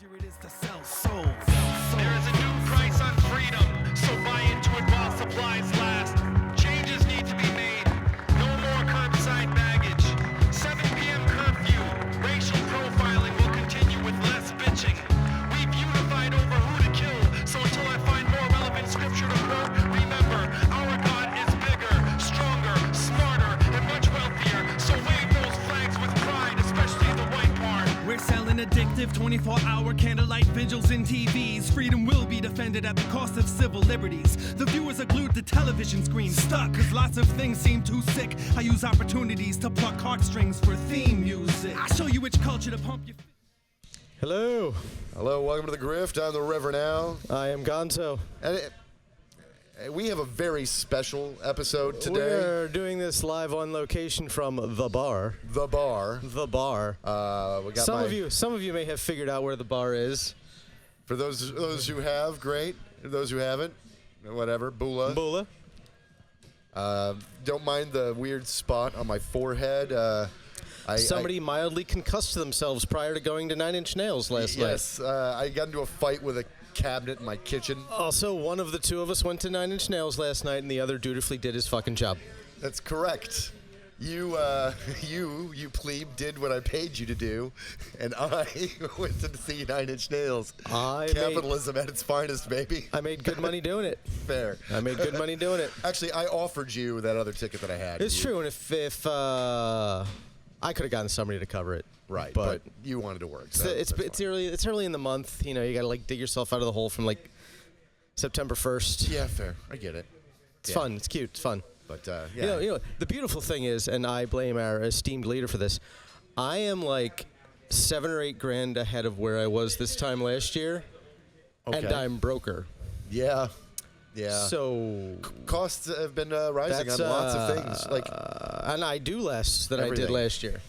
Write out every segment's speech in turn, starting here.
easier it is to sell souls. There is a new price on freedom, so buy into it while supplies last. Changes need to be made. No more curbside baggage. 7 p.m. curfew. Racial profiling will continue with less bitching. We've unified over who to kill, so until I find more relevant scripture to quote, remember, our God is bigger, stronger, smarter, and much wealthier. So wave those flags with pride, especially the white part. We're selling addictive 24-hour candlelight vigils in TVs. Freedom will be defended at the cost of civil liberties. The viewers are glued to television screens, stuck, cause lots of things seem too sick. I use opportunities to pluck heartstrings for theme music. I show you which culture to pump your... Hello. Hello, welcome to the Grift. I'm the Rev and I am Gonzo. And we have a very special episode today. We're doing this live on location from the bar. The bar. The bar. We got some of you may have figured out where the bar is. For those who have, great. Those who haven't, whatever. Bula. Don't mind the weird spot on my forehead. Somebody mildly concussed themselves prior to going to 9 Inch Nails last night. Yes, I got into a fight with a cabinet in my kitchen. Also, one of the two of us went to 9 Inch Nails last night, and the other dutifully did his fucking job. That's correct. You plebe, did what I paid you to do, and I went to see 9 Inch Nails. Capitalism at its finest, baby. I made good money doing it. Fair. I made good money doing it. Actually, I offered you that other ticket that I had. It's true, and if I could have gotten somebody to cover it. Right, but you wanted to work. So it's early in the month. You know, you got to like dig yourself out of the hole from like September 1st. Yeah, fair. I get it. It's fun. It's cute. It's fun. But yeah, you know, the beautiful thing is, and I blame our esteemed leader for this. I am like $7 or $8 grand ahead of where I was this time last year, and I'm broker. Yeah. So costs have been rising on lots of things, like, and I do less than everything. I did last year.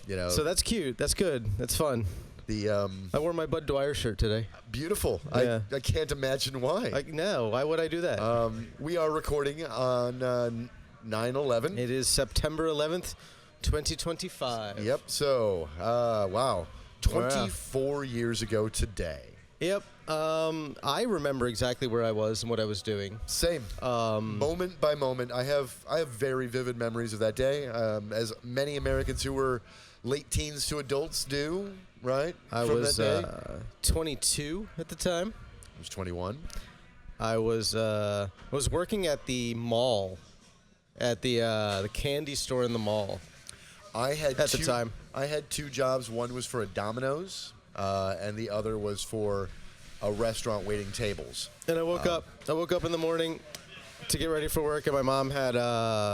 You know, so that's cute. That's good. That's fun. I wore my Bud Dwyer shirt today. Beautiful. Yeah. I can't imagine why. No, why would I do that? We are recording on 9/11. It is September 11th, 2025. Yep. So, wow, 24 years ago today. Yep. I remember exactly where I was and what I was doing. Same. Moment by moment, I have very vivid memories of that day, as many Americans who were late teens to adults do. Right. I was 22 at the time. I was 21. I was working at the mall, at the candy store in the mall. I had the time. I had two jobs. One was for a Domino's, and the other was for a restaurant waiting tables. And I woke up in the morning to get ready for work, and my mom had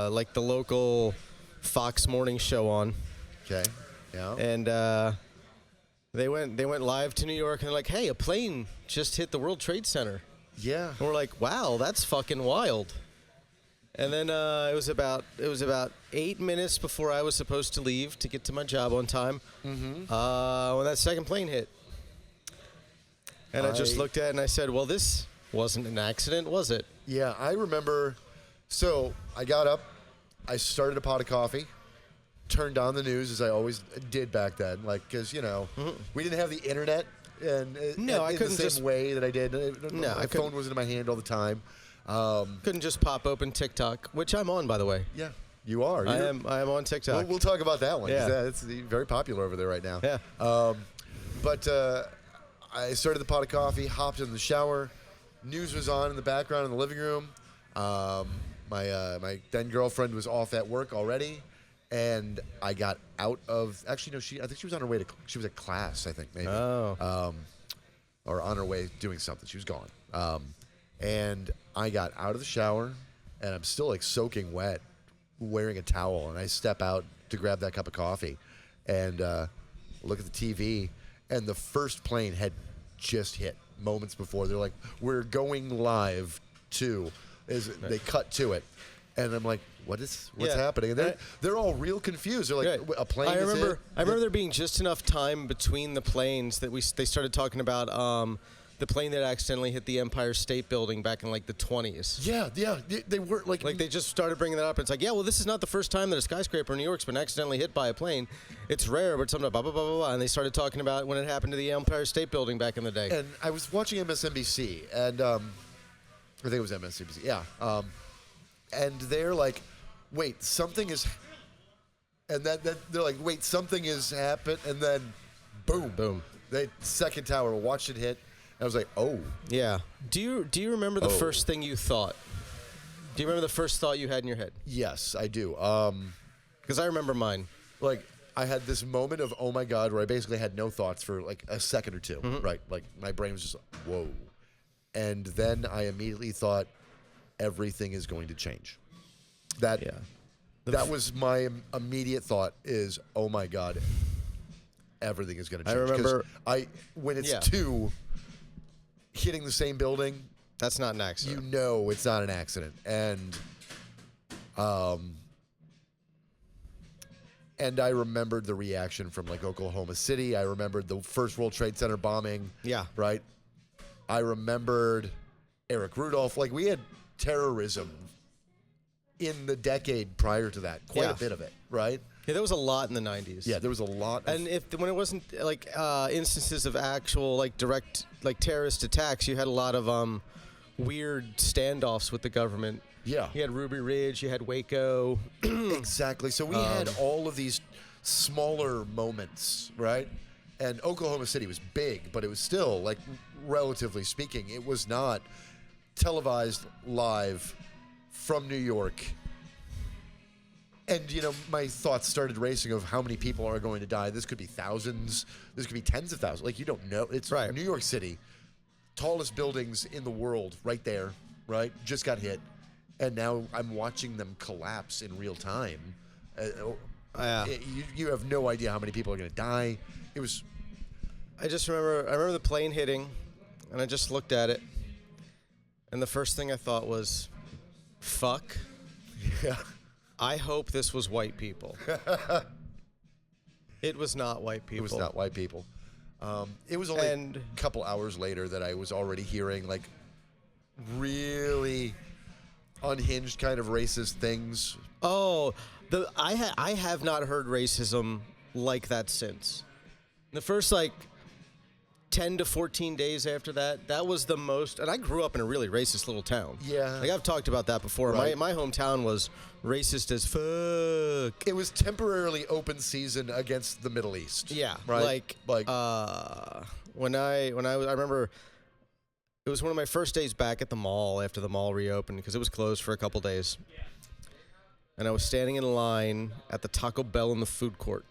like the local Fox morning show on. Okay. Yeah. And they went live to New York, and they're like, "Hey, a plane just hit the World Trade Center." Yeah. And we're like, "Wow, that's fucking wild." And then it was about 8 minutes before I was supposed to leave to get to my job on time. When that second plane hit, and I just looked at it and I said, "Well, this wasn't an accident, was it?" Yeah, I remember. So I got up, I started a pot of coffee, turned on the news as I always did back then, like, because, you know, we didn't have the internet and in the same way that I did. My phone wasn't in my hand all the time. Couldn't just pop open TikTok, which I'm on, by the way. Yeah, you are. I am on TikTok. We'll talk about that one. Yeah. It's very popular over there right now. Yeah. But I started the pot of coffee, hopped in the shower. News was on in the background in the living room. My then girlfriend was off at work already. And I got out of, actually, no, I think she was on her way she was at class, I think, maybe. Oh. Or on her way doing something. She was gone. And I got out of the shower, and I'm still, like, soaking wet, wearing a towel. And I step out to grab that cup of coffee and look at the TV. And the first plane had just hit moments before. They're like, "We're going live to," they cut to it. And I'm like, what's happening? And they're all real confused. They're like, a plane I remember there there being just enough time between the planes that they started talking about the plane that accidentally hit the Empire State Building back in like the 20s. Yeah, they were like They just started bringing that up. It's like, yeah, well, this is not the first time that a skyscraper in New York's been accidentally hit by a plane. It's rare, but something blah, blah, blah, blah, blah. And they started talking about when it happened to the Empire State Building back in the day. And I was watching MSNBC, and I think it was MSNBC, yeah. And they're like, wait, something is... And then they're like, wait, something has happened, and then boom. Boom. They second tower, watched it hit. I was like, oh. Yeah. Do you remember the first thing you thought? Do you remember the first thought you had in your head? Yes, I do. Because I remember mine. Like, I had this moment of, oh my God, where I basically had no thoughts for like a second or two, right? Like, my brain was just, whoa. And then I immediately thought, everything is going to change. That was my immediate thought is, oh my God, everything is going to change. I remember... when it's two hitting the same building... That's not an accident. You know it's not an accident. And I remembered the reaction from, like, Oklahoma City. I remembered the first World Trade Center bombing. Yeah. Right? I remembered Eric Rudolph. Like, we had terrorism in the decade prior to that. Quite a bit of it, right? Yeah, there was a lot in the 90s. Yeah, there was a lot. And when it wasn't like instances of actual like direct like terrorist attacks, you had a lot of weird standoffs with the government. Yeah. You had Ruby Ridge, you had Waco. Exactly. So we had all of these smaller moments, right? And Oklahoma City was big, but it was still, like, relatively speaking, it was not televised live from New York. And, you know, my thoughts started racing of how many people are going to die. This could be thousands. This could be tens of thousands. Like, you don't know. It's New York City. Tallest buildings in the world right there, right? Just got hit. And now I'm watching them collapse in real time. You have no idea how many people are going to die. It was... I remember the plane hitting, and I just looked at it. And the first thing I thought was, fuck. Yeah. I hope this was white people. It was not white people. It was not white people. It was only a couple hours later that I was already hearing, like, really unhinged kind of racist things. Oh, I have not heard racism like that since. The first, like, 10 to 14 days after that was the most, and I grew up in a really racist little town. Yeah. Like, I've talked about that before. Right. My hometown was racist as fuck. It was temporarily open season against the Middle East. Yeah. Right? When I remember it was one of my first days back at the mall after the mall reopened because it was closed for a couple days. And I was standing in line at the Taco Bell in the food court.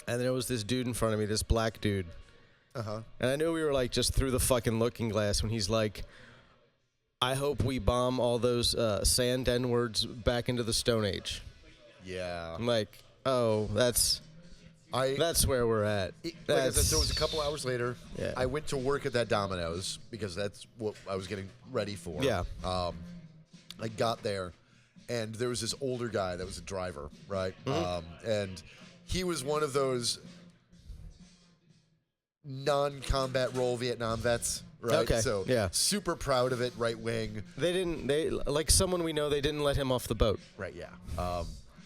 And there was this dude in front of me, this black dude. Uh-huh. And I knew we were, like, just through the fucking looking glass when he's like, I hope we bomb all those sand N-words back into the Stone Age. Yeah. I'm like, oh, that's where we're at. Like I said, so it was a couple hours later. Yeah. I went to work at that Domino's because that's what I was getting ready for. Yeah. I got there, and there was this older guy that was a driver, right? Mm-hmm. And he was one of those non-combat role Vietnam vets, right? Okay, So yeah. super proud of it, right wing. They like someone we know, they didn't let him off the boat. Right, yeah.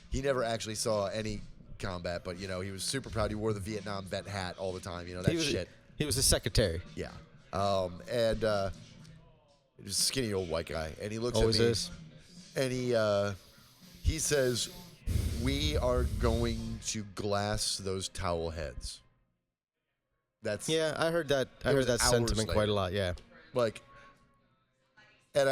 He never actually saw any combat, but, you know, he was super proud. He wore the Vietnam vet hat all the time, you know, shit. He was a secretary. Yeah. And he was a skinny old white guy. And he looks Always at me. is. And he says, we are going to glass those towel heads. Yeah, I heard that. I heard that sentiment quite a lot. Yeah, like, and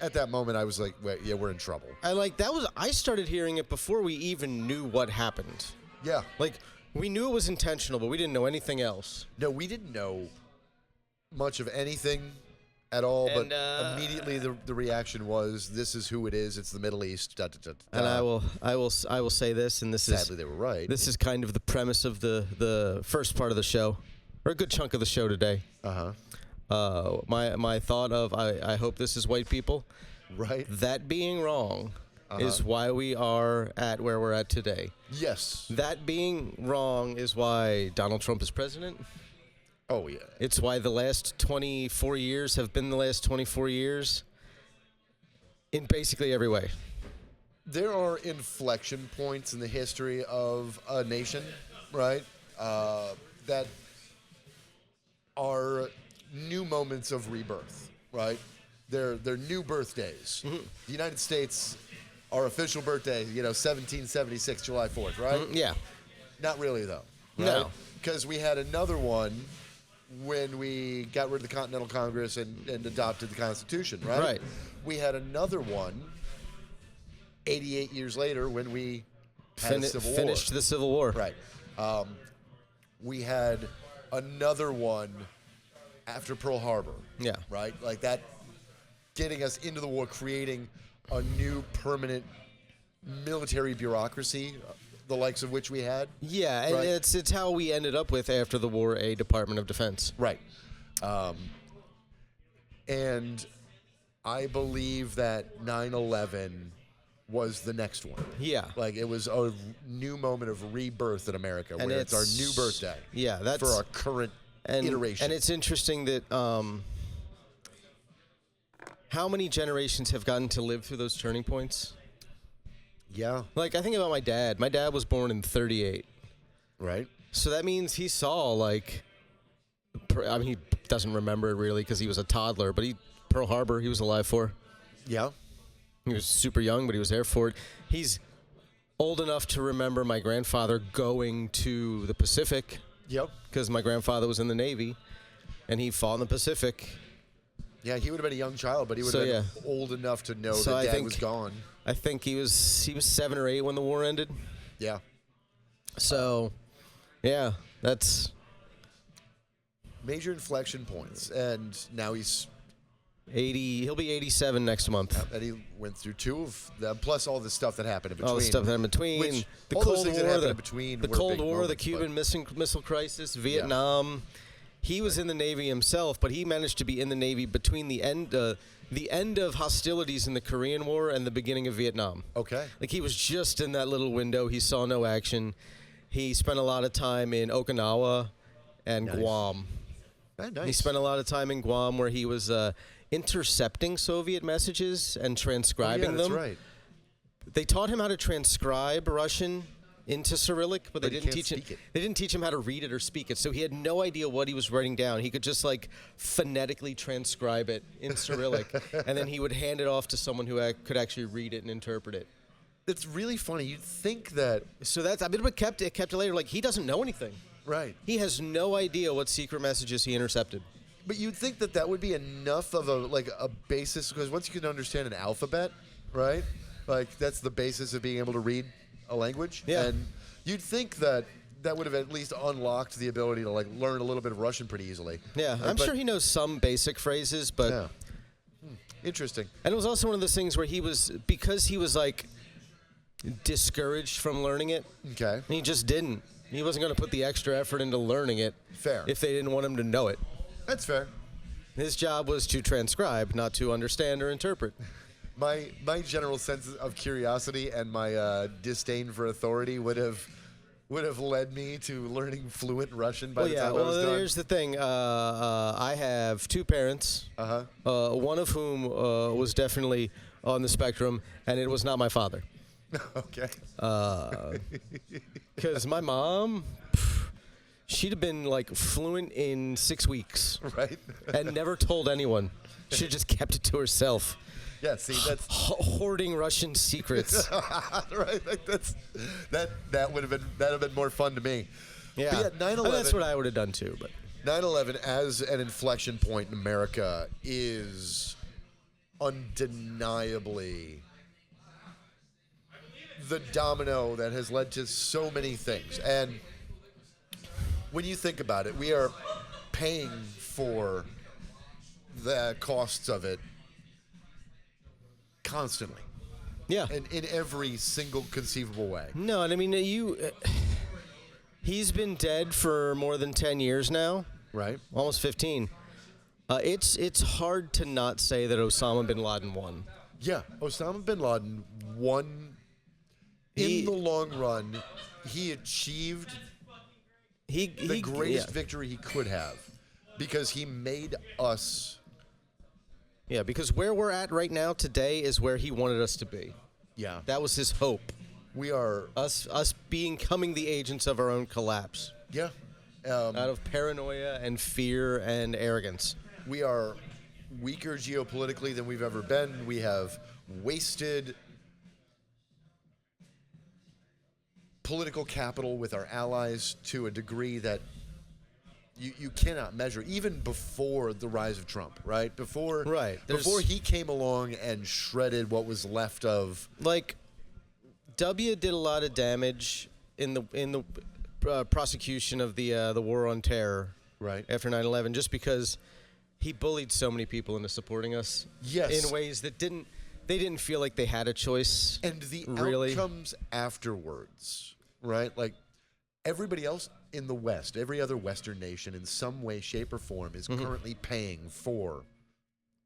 at that moment, I was like, "Yeah, we're in trouble." I started hearing it before we even knew what happened. Yeah, like we knew it was intentional, but we didn't know anything else. No, we didn't know much of anything at all. And, but immediately, the reaction was, "This is who it is. It's the Middle East." Da, da, da, da. And I will say this, and sadly they were right. This is kind of the premise of the first part of the show. Or a good chunk of the show today. My thought of I hope this is white people. Right. That being wrong is why we are at where we're at today. Yes. That being wrong is why Donald Trump is president. Oh, yeah. It's why the last 24 years have been the last 24 years in basically every way. There are inflection points in the history of a nation, right? That are new moments of rebirth, right? They're new birthdays. The United States, our official birthday, 1776, July 4th, right? Yeah. Not really, though. Right? No. Because we had another one when we got rid of the Continental Congress and adopted the Constitution, right? Right. We had another one 88 years later when we had a Civil War. Finished the Civil War. Right. We had another one after Pearl Harbor. Yeah. Right? Like that, getting us into the war, creating a new permanent military bureaucracy, the likes of which we had. Yeah, and Right. it's how we ended up with, after the war, a Department of Defense. Right. And I believe that 9/11 was the next one. Yeah. Like, it was a new moment of rebirth in America, And where it's our new birthday. Yeah, that's for our current iteration. And it's interesting that how many generations have gotten to live through those turning points? Yeah. Like, I think about my dad. My dad was born in 38. Right. So that means he saw, like, he doesn't remember it really because he was a toddler, but Pearl Harbor, he was alive for. Yeah. He was super young, but he was there for it. He's old enough to remember my grandfather going to the Pacific. Yep. Because my grandfather was in the Navy, and he fought in the Pacific. Yeah, he would have been a young child, but he would have been old enough to know that Dad was gone. I think he was 7 or 8 when the war ended. Yeah. So, yeah, that's major inflection points, and now he's 80. He'll be 87 next month. and he went through 2 of them, plus all the stuff that happened in between. All the stuff that happened in between. Which, The all those Cold things that War, happened the in between the were Cold big War, the moments, Cuban missile crisis, Vietnam. He was in the Navy himself, but he managed to be in the Navy between the end of hostilities in the Korean War and the beginning of Vietnam. Okay. Like, he was just in that little window. He saw no action. He spent a lot of time in Okinawa and Nice. Guam. Nice. He spent a lot of time in Guam where he was intercepting Soviet messages and transcribing that's them. right. They taught him how to transcribe Russian into Cyrillic, but they But he didn't can't teach him. speak it. They didn't teach him how to read it or speak it, so he had no idea what he was writing down. He could just phonetically transcribe it in Cyrillic, and then he would hand it off to someone who could actually read it and interpret it. It's really funny. You'd think that. So that's it kept it later. Like, he doesn't know anything. Right. He has no idea what secret messages he intercepted. But you'd think that that would be enough of a basis, because once you can understand an alphabet, right? Like, that's the basis of being able to read a language. Yeah. And you'd think that that would have at least unlocked the ability to learn a little bit of Russian pretty easily. Yeah, I'm sure he knows some basic phrases, but Yeah. Interesting. and it was also one of those things where because he was discouraged from learning it. Okay. And he just didn't. He wasn't going to put the extra effort into learning it. Fair. If they didn't want him to know it. That's fair. His job was to transcribe, not to understand or interpret. My general sense of curiosity and my disdain for authority would have led me to learning fluent Russian by the time I was done. Here's the thing. I have 2 parents, one of whom was definitely on the spectrum, and it was not my father. Okay. Because my mom, she'd have been fluent in 6 weeks. Right. And never told anyone. She'd have just kept it to herself. Yeah. See, that's Hoarding Russian secrets. right. That would have been more fun to me. Yeah. But yeah, 9/11. I mean, that's what I would have done too. But 9/11 as an inflection point in America is undeniably the domino that has led to so many things. And when you think about it, we are paying for the costs of it constantly. yeah. And in every single conceivable way. No, and I mean, he's been dead for more than 10 years now. Right? Almost 15. It's hard to not say that Osama bin Laden won. Yeah. Osama bin Laden won. In the long run, he achieved the greatest victory he could have. because he made us. Yeah, because where we're at right now today is where he wanted us to be. Yeah. That was his hope. We are. Us becoming the agents of our own collapse. Yeah. Out of paranoia and fear and arrogance. We are weaker geopolitically than we've ever been. We have wasted political capital with our allies to a degree that you cannot measure, even before the rise of Trump, right? Before he came along and shredded what was left of. Like, W did a lot of damage in the prosecution of the war on terror, right, after 9/11, just because he bullied so many people into supporting us. Yes. In ways that they didn't feel like they had a choice. And the really. Outcomes afterwards, right? Like, everybody else in the West, every other Western nation in some way, shape, or form is currently paying for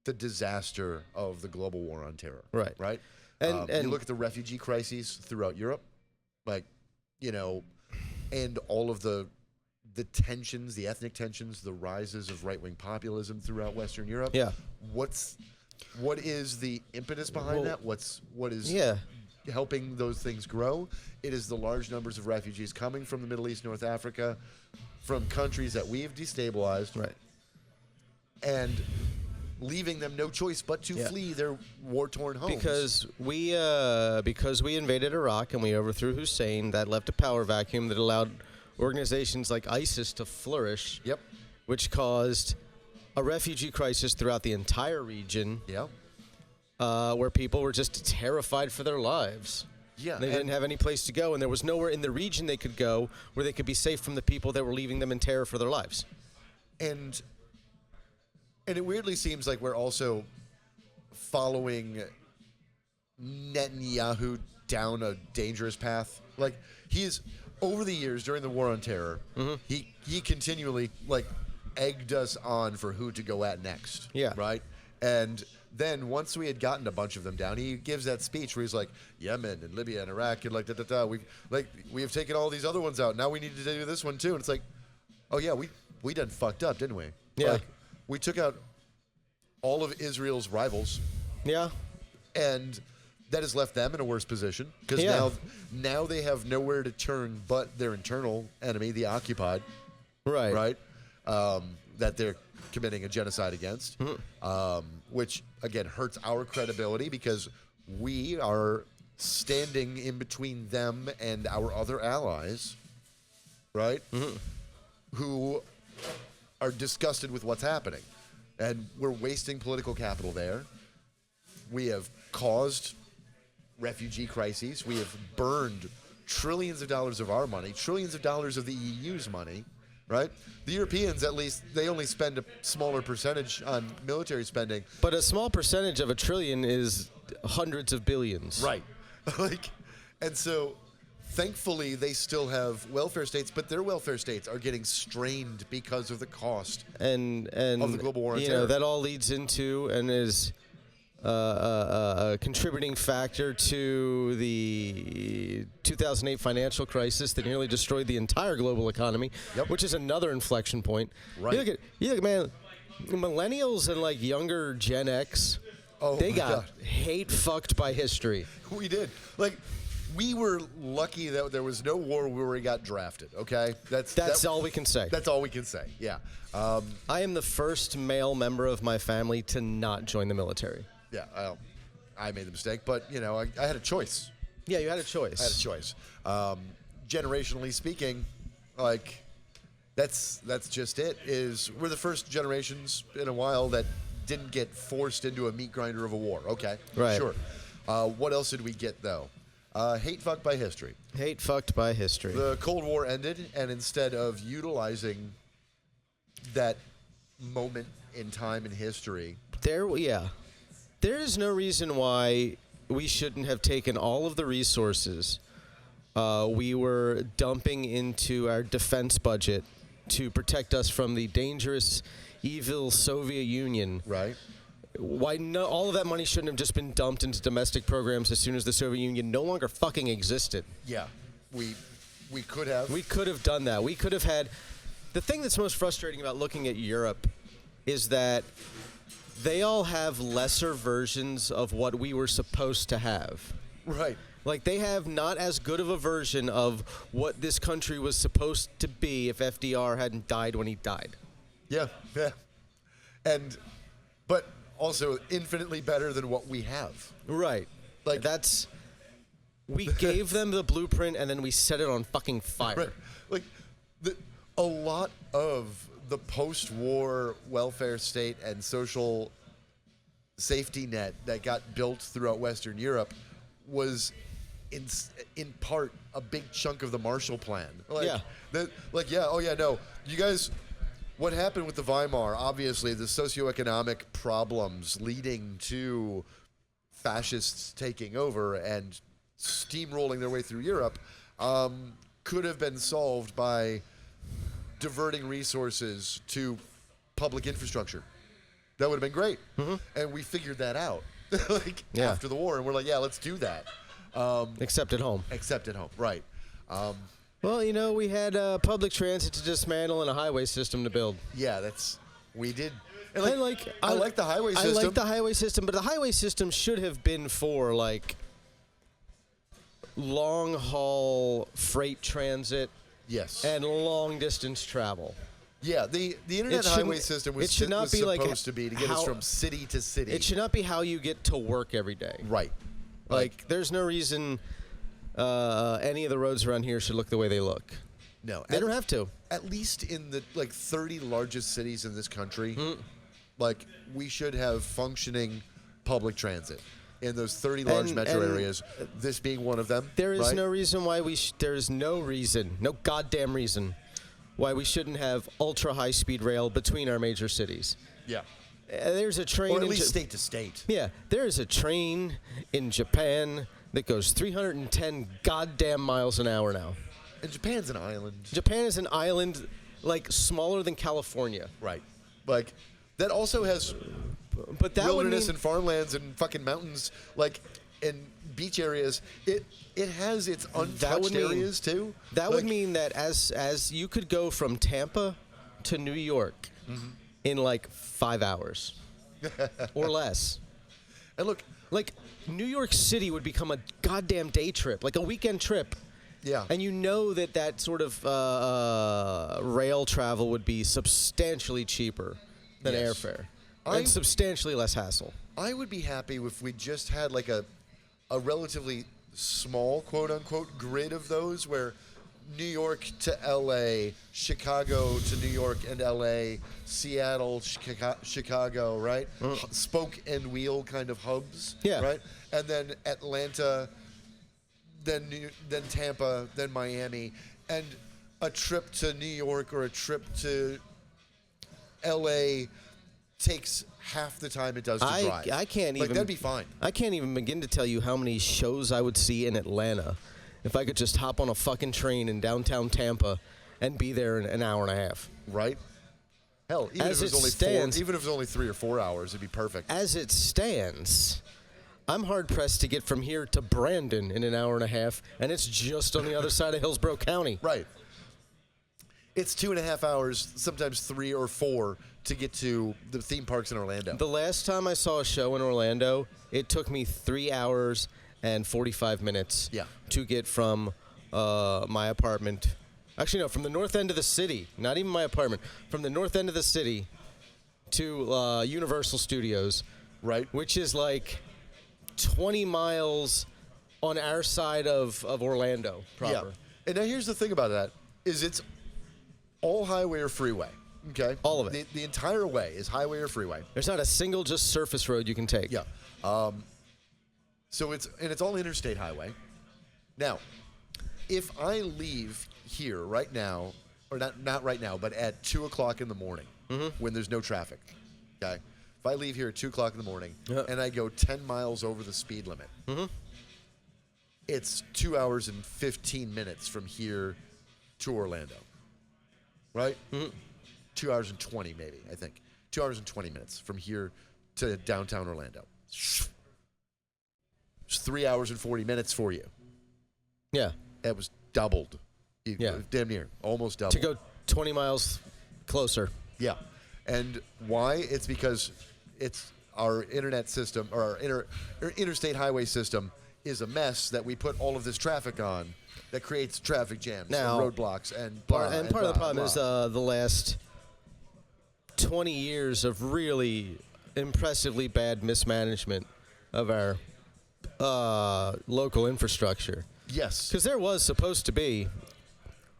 the disaster of the global war on terror. Right. Right? And you look at the refugee crises throughout Europe, like, and all of the tensions, the ethnic tensions, the rises of right-wing populism throughout Western Europe. Yeah. What is the impetus behind that? What is helping those things grow? It is the large numbers of refugees coming from the Middle East, North Africa, from countries that we've destabilized, right, and leaving them no choice but to flee their war-torn homes. Because we invaded Iraq and we overthrew Hussein, that left a power vacuum that allowed organizations like ISIS to flourish. Yep. Which caused a refugee crisis throughout the entire region. Yeah. Where people were just terrified for their lives. Yeah. They didn't have any place to go, and there was nowhere in the region they could go where they could be safe from the people that were leaving them in terror for their lives. And it weirdly seems like we're also following Netanyahu down a dangerous path. Like, he's, over the years during the war on terror, he continually, like, egged us on for who to go at next. Yeah. Right? And then once we had gotten a bunch of them down, he gives that speech where he's like, Yemen and Libya and Iraq and we have taken all these other ones out. Now we need to do this one too. And it's like, oh yeah, we done fucked up, didn't we? Yeah. Like, we took out all of Israel's rivals. Yeah. And that has left them in a worse position because now they have nowhere to turn but their internal enemy, the occupied. Right. Right. That they're committing a genocide against, which again hurts our credibility because we are standing in between them and our other allies, right? Who are disgusted with what's happening, and we're wasting political capital there. We have caused refugee crises. We have burned trillions of dollars of our money, trillions of dollars of the EU's money. Right? The Europeans, at least, they only spend a smaller percentage on military spending. But a small percentage of $1 trillion is hundreds of billions. Right. And so, thankfully, they still have welfare states, but their welfare states are getting strained because of the cost and of the global war on terror. That all leads into and is a contributing factor to the 2008 financial crisis that nearly destroyed the entire global economy, which is another inflection point. Right. You look, man, millennials and like younger Gen X, they got hate fucked by history. We did. Like, we were lucky that there was no war where we got drafted, okay? That's all we can say. That's all we can say, yeah. I am the first male member of my family to not join the military. Yeah, I made the mistake, but, I had a choice. Yeah, you had a choice. I had a choice. Generationally speaking, like, that's just it, is we're the first generations in a while that didn't get forced into a meat grinder of a war. Okay, right. Sure. What else did we get, though? Hate fucked by history. Hate fucked by history. The Cold War ended, and instead of utilizing that moment in time in history... There is no reason why we shouldn't have taken all of the resources we were dumping into our defense budget to protect us from the dangerous, evil Soviet Union. Right. Why all of that money shouldn't have just been dumped into domestic programs as soon as the Soviet Union no longer fucking existed. Yeah. We could have. We could have done that. We could have had The thing that's most frustrating about looking at Europe is that they all have lesser versions of what we were supposed to have. Right. Like, they have not as good of a version of what this country was supposed to be if FDR hadn't died when he died. Yeah. But also infinitely better than what we have. Right. Like, we gave them the blueprint and then we set it on fucking fire. Right. Like, a lot of the post-war welfare state and social safety net that got built throughout Western Europe was in part a big chunk of the Marshall Plan. Yeah. You guys, what happened with the Weimar, obviously the socioeconomic problems leading to fascists taking over and steamrolling their way through Europe could have been solved by diverting resources to public infrastructure. That would have been great. Mm-hmm. And we figured that out after the war. And we're like, yeah, let's do that. Except at home. Except at home, right. Well, we had public transit to dismantle and a highway system to build. Yeah, we did. And I like the highway system. I like the highway system, but the highway system should have been for, long haul freight transit. Yes. And long distance travel. Yeah, the internet highway system was supposed to be to get us from city to city. It should not be how you get to work every day. Right. There's no reason any of the roads around here should look the way they look. No. They don't have to. At least in the 30 largest cities in this country, we should have functioning public transit. In those 30 large metro areas, this being one of them. There is no reason why no goddamn reason why we shouldn't have ultra high speed rail between our major cities. Yeah. There's a train, or at least state to state. Yeah, there is a train in Japan that goes 310 goddamn miles an hour now. And Japan's an island. Japan is an island, smaller than California. Right. That also has. But that wilderness and farmlands and fucking mountains, and beach areas. It has its untouched areas too. That would mean that as you could go from Tampa to New York in 5 hours or less. And look, New York City would become a goddamn day trip, a weekend trip. Yeah. And that sort of rail travel would be substantially cheaper than airfare. And substantially less hassle. I would be happy if we just had a relatively small, quote unquote, grid of those where New York to LA, Chicago to New York and LA, Seattle, Chicago, right? Spoke and wheel kind of hubs, right? And then Atlanta, then Tampa, then Miami, and a trip to New York or a trip to LA takes half the time it does to drive. I can't even. That'd be fine. I can't even begin to tell you how many shows I would see in Atlanta if I could just hop on a fucking train in downtown Tampa and be there in an hour and a half. Right? Hell, even if it was only 3 or 4 hours, it'd be perfect. As it stands, I'm hard pressed to get from here to Brandon in an hour and a half, and it's just on the other side of Hillsborough County. Right. It's 2.5 hours, sometimes 3 or 4, to get to the theme parks in Orlando. The last time I saw a show in Orlando, it took me 3 hours and 45 minutes to get from my apartment. Actually, no, from the north end of the city, not even my apartment, from the north end of the city to Universal Studios, right? Which is 20 miles on our side of Orlando proper. Yeah. And now here's the thing about that, is it's all highway or freeway. Okay. All of it. The entire way is highway or freeway. There's not a single just surface road you can take. Yeah. So it's all interstate highway. Now, if I leave here right now, or not right now, but at 2 o'clock in the morning, when there's no traffic, okay? If I leave here at 2 o'clock in the morning and I go 10 miles over the speed limit, it's 2 hours and 15 minutes from here to Orlando. Right? 2 hours and 20, maybe, I think. 2 hours and 20 minutes from here to downtown Orlando. It's 3 hours and 40 minutes for you. Yeah. It was doubled. Damn near. Almost doubled. 20 miles closer. Yeah. And why? It's because it's our internet system, or our interstate highway system is a mess that we put all of this traffic on that creates traffic jams Now, and roadblocks and part of the blah, problem is blah. the last 20 years of really impressively bad mismanagement of our local infrastructure. Yes. Because there was supposed to be,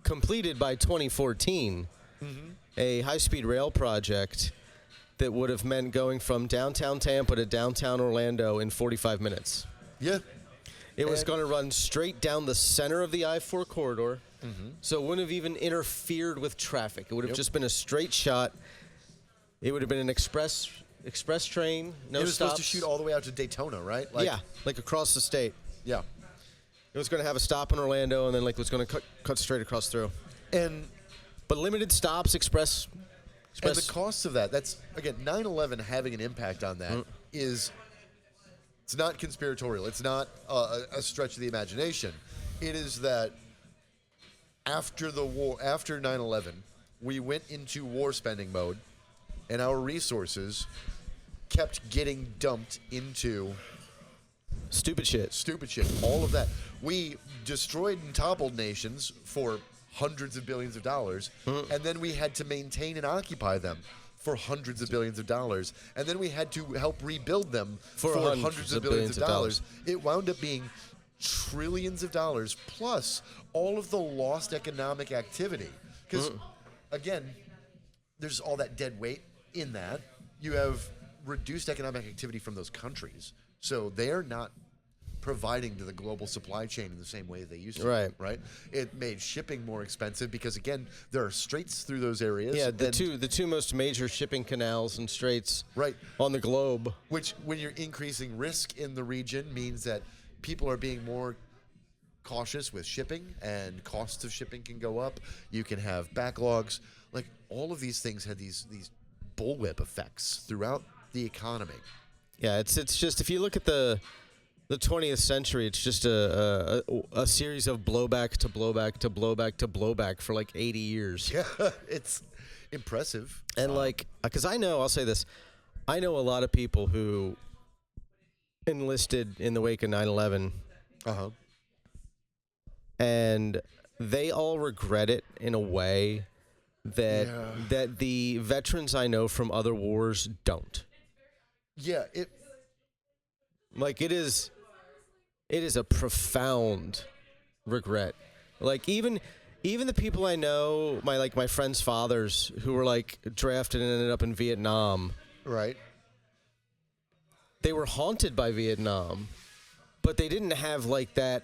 completed by 2014, a high-speed rail project that would have meant going from downtown Tampa to downtown Orlando in 45 minutes. Yeah. It was going to run straight down the center of the I-4 corridor, so it wouldn't have even interfered with traffic. It would have just been a straight shot. It would have been an express train, no It was stops. supposed to shoot all the way out to Daytona, right? Yeah, like across the state. Yeah. It was going to have a stop in Orlando, and then like it was going to cut straight across through. But limited stops, express. And the costs of that, that's, again, 9/11 having an impact on that is, it's not conspiratorial. It's not a stretch of the imagination. It is that after the war, after 9/11, we went into war spending mode, and our resources kept getting dumped into Stupid shit. all of that. We destroyed and toppled nations for hundreds of billions of dollars, and then we had to maintain and occupy them for hundreds of billions of dollars, and then we had to help rebuild them for hundreds of billions of dollars. It wound up being trillions of dollars, plus all of the lost economic activity. Because, again, there's all that dead weight in that. You have reduced economic activity from those countries, so they're not providing to the global supply chain in the same way they used to. Right. It made shipping more expensive because, again, there are straits through those areas. Yeah, the two most major shipping canals and straits on the globe. Which, when you're increasing risk in the region, means that people are being more cautious with shipping, and costs of shipping can go up. You can have backlogs. Like, all of these things had these bullwhip effects throughout the economy. Yeah, it's just, if you look at the 20th century, it's just a series of blowback to blowback to blowback to blowback for like 80 years. Yeah, it's impressive. And because I'll say this, I know a lot of people who enlisted in the wake of 9/11, and they all regret it in a way that the veterans I know from other wars don't. Yeah, it is a profound regret. Like, even the people I know, my friends' fathers who were like drafted and ended up in Vietnam. Right. They were haunted by Vietnam, but they didn't have like that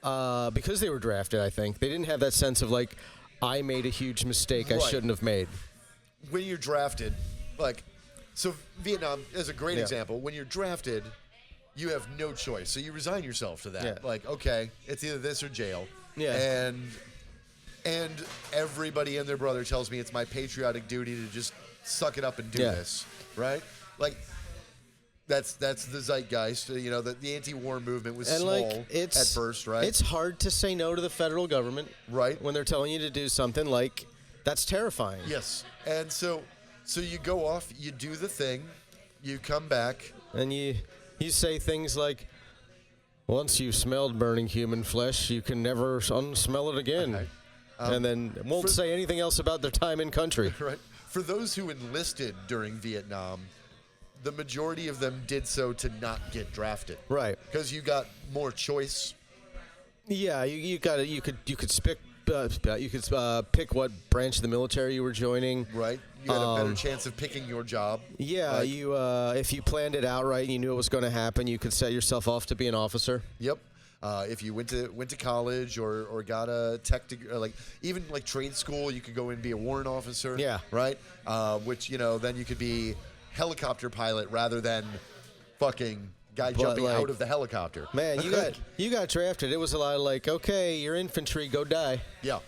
because they were drafted, I think. They didn't have that sense of like, I made a huge mistake I shouldn't have made. When you're drafted, so Vietnam is a great example. When you're drafted, you have no choice. So you resign yourself to that. Yeah. Like, okay, it's either this or jail. Yeah. And everybody and their brother tells me it's my patriotic duty to just suck it up and do this. Right? Like, that's the zeitgeist. You know, the anti-war movement was small at first, right? It's hard to say no to the federal government. Right. When they're telling you to do something, like, that's terrifying. Yes. And so you go off, you do the thing, you come back. And you say things like, once you've smelled burning human flesh, you can never unsmell it again. Okay. And then won't say anything else about their time in country. Right. For those who enlisted during Vietnam, the majority of them did so to not get drafted. Right. Because you got more choice. Yeah, you could pick what branch of the military you were joining. Right. You had a better chance of picking your job. Yeah, if you planned it out right and you knew it was going to happen, you could set yourself off to be an officer. Yep. If you went to college or got a tech degree, even trade school, you could go and be a warrant officer. Yeah. Right. Which then you could be helicopter pilot rather than fucking guy jumping out of the helicopter. Man, you got drafted. It was a lot of okay, you're infantry, go die. Yeah.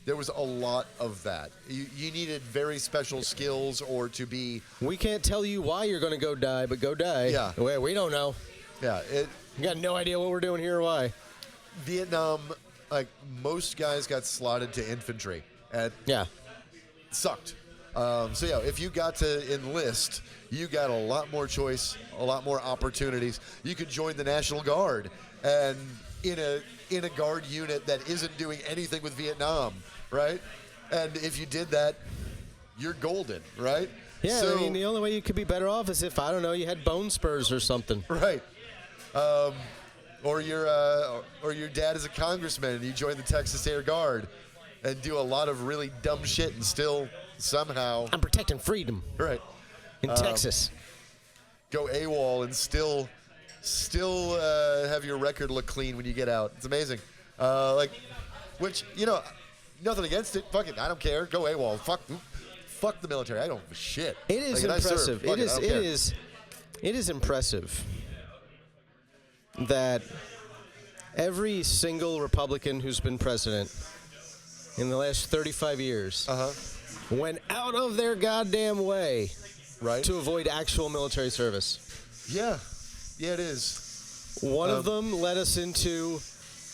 There was a lot of that. You needed very special skills or to be... We can't tell you why you're going to go die, but go die. Yeah. We don't know. Yeah. You got no idea what we're doing here or why. Vietnam, most guys got slotted to infantry. sucked. So yeah, if you got to enlist, you got a lot more choice, a lot more opportunities. You could join the National Guard, and in a guard unit that isn't doing anything with Vietnam, right? And if you did that, you're golden, right? Yeah, so, I mean, the only way you could be better off is if, I don't know, you had bone spurs or something. right. Or your dad is a congressman and you join the Texas Air Guard and do a lot of really dumb shit and still somehow I'm protecting freedom right in Texas. go AWOL and still have your record look clean when you get out. It's amazing. Which, nothing against it. Fuck it. I don't care. Go AWOL. Fuck the military. I don't give a shit. It is impressive. It is impressive that every single Republican who's been president in the last 35 years went out of their goddamn way to avoid actual military service. Yeah, it is. One of them led us into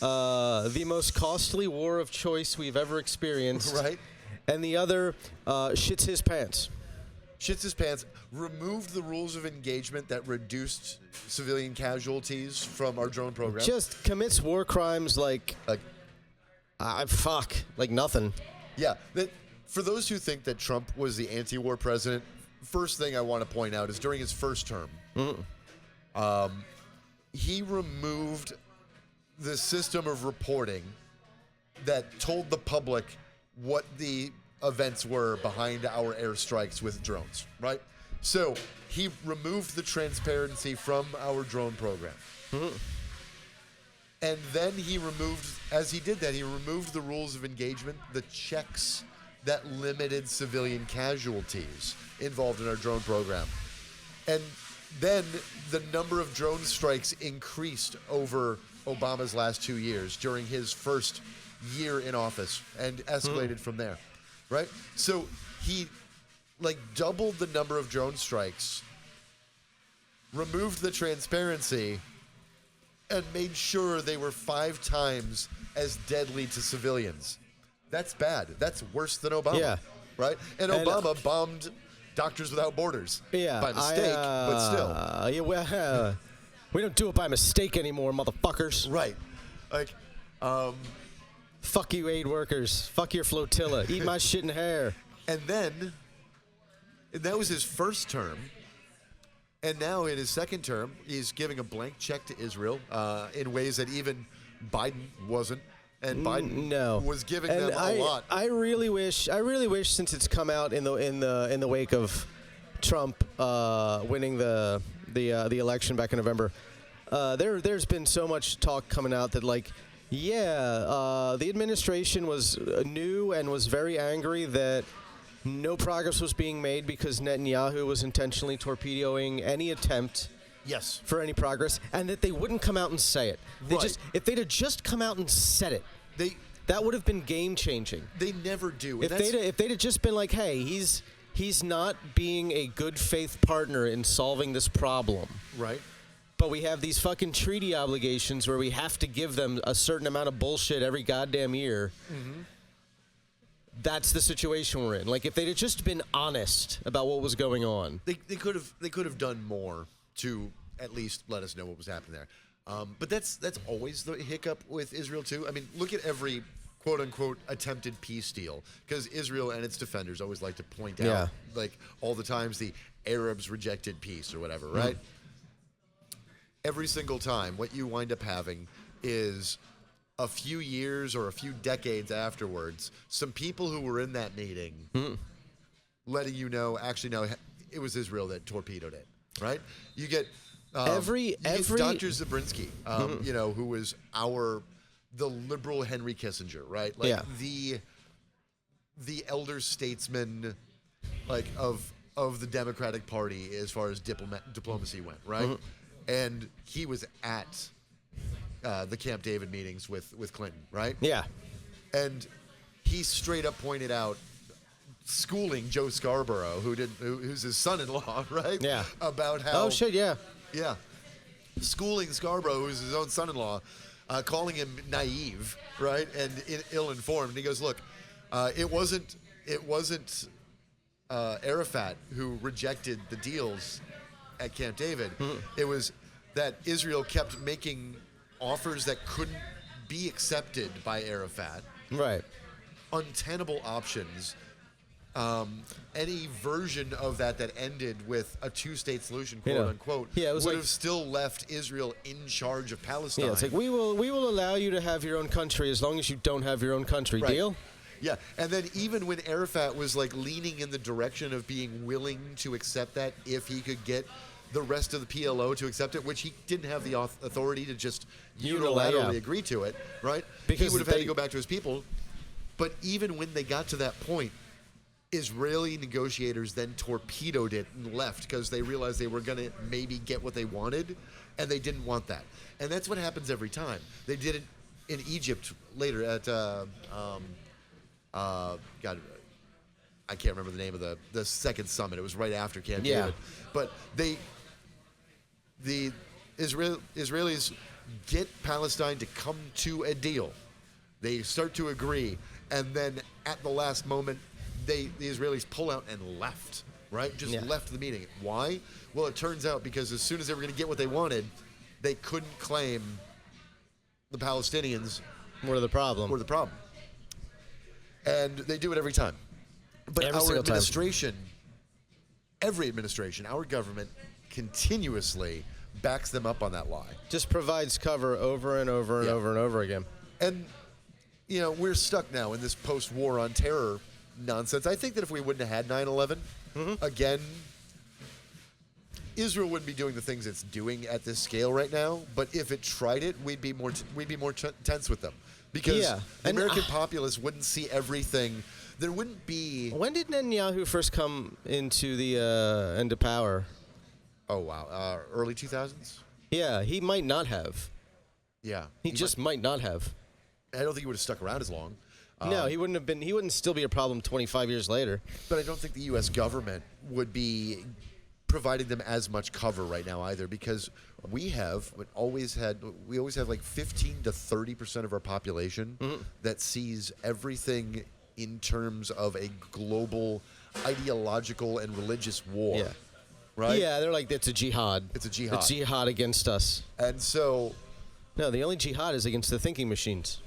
the most costly war of choice we've ever experienced. Right. And the other shits his pants. Shits his pants, removed the rules of engagement that reduced civilian casualties from our drone program. Just commits war crimes like nothing. Yeah. For those who think that Trump was the anti-war president, first thing I want to point out is during his first term, he removed the system of reporting that told the public what the events were behind our airstrikes with drones, right? So he removed the transparency from our drone program. And then he removed the rules of engagement, the checks that limited civilian casualties involved in our drone program. And then the number of drone strikes increased over Obama's last 2 years during his first year in office and escalated from there, right? So he doubled the number of drone strikes, removed the transparency, and made sure they were 5 times as deadly to civilians. That's bad. That's worse than Obama. Yeah. Right? And Obama bombed Doctors Without Borders. Yeah. By mistake, but still. We don't do it by mistake anymore, motherfuckers. Right. Fuck you, aid workers. Fuck your flotilla. Eat my shit and hair. And then, that was his first term. And now in his second term, he's giving a blank check to Israel in ways that even Biden wasn't. And Biden was giving them a lot. I really wish, since it's come out in the wake of Trump winning the election back in November, there's been so much talk coming out that the administration was new and was very angry that no progress was being made because Netanyahu was intentionally torpedoing any attempt for any progress, and that they wouldn't come out and say it. If they'd have just come out and said it, that would have been game changing. They never do. If they'd have just been like, hey, he's not being a good faith partner in solving this problem. Right. But we have these fucking treaty obligations where we have to give them a certain amount of bullshit every goddamn year. Mm-hmm. That's the situation we're in. If they'd have just been honest about what was going on. They could have done more to at least let us know what was happening there. But that's always the hiccup with Israel too. I mean, look at every quote-unquote attempted peace deal, because Israel and its defenders always like to point out all the times the Arabs rejected peace or whatever, right? Every single time, what you wind up having is a few years or a few decades afterwards, some people who were in that meeting letting you know, actually, no, it was Israel that torpedoed it, right? You get every Dr. Zabrinsky, who was the liberal Henry Kissinger, right? The elder statesman, of the Democratic Party as far as diplomacy went, right? Mm-hmm. And he was at the Camp David meetings with Clinton, right? Yeah. And he straight up pointed out, schooling Joe Scarborough, who's his son-in-law, right? Yeah. About how... Oh, shit, yeah. Yeah. Schooling Scarborough, who's his own son-in-law, calling him naive, right? And ill-informed. And he goes, look, it wasn't it wasn't Arafat who rejected the deals at Camp David. It was that Israel kept making offers that couldn't be accepted by Arafat. Right. Untenable options. Any version of that ended with a two-state solution, quote unquote, it was would like, have still left Israel in charge of Palestine. Yeah, it's like we will allow you to have your own country as long as you don't have your own country. Right. Deal? Yeah, and then even when Arafat was like leaning in the direction of being willing to accept that if he could get the rest of the PLO to accept it, which he didn't have the authority to just unilaterally agree to it, right? Because he would have had to go back to his people. But even when they got to that point, Israeli negotiators then torpedoed it and left because they realized they were going to maybe get what they wanted, and they didn't want that. And that's what happens every time. They did it in Egypt later at God, I can't remember the name of the second summit. It was right after Camp David. But the Israelis get Palestine to come to a deal. They start to agree, and then at the last moment, the Israelis pull out and left. Right, just left the meeting. Why? Well, it turns out because as soon as they were going to get what they wanted, they couldn't claim the Palestinians were the problem. And they do it every time. But our administration, every administration, our government continuously backs them up on that lie. Just provides cover over and over and over and over again. And, we're stuck now in this post-war on terror nonsense. I think that if we wouldn't have had 9/11, again, Israel wouldn't be doing the things it's doing at this scale right now. But if it tried it, we'd be more tense with them. Because the American populace wouldn't see everything. There wouldn't be... When did Netanyahu first come into the into power? Oh, wow. Early 2000s? Yeah, he might not have. Yeah. He just might not have. I don't think he would have stuck around as long. No, he wouldn't have been. He wouldn't still be a problem 25 years later. But I don't think the U.S. government would be providing them as much cover right now either, because we always have like 15 to 30% of our population that sees everything in terms of a global ideological and religious war. Yeah. Right? Yeah, they're like, it's a jihad. It's a jihad. It's jihad against us. And so... No, the only jihad is against the thinking machines.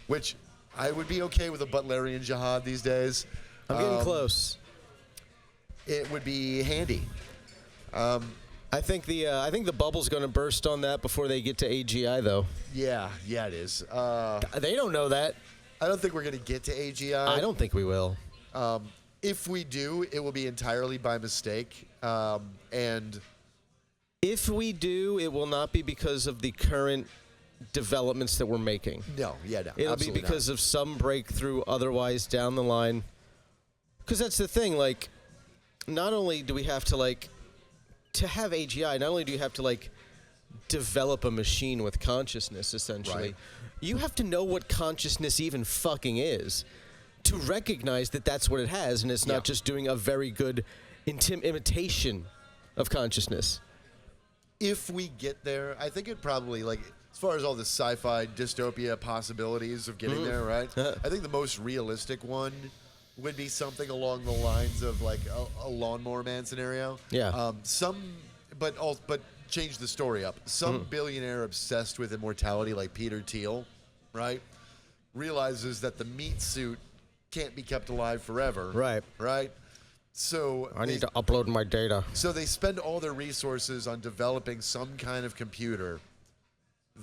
Which I would be okay with a Butlerian jihad these days. I'm getting close. It would be handy. I think the bubble's going to burst on that before they get to AGI, though. Yeah, it is. They don't know that. I don't think we're going to get to AGI. I don't think we will. If we do, it will be entirely by mistake. And if we do, it will not be because of the current developments that we're making. No. It'll be because of some breakthrough otherwise down the line. Because that's the thing, like, not only do we have to, like, to have AGI, not only do you have to, like, develop a machine with consciousness, essentially, right. You have to know what consciousness even fucking is to recognize that that's what it has, and it's not just doing a very good imitation of consciousness. If we get there, I think it probably, like, as far as all the sci-fi dystopia possibilities of getting there, right? I think the most realistic one would be something along the lines of like a Lawnmower Man scenario. Yeah. But change the story up. Some billionaire obsessed with immortality, like Peter Thiel, right, realizes that the meat suit can't be kept alive forever. Right. Right. So I need to upload my data. So they spend all their resources on developing some kind of computer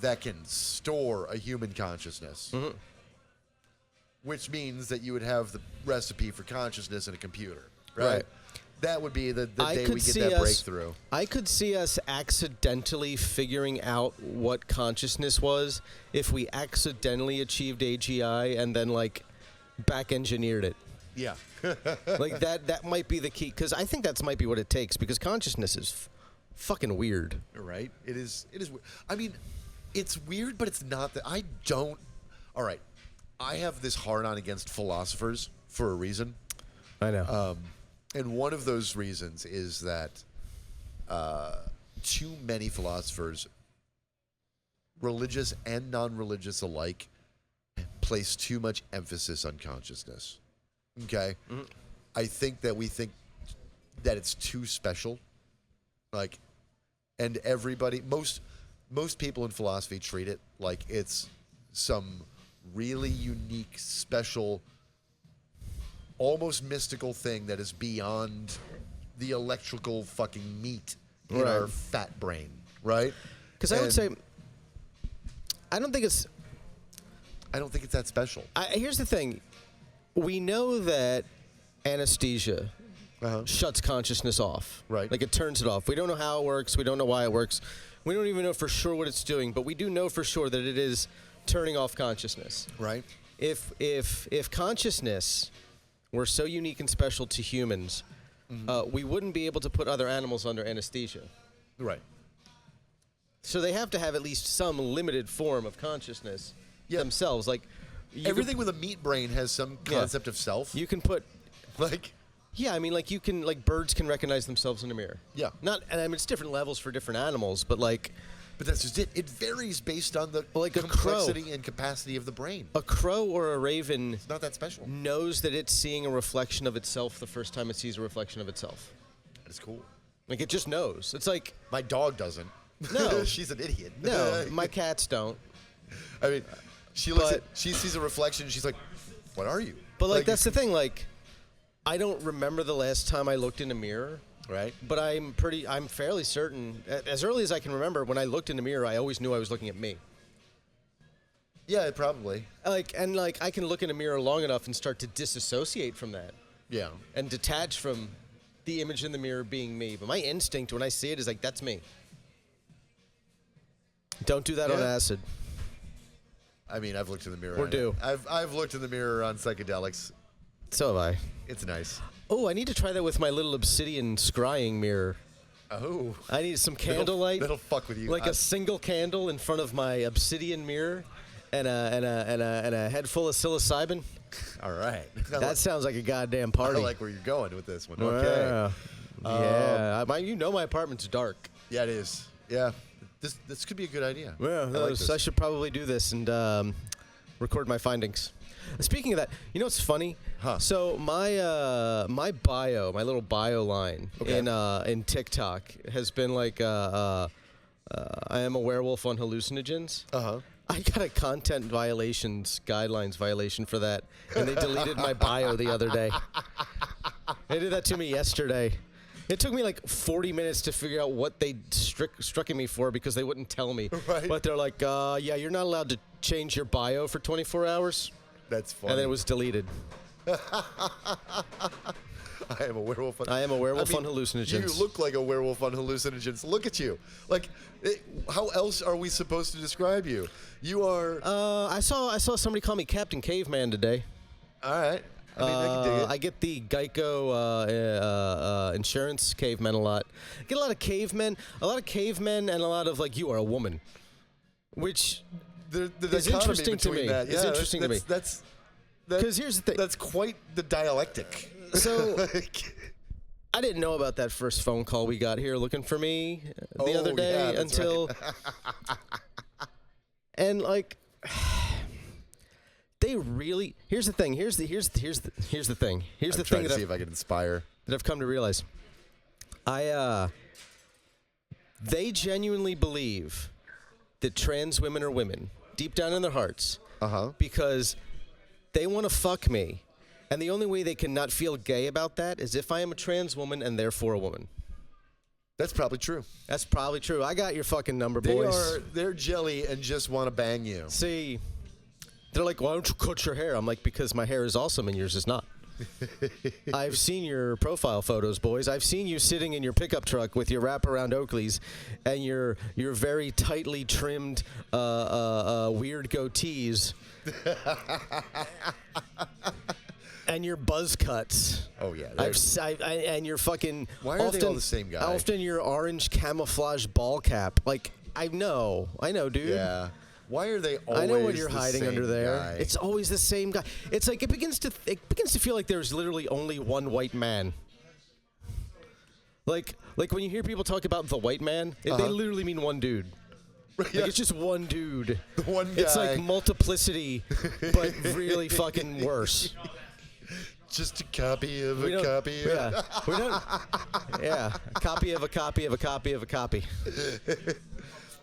that can store a human consciousness, which means that you would have the recipe for consciousness in a computer, right? That would be the day we get that breakthrough. I could see us accidentally figuring out what consciousness was if we accidentally achieved AGI and then, like, back-engineered it. Yeah. Like, that might be the key, because I think that might be what it takes, because consciousness is fucking weird. Right? It is. I mean, it's weird, but it's not that. All right. I have this hard-on against philosophers for a reason. I know. And one of those reasons is that too many philosophers, religious and non-religious alike, place too much emphasis on consciousness. Okay? I think that we think that it's too special. Like, and everybody, most people in philosophy treat it like it's some really unique, special, almost mystical thing that is beyond the electrical fucking meat in our fat brain, right? Because I would say, I don't think it's that special. Here's the thing. We know that anesthesia shuts consciousness off. Right. Like, it turns it off. We don't know how it works. We don't know why it works. We don't even know for sure what it's doing, but we do know for sure that it is turning off consciousness. Right. If consciousness were so unique and special to humans, we wouldn't be able to put other animals under anesthesia. Right. So they have to have at least some limited form of consciousness themselves. Like, everything with a meat brain has some concept of self. You can put, like, I mean, like, you can, like, birds can recognize themselves in a mirror. Yeah. And I mean, it's different levels for different animals, but like. But that's just it. It varies based on the Like complexity and capacity of the brain. A crow or a raven It's not that special. knows that it's seeing a reflection of itself the first time it sees a reflection of itself. It's cool. Like, it just knows. It's like, My dog doesn't. No. She's an idiot. no, my cats don't. I mean, she sees a reflection and she's like, "What are you?" But like that's the thing. Like, I don't remember the last time I looked in a mirror. Right. But I'm fairly certain, as early as I can remember, when I looked in the mirror, I always knew I was looking at me. Yeah, probably. Like, I can look in a mirror long enough and start to disassociate from that. Yeah. And detach from the image in the mirror being me. But my instinct when I see it is like, that's me. Don't do that on acid. I mean, I've looked in the mirror. Or do. I've looked in the mirror on psychedelics. So have I. It's nice. Oh, I need to try that with my little obsidian scrying mirror. Oh. I need some candlelight. That'll fuck with you. Like a single candle in front of my obsidian mirror, and a head full of psilocybin. All right. That sounds like a goddamn party. I like where you're going with this one. Okay. Yeah. You know my apartment's dark. Yeah, it is. Yeah. This could be a good idea. Yeah, I should probably do this and record my findings. Speaking of that, you know what's funny? Huh. So my bio, my little bio line in TikTok has been like, I am a werewolf on hallucinogens. Uh-huh. I got a content guidelines violation for that, and they deleted my bio the other day. They did that to me yesterday. It took me like 40 minutes to figure out what they struck at me for because they wouldn't tell me. Right. But they're like, yeah, you're not allowed to change your bio for 24 hours. That's funny. And then it was deleted. I am a werewolf on hallucinogens. You look like a werewolf on hallucinogens. Look at you. Like, how else are we supposed to describe you? You are... I saw somebody call me Captain Caveman today. All right. I mean, I can dig it. I get the Geico insurance cavemen a lot. I get a lot of cavemen, and a lot of, like, you are a woman. Which is interesting to me. That. Yeah, it's interesting to me. Because here's the thing. That's quite the dialectic. So, I didn't know about that first phone call we got here looking for me the other day until... And, like... They really. Here's the thing. Here's the thing. Here's the thing. To see if I can inspire. That I've come to realize. They genuinely believe that trans women are women deep down in their hearts. Because they want to fuck me, and the only way they can not feel gay about that is if I am a trans woman and therefore a woman. That's probably true. That's probably true. I got your fucking number, boys. They're jelly and just want to bang you. See. They're like, why don't you cut your hair? I'm like, because my hair is awesome and yours is not. I've seen your profile photos, boys. I've seen you sitting in your pickup truck with your wraparound Oakleys and your very tightly trimmed weird goatees. And your buzz cuts. Oh, yeah. And your fucking... Why are they all the same guy? Often your orange camouflage ball cap. Like, I know, dude. Yeah. Why are they always I know what you're hiding under there. Guy? It's always the same guy. It's like it begins to feel like there's literally only one white man. Like when you hear people talk about the white man, they literally mean one dude. Like, it's just one dude. The one guy. It's like multiplicity, but really fucking worse. Just a copy of a copy. Yeah, we don't. Yeah, a copy of a copy of a copy of a copy.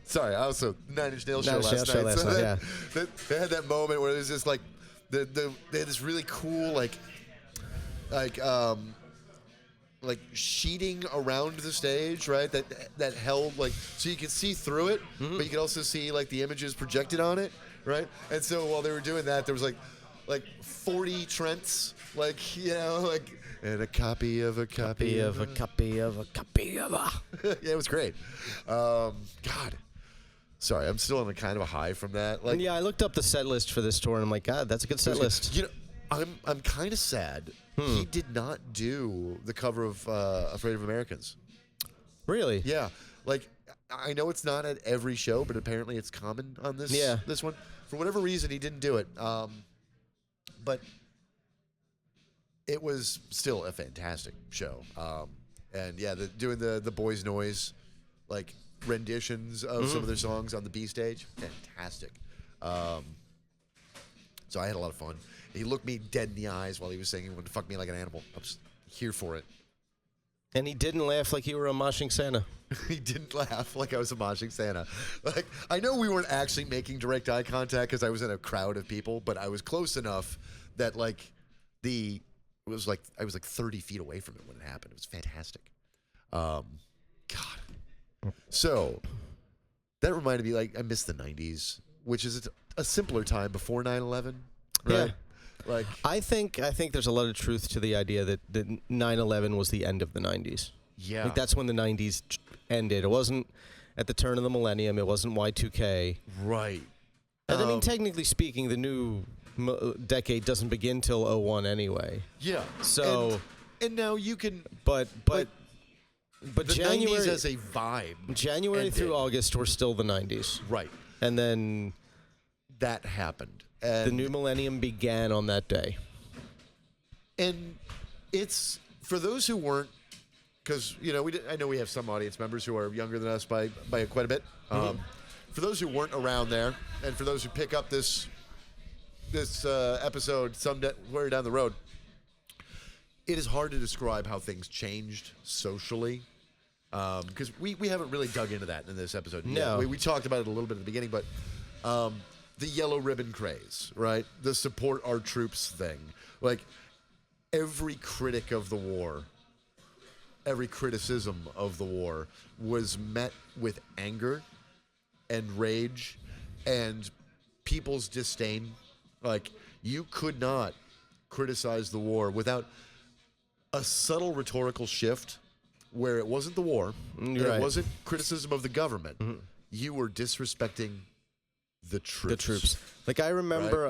Sorry, I also Nine Inch Nails show last night. Yeah. They had that moment where it was just like they had this really cool like sheeting around the stage, right? That held like so you could see through it, but you could also see like the images projected on it, right? And so while they were doing that, there was like 40 Trents, like you know, like and a copy of a copy of a copy of a copy of a. Yeah, it was great. God. Sorry, I'm still on a kind of a high from that. Like, yeah, I looked up the set list for this tour, and I'm like, God, that's a good set list. You know, I'm kind of sad. He did not do the cover of Afraid of Americans. Really? Yeah, like I know it's not at every show, but apparently it's common on this. Yeah. This one, for whatever reason, he didn't do it. But it was still a fantastic show. And yeah, doing the Boys Noise, like renditions of some of their songs on the B stage, fantastic. So I had a lot of fun. He looked me dead in the eyes while he was saying he wanted to fuck me like an animal. I was here for it. And he didn't laugh like you were moshing Santa. He didn't laugh like I was moshing Santa. Like I know we weren't actually making direct eye contact because I was in a crowd of people, but I was close enough that I was like 30 feet away from it when it happened. It was fantastic. God. So that reminded me, like, I miss the 90s, which is a simpler time before 9/11, right? Yeah. Like, I think there's a lot of truth to the idea that 9/11 was the end of the 90s. yeah. Like that's when the 90s ended. It wasn't at the turn of the millennium. It wasn't Y2K. Right. And I mean, technically speaking, the new decade doesn't begin till 01 anyway. Yeah. So, and now you can. but The January 90s as a vibe. January ended. through August were still the 90s. Right. And then That happened. And the new millennium began on that day. And it's for those who weren't, because you know I know we have some audience members who are younger than us by quite a bit. For those who weren't around there, and for those who pick up this episode somewhere down the road, it is hard to describe how things changed socially, because we haven't really dug into that in this episode. No. We talked about it a little bit at the beginning, but the yellow ribbon craze, right? The support our troops thing, like. Every critic of the war, every criticism of the war was met with anger and rage and people's disdain. Like, you could not criticize the war without a subtle rhetorical shift where it wasn't the war, and Right. it wasn't criticism of the government. You were disrespecting the troops. The troops. Like, I remember,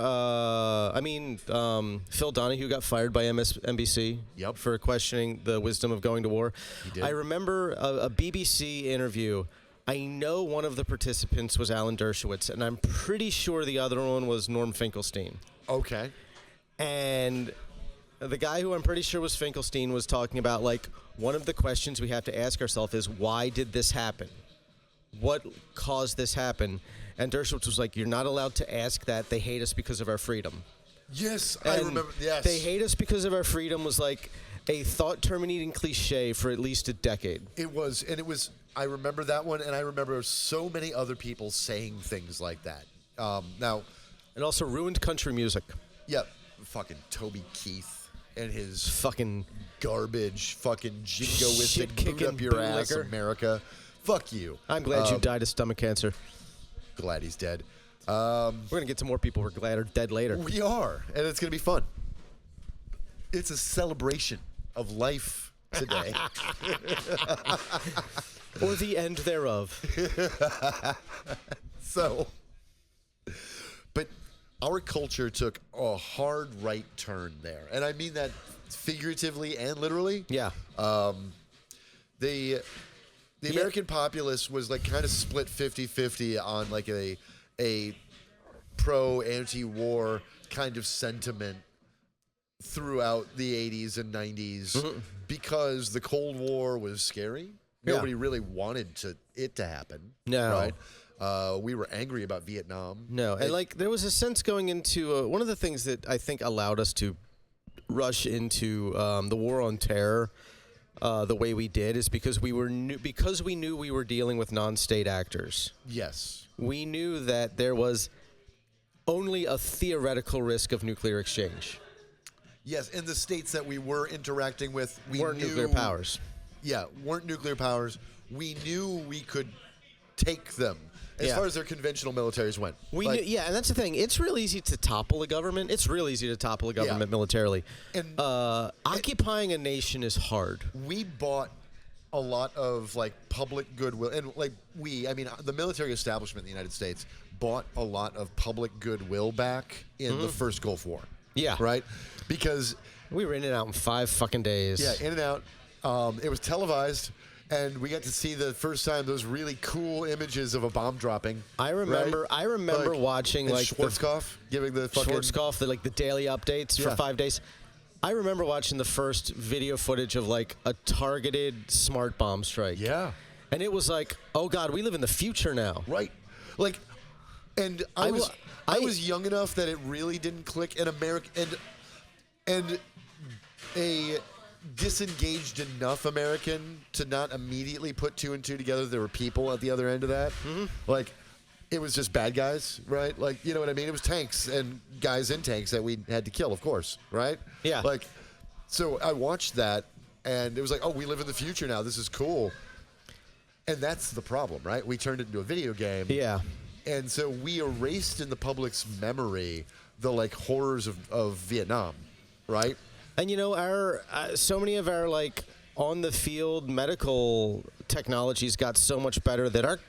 Phil Donahue got fired by MSNBC Yep. for questioning the wisdom of going to war. He did. I remember a BBC interview. I know one of the participants was Alan Dershowitz, and I'm pretty sure the other one was Norm Finkelstein. Okay. And the guy who I'm pretty sure was Finkelstein was talking about, like, one of the questions we have to ask ourselves is, why did this happen? What caused this happen? And Dershowitz was like, you're not allowed to ask that. They hate us because of our freedom. Yes, And I remember. Yes. They hate us because of our freedom was like a thought-terminating cliche for at least a decade. It was. I remember that one, and I remember so many other people saying things like that. Now, And also ruined country music. yeah, fucking Toby Keith and his Fucking garbage, fucking jingoistic Shit-kicking boot up your ass, bootlegger. America. Fuck you. I'm glad you died of stomach cancer. Glad he's dead. We're going to get to more people we're glad are dead later. We are, and it's going to be fun. It's a celebration of life today. Or the end thereof. So, but our culture took a hard right turn there. And I mean that figuratively and literally. Yeah. The American populace was like kind of split 50-50 on like a pro anti-war kind of sentiment throughout the 80s and 90s because the Cold War was scary. Yeah. Nobody really wanted it to happen. No. Right? We were angry about Vietnam. No, and like there was a sense going into one of the things that I think allowed us to rush into the war on terror the way we did is because we knew we were dealing with non-state actors. Yes. We knew that there was only a theoretical risk of nuclear exchange. Yes, and the states that we were interacting with, we weren't knew, nuclear powers. Yeah, weren't nuclear powers. We knew we could take them as far as their conventional militaries went. We knew, and that's the thing. It's real easy to topple a government. It's real easy to topple a government militarily. And occupying a nation is hard. We bought a lot of like public goodwill, and like the military establishment in the United States bought a lot of public goodwill back in the first Gulf War. Yeah. Right? Because we were in and out in 5 fucking days. Yeah, in and out. It was televised, and we got to see the first time those really cool images of a bomb dropping. I remember watching like Schwarzkopf giving the fucking the daily updates for 5 days. I remember watching the first video footage of like a targeted smart bomb strike. Yeah. And it was like, oh God, we live in the future now. Right. Like, and I was young enough that it really didn't click in America, and a disengaged enough American to not immediately put 2 and 2 together. There were people at the other end of that. Mm-hmm. Like, it was just bad guys, right? Like, you know what I mean? It was tanks and guys in tanks that we had to kill, of course, right? Yeah. Like, so I watched that, and it was like, oh, we live in the future now. This is cool. And that's the problem, right? We turned it into a video game. Yeah. And so we erased in the public's memory the like horrors of Vietnam, right? And you know, our so many of our like on the field medical technologies got so much better that our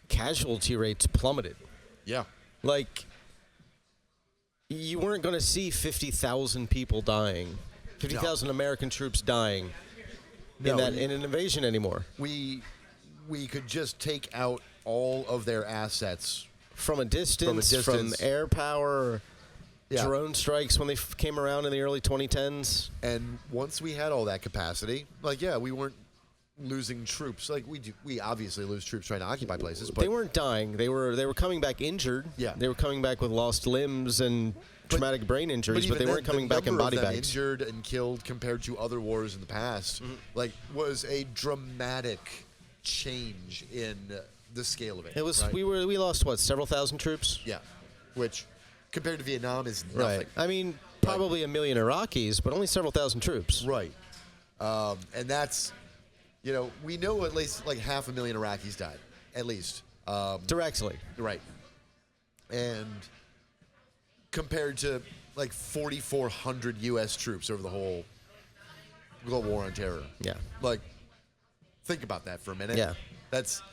casualty rates plummeted. Yeah. Like you weren't going to see 50,000 people dying, 50,000 American troops dying in an invasion anymore. We could just take out all of their assets from a distance, from air power, drone strikes when they came around in the early 2010s. And once we had all that capacity, like, we weren't losing troops. Like, we obviously lose troops trying to occupy places, but they weren't dying. They were coming back injured. Yeah. They were coming back with lost limbs and traumatic brain injuries, but they weren't coming back in body bags. Injured and killed compared to other wars in the past, was a dramatic change in the scale of it. It was right? we lost several thousand troops. Yeah, which compared to Vietnam is nothing. Right. I mean, probably a million Iraqis, but only several thousand troops. Right. And that's, we know at least like 500,000 Iraqis died, at least. Directly. Right. And compared to like 4,400 U.S. troops over the whole global war on terror. Yeah. Like, think about that for a minute. Yeah. That's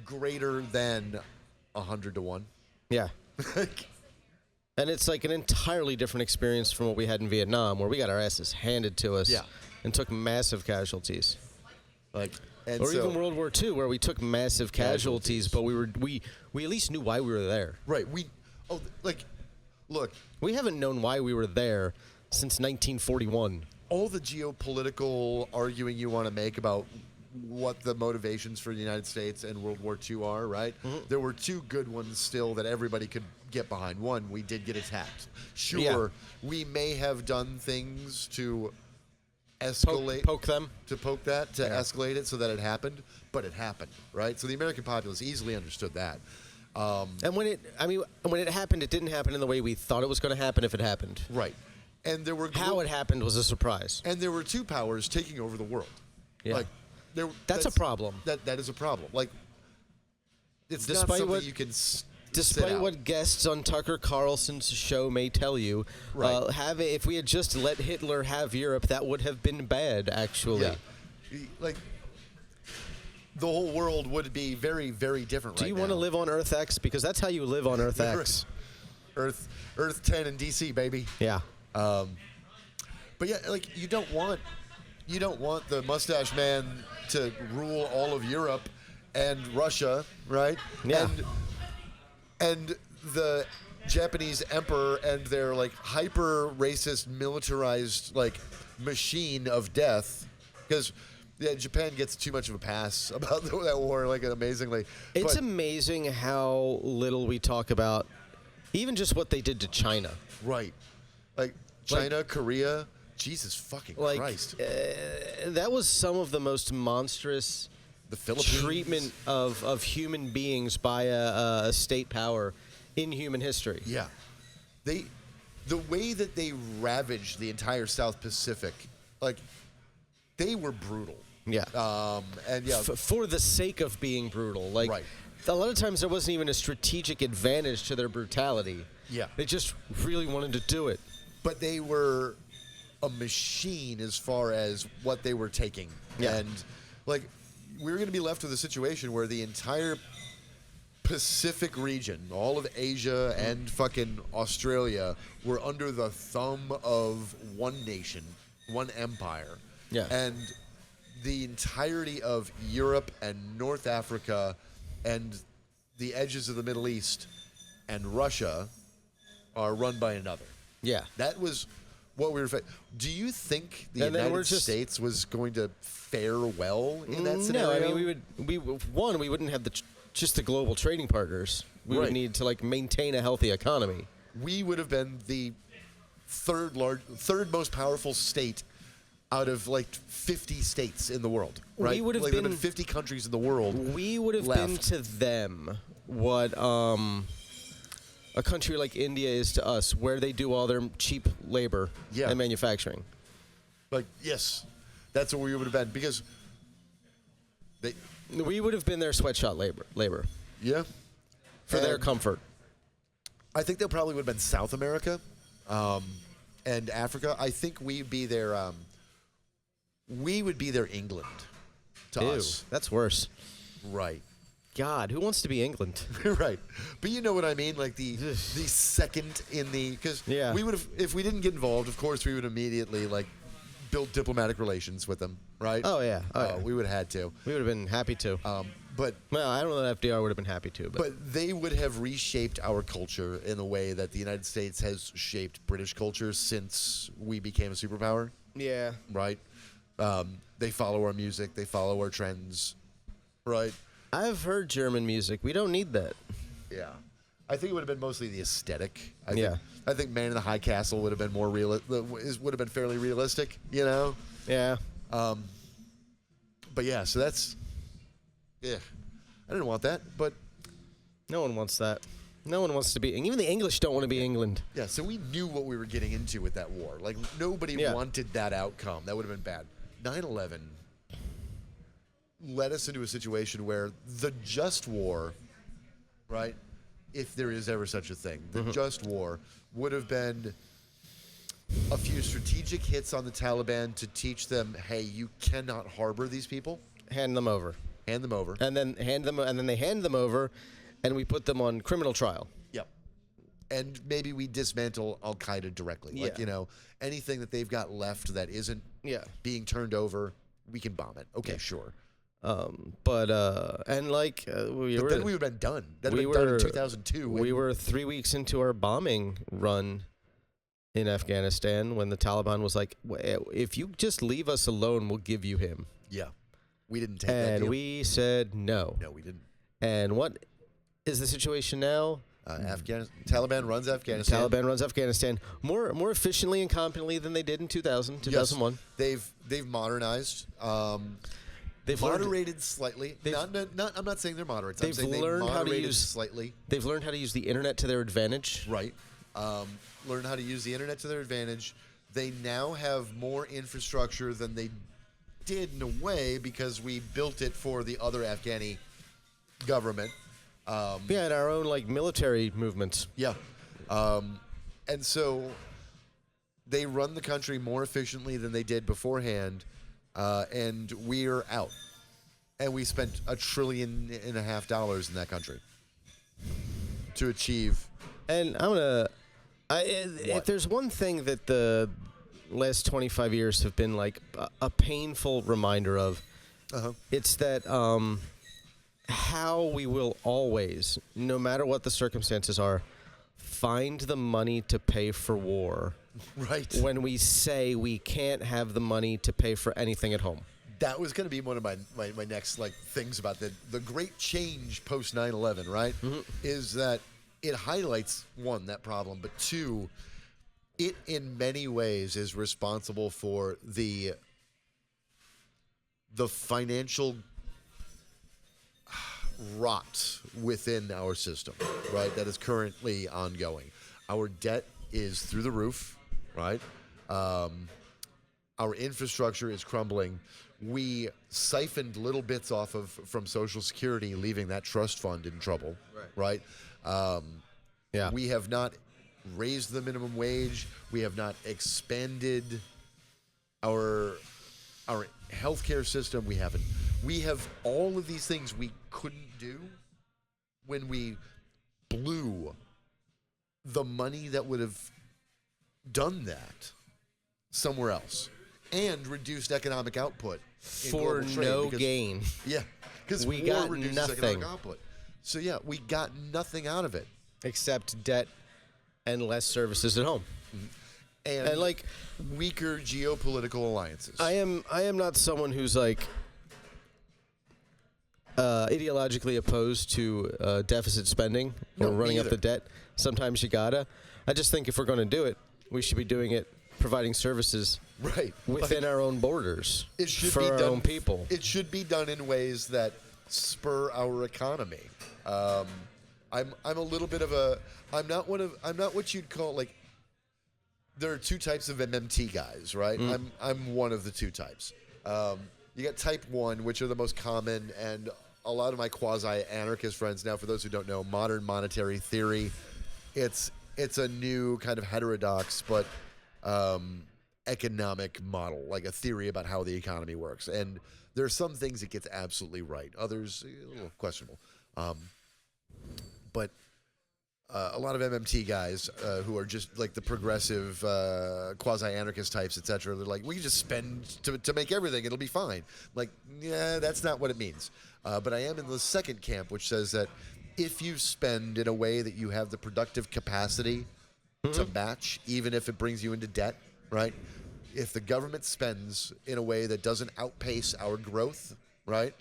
greater than 100 to 1. Yeah. And it's like an entirely different experience from what we had in Vietnam, where we got our asses handed to us and took massive casualties. Or even World War II, where we took massive casualties, but we at least knew why we were there. Right. Look. We haven't known why we were there since 1941. All the geopolitical arguing you want to make about what the motivations for the United States and World War II are, right? Mm-hmm. There were 2 good ones still that everybody could get behind. One, we did get attacked. Sure, we may have done things to escalate. Poke them. To poke that, to escalate it so that it happened, but it happened, right? So the American populace easily understood that. And when it happened, it didn't happen in the way we thought it was going to happen if it happened. Right. And there were how it happened was a surprise. And there were 2 powers taking over the world. Yeah. Like, that's a problem. That is a problem. Like, it's not despite something you can. Despite what guests on Tucker Carlson's show may tell you, if we had just let Hitler have Europe, that would have been bad. Actually, like the whole world would be very, very different. Do you want to live on Earth X? Because that's how you live on Earth X. Earth 10 in DC, baby. Yeah. But like you don't want the mustache man to rule all of Europe and Russia, right? Yeah. And the Japanese emperor and their like hyper racist militarized like machine of death, because Yeah, Japan gets too much of a pass about that war, like, amazingly. It's But- amazing how little we talk about even just what they did to China. Right. Like, China, Korea, Jesus fucking Like, Christ. that was some of the most monstrous The Philippines. treatment of human beings by a state power in human history. Yeah. The way that they ravaged the entire South Pacific, like, they were brutal. Yeah. And yeah, For the sake of being brutal. Like, Right. a lot of times there wasn't even a strategic advantage to their brutality. Yeah. They just really wanted to do it. but they were a machine as far as what they were taking. Yeah. And, like, we were going to be left with a situation where the entire Pacific region, all of Asia and fucking Australia, were under the thumb of one nation, one empire. Yeah. And the entirety of Europe and North Africa and the edges of the Middle East and Russia are run by another. Yeah. That was what we were. Do you think the And then we're United just- States was going to fare well in that No, scenario? I mean we wouldn't have just the global trading partners. We would Right. need to like maintain a healthy economy. We would have been the third most powerful state out of like 50 states in the world. Right? We would have like, there'd been 50 countries in the world. We would have been left. to them what a country like India is to us, where they do all their cheap labor Yeah. and manufacturing. Like, yes, that's what we would have been because they, We would have been their sweatshop labor yeah, for their And comfort. I think they probably would have been South America, and Africa. I think we'd be their, we would be their England to Ew, us. that's worse. Right. God, who wants to be England? Right, but you know what I mean, like the second in the because Yeah. we would have if we didn't get involved. Of course, we would immediately like build diplomatic relations with them, right? Oh, yeah. Oh, yeah. We would have had to, We would have been happy to. but Well, I don't know that FDR would have been happy to, but they would have reshaped our culture in a way that the United States has shaped British culture since we became a superpower, yeah. right? They follow our music, they follow our trends, right? I've heard German music. We don't need that. Yeah. I think it would have been mostly the aesthetic. Yeah. I think Man in the High Castle would have been more would have been fairly realistic, you know? Yeah. But yeah, so that's yeah. I didn't want that, but No one wants that. No one wants to be. Even the English don't want to be England. yeah, so we knew what we were getting into with that war. Like nobody Yeah. wanted that outcome. That would have been bad. 9/11 led us into a situation where the just war, right? If there is ever such a thing, the just war would have been a few strategic hits on the Taliban to teach them, hey, you cannot harbor these people. Hand them over. Hand them over. And then they hand them over, and we put them on criminal trial. Yep. And maybe we dismantle Al Qaeda directly. Like, Yeah. you know, anything that they've got left that isn't Yeah. being turned over, we can bomb it. Okay, sure. But then we But then we would have been done. That would we have been done were- in 2002. we were 3 weeks into our bombing run in Afghanistan when the Taliban was like, if you just leave us alone, we'll give you him. Yeah. We didn't take that And deal. we said no. No, we didn't. And what is the situation now? Taliban runs Afghanistan. Taliban runs Afghanistan more efficiently and competently than they did in 2001. Yes, they've modernized. They've learned, Moderated slightly. I'm not saying they're moderates. I'm they've saying they learned how to moderated use- slightly. they've learned how to use the internet to their advantage. Right. Learn how to use the internet to their advantage. They now have more infrastructure than they did in a way because we built it for the other Afghani government. Yeah, and our own like military movements. Yeah. And so they run the country more efficiently than they did beforehand, and we're out. And we spent $1.5 trillion in that country to achieve. And if there's one thing that the last 25 years have been like a painful reminder of, it's that how we will always, no matter what the circumstances are, find the money to pay for war Right. when we say we can't have the money to pay for anything at home. That was going to be one of my next like things about the great change post 9/11, right? Is that it highlights, one, that problem, but two, it in many ways is responsible for the financial rot within our system, right? That is currently ongoing. Our debt is through the roof, right? Our infrastructure is crumbling. We siphoned little bits off from Social Security, leaving that trust fund in trouble, right? Yeah. We have not raised the minimum wage. We have not expanded our healthcare system. We haven't. We have all of these things we couldn't do when we blew the money that would have done that somewhere else and reduced economic output in For global trade no because- gain. Yeah, because We war got reduces nothing. economic output. So yeah, we got nothing out of it. Except debt and less services at home. And like weaker geopolitical alliances. I am not someone who's like ideologically opposed to deficit spending or No, me running up either. the debt. Sometimes you gotta. I just think if we're going to do it, we should be doing it providing services right within our own borders it should for be our done, own people. It should be done in ways that spur our economy. I'm a little bit of a I'm not what you'd call like. There are two types of MMT guys, right? I'm one of the two types. You got type 1, which are the most common, and a lot of my quasi-anarchist friends now, for those who don't know, modern monetary theory, it's a new kind of heterodox but economic model, like a theory about how the economy works. And there are some things it gets absolutely right, others a little questionable. But a lot of MMT guys who are just like the progressive quasi-anarchist types, etc. They're like, we can just spend to make everything; it'll be fine. Like, yeah, that's not what it means. But I am in the second camp, which says that if you spend in a way that you have the productive capacity to match, even if it brings you into debt, right? If the government spends in a way that doesn't outpace our growth, right,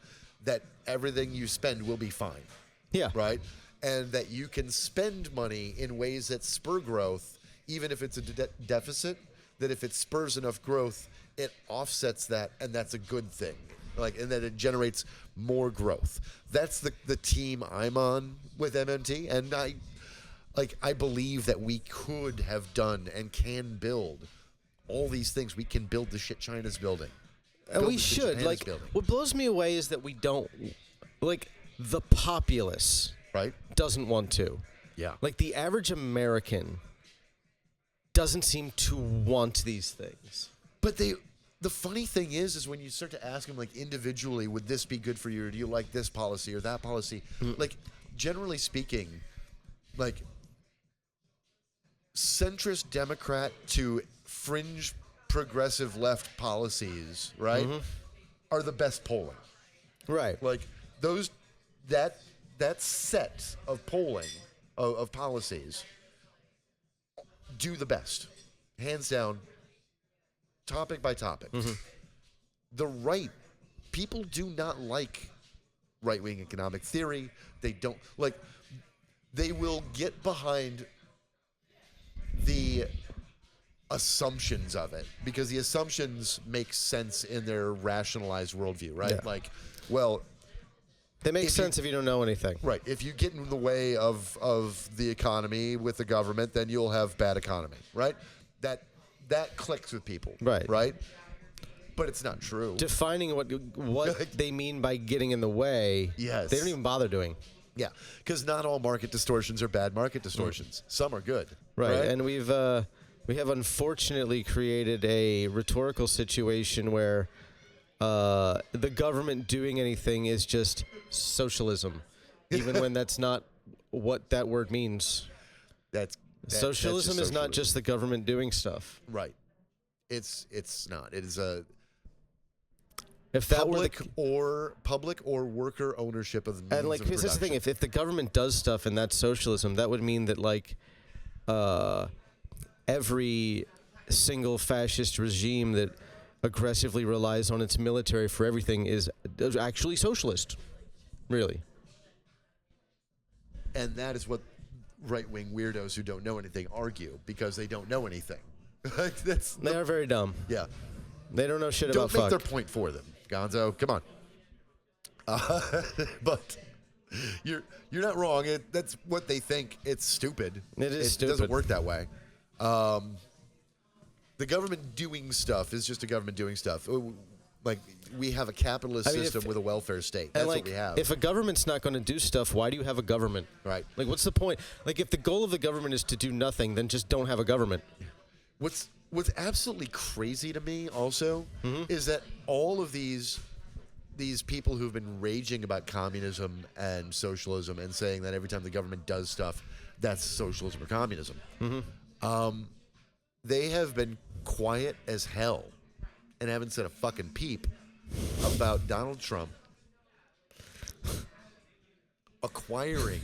that everything you spend will be fine. Yeah. Right? And that you can spend money in ways that spur growth, even if it's a deficit, that if it spurs enough growth, it offsets that, and that's a good thing. Like, and that it generates more growth. That's the team I'm on with MMT, and I believe that we could have done and can build all these things. We can build the shit China's building. And Build we the shit should. Japan's Like, building. what blows me away is that we don't, like, the populace Right? doesn't want to. Yeah. Like, the average American doesn't seem to want these things. But the funny thing is when you start to ask them, like, individually, would this be good for you, or do you like this policy or that policy? Like, generally speaking, like, centrist Democrat to fringe progressive left policies, right, are the best polling. Right. Like, those, that set of polling, of policies, do the best. Hands down, topic by topic. The right, people do not like right-wing economic theory. They don't, like, they will get behind the assumptions of it because the assumptions make sense in their rationalized worldview, right? Yeah. Like, well, They make sense if you don't know anything. right. If you get in the way of the economy with the government, then you'll have bad economy, right? That clicks with people, Right. Right. But it's not true. Defining what they mean by getting in the way, Yes. they don't even bother doing. Yeah, because not all market distortions are bad market distortions. Some are good, Right. And we have unfortunately created a rhetorical situation where the government doing anything is just socialism, even when that's not what that word means. That's Socialism is not socialism. just the government doing stuff. right. It's not. It is a If that were public or worker ownership of the means and like of here's the thing, production. if the government does stuff and that's socialism, that would mean that like every single fascist regime that aggressively relies on its military for everything is actually socialist, really. And that is what right-wing weirdos who don't know anything argue, because they don't know anything. They are very dumb. Yeah. They don't know shit Don't about make fuck. their point for them, Gonzo. Come on. But you're not wrong. That's what they think. It's stupid. It It doesn't work that way. The government doing stuff is just a government doing stuff. Like, we have a capitalist system with a welfare state. That's what we have. If a government's not going to do stuff, why do you have a government? Right. Like, what's the point? Like, if the goal of the government is to do nothing, then just don't have a government. What's absolutely crazy to me also is that all of these people who've been raging about communism and socialism and saying that every time the government does stuff, that's socialism or communism. They have been quiet as hell and haven't said a fucking peep about Donald Trump acquiring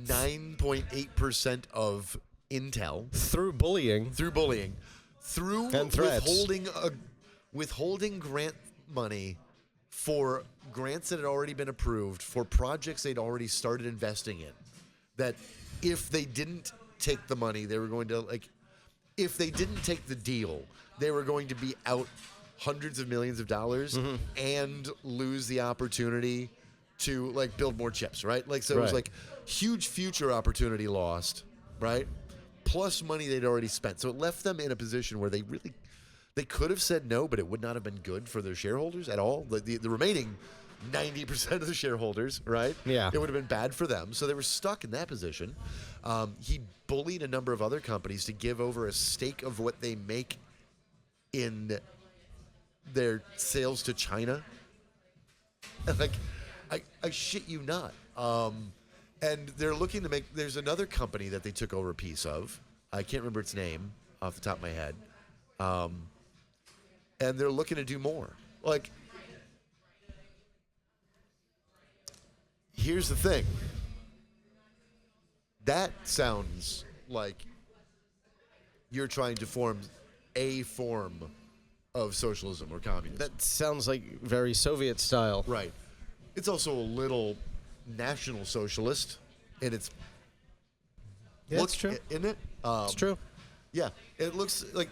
9.8% of Intel Through bullying. through And threats. withholding grant money for grants that had already been approved for projects they'd already started investing in. That if they didn't take the money, they were going to, like, if they didn't take the deal, they were going to be out hundreds of millions of dollars and lose the opportunity to, like, build more chips, right? Like, so it was Right. like huge future opportunity lost, right? Plus money they'd already spent. So it left them in a position where they could have said no, but it would not have been good for their shareholders at all. The remaining 90% of the shareholders, right? Yeah. It would have been bad for them. So they were stuck in that position. He bullied a number of other companies to give over a stake of what they make in their sales to China. Like, I shit you not. And they're looking to make, there's another company that they took over a piece of. I can't remember its name off the top of my head. And they're looking to do more. Like, here's the thing. That sounds like you're trying to form a form of socialism or communism. That sounds like very Soviet style. Right. It's also a little National Socialist in its Yeah, look, it's true. isn't it? It's true. Yeah, it looks like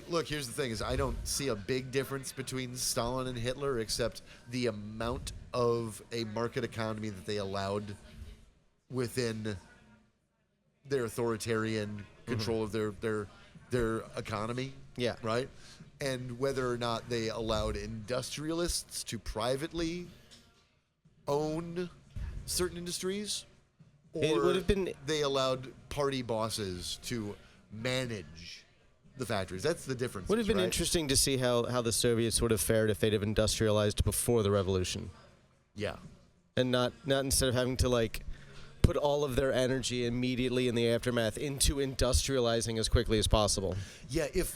look. Here's the thing: is I don't see a big difference between Stalin and Hitler, except the amount of a market economy that they allowed within their authoritarian control of their economy. Yeah. Right. And whether or not they allowed industrialists to privately own certain industries, or It would have been- they allowed party bosses to manage the factories. That's the difference. Would have been right? interesting to see how the Soviets would have fared if they'd have industrialized before the revolution. Yeah. And not instead of having to, like, put all of their energy immediately in the aftermath into industrializing as quickly as possible. Yeah, if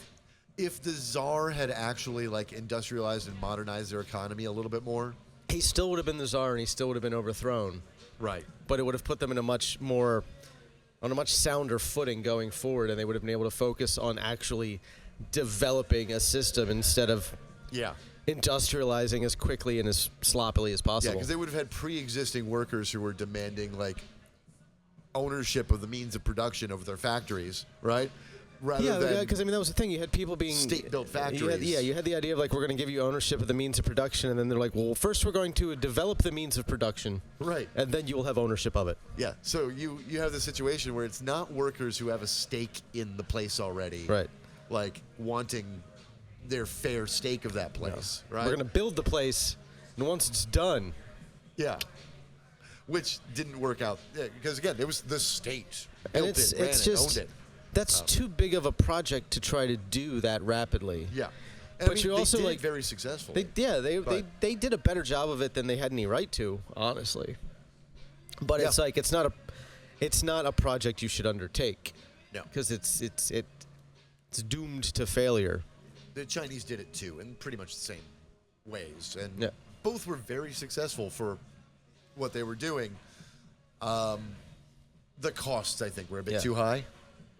the Tsar had actually, like, industrialized and modernized their economy a little bit more. He still would have been the Tsar and he still would have been overthrown. Right. But it would have put them in a much sounder footing going forward, and they would have been able to focus on actually developing a system instead of Yeah. industrializing as quickly and as sloppily as Yeah, possible. because they would have had pre-existing workers who were demanding, like, ownership of the means of production of their factories, right? Rather than because I mean that was the thing. You had people being state-built factories. You had the idea of, like, we're going to give you ownership of the means of production, and then they're like, well, first we're going to develop the means of production, Right. and then you will have ownership of it. Yeah, so you have the situation where it's not workers who have a stake in the place already, Right. like, wanting their fair stake of that place, right? We're going to build the place, and once it's done, Yeah. Which didn't work out, because, again, it was the state and built it's it, ran it's it, just owned it. that's too big of a project to try to do that rapidly. Yeah. But And I mean, you they also, did it like, very successfully. They did a better job of it than they had any right to, honestly. But Yeah. it's like it's not a project you should undertake. No. Because it's doomed to failure. The Chinese did it too, in pretty much the same ways, and Yeah. both were very successful for what they were doing. The costs, I think, were a bit Yeah. too high.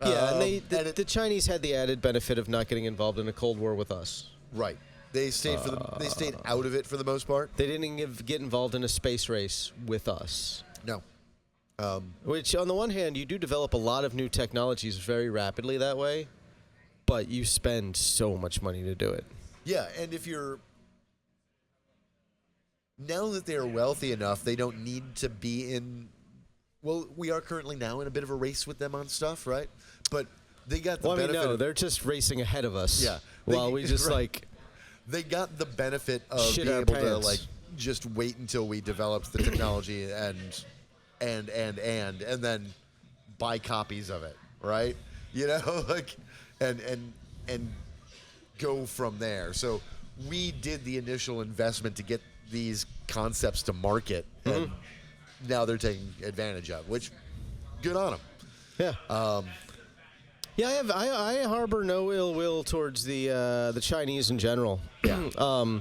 Yeah, and And the Chinese had the added benefit of not getting involved in a Cold War with us. Right. They stayed they stayed out of it for the most part. They didn't get involved in a space race with us. No. Which, on the one hand, you do develop a lot of new technologies very rapidly that way, but you spend so much money to do it. Yeah, and if you're... Now that they're wealthy enough, they don't need to be in... Well, we are currently now in a bit of a race with them on stuff, right? But they got the benefit... no, they're just racing ahead of us. Yeah. While we just, right. They got the benefit of shit being our able to, pants. like, just wait until we developed the technology and then buy copies of it, right? You know, like, and go from there. So we did the initial investment to get these concepts to market, and now they're taking advantage of, which, good on them. Yeah. Yeah, I harbor no ill will towards the Chinese in general. Yeah.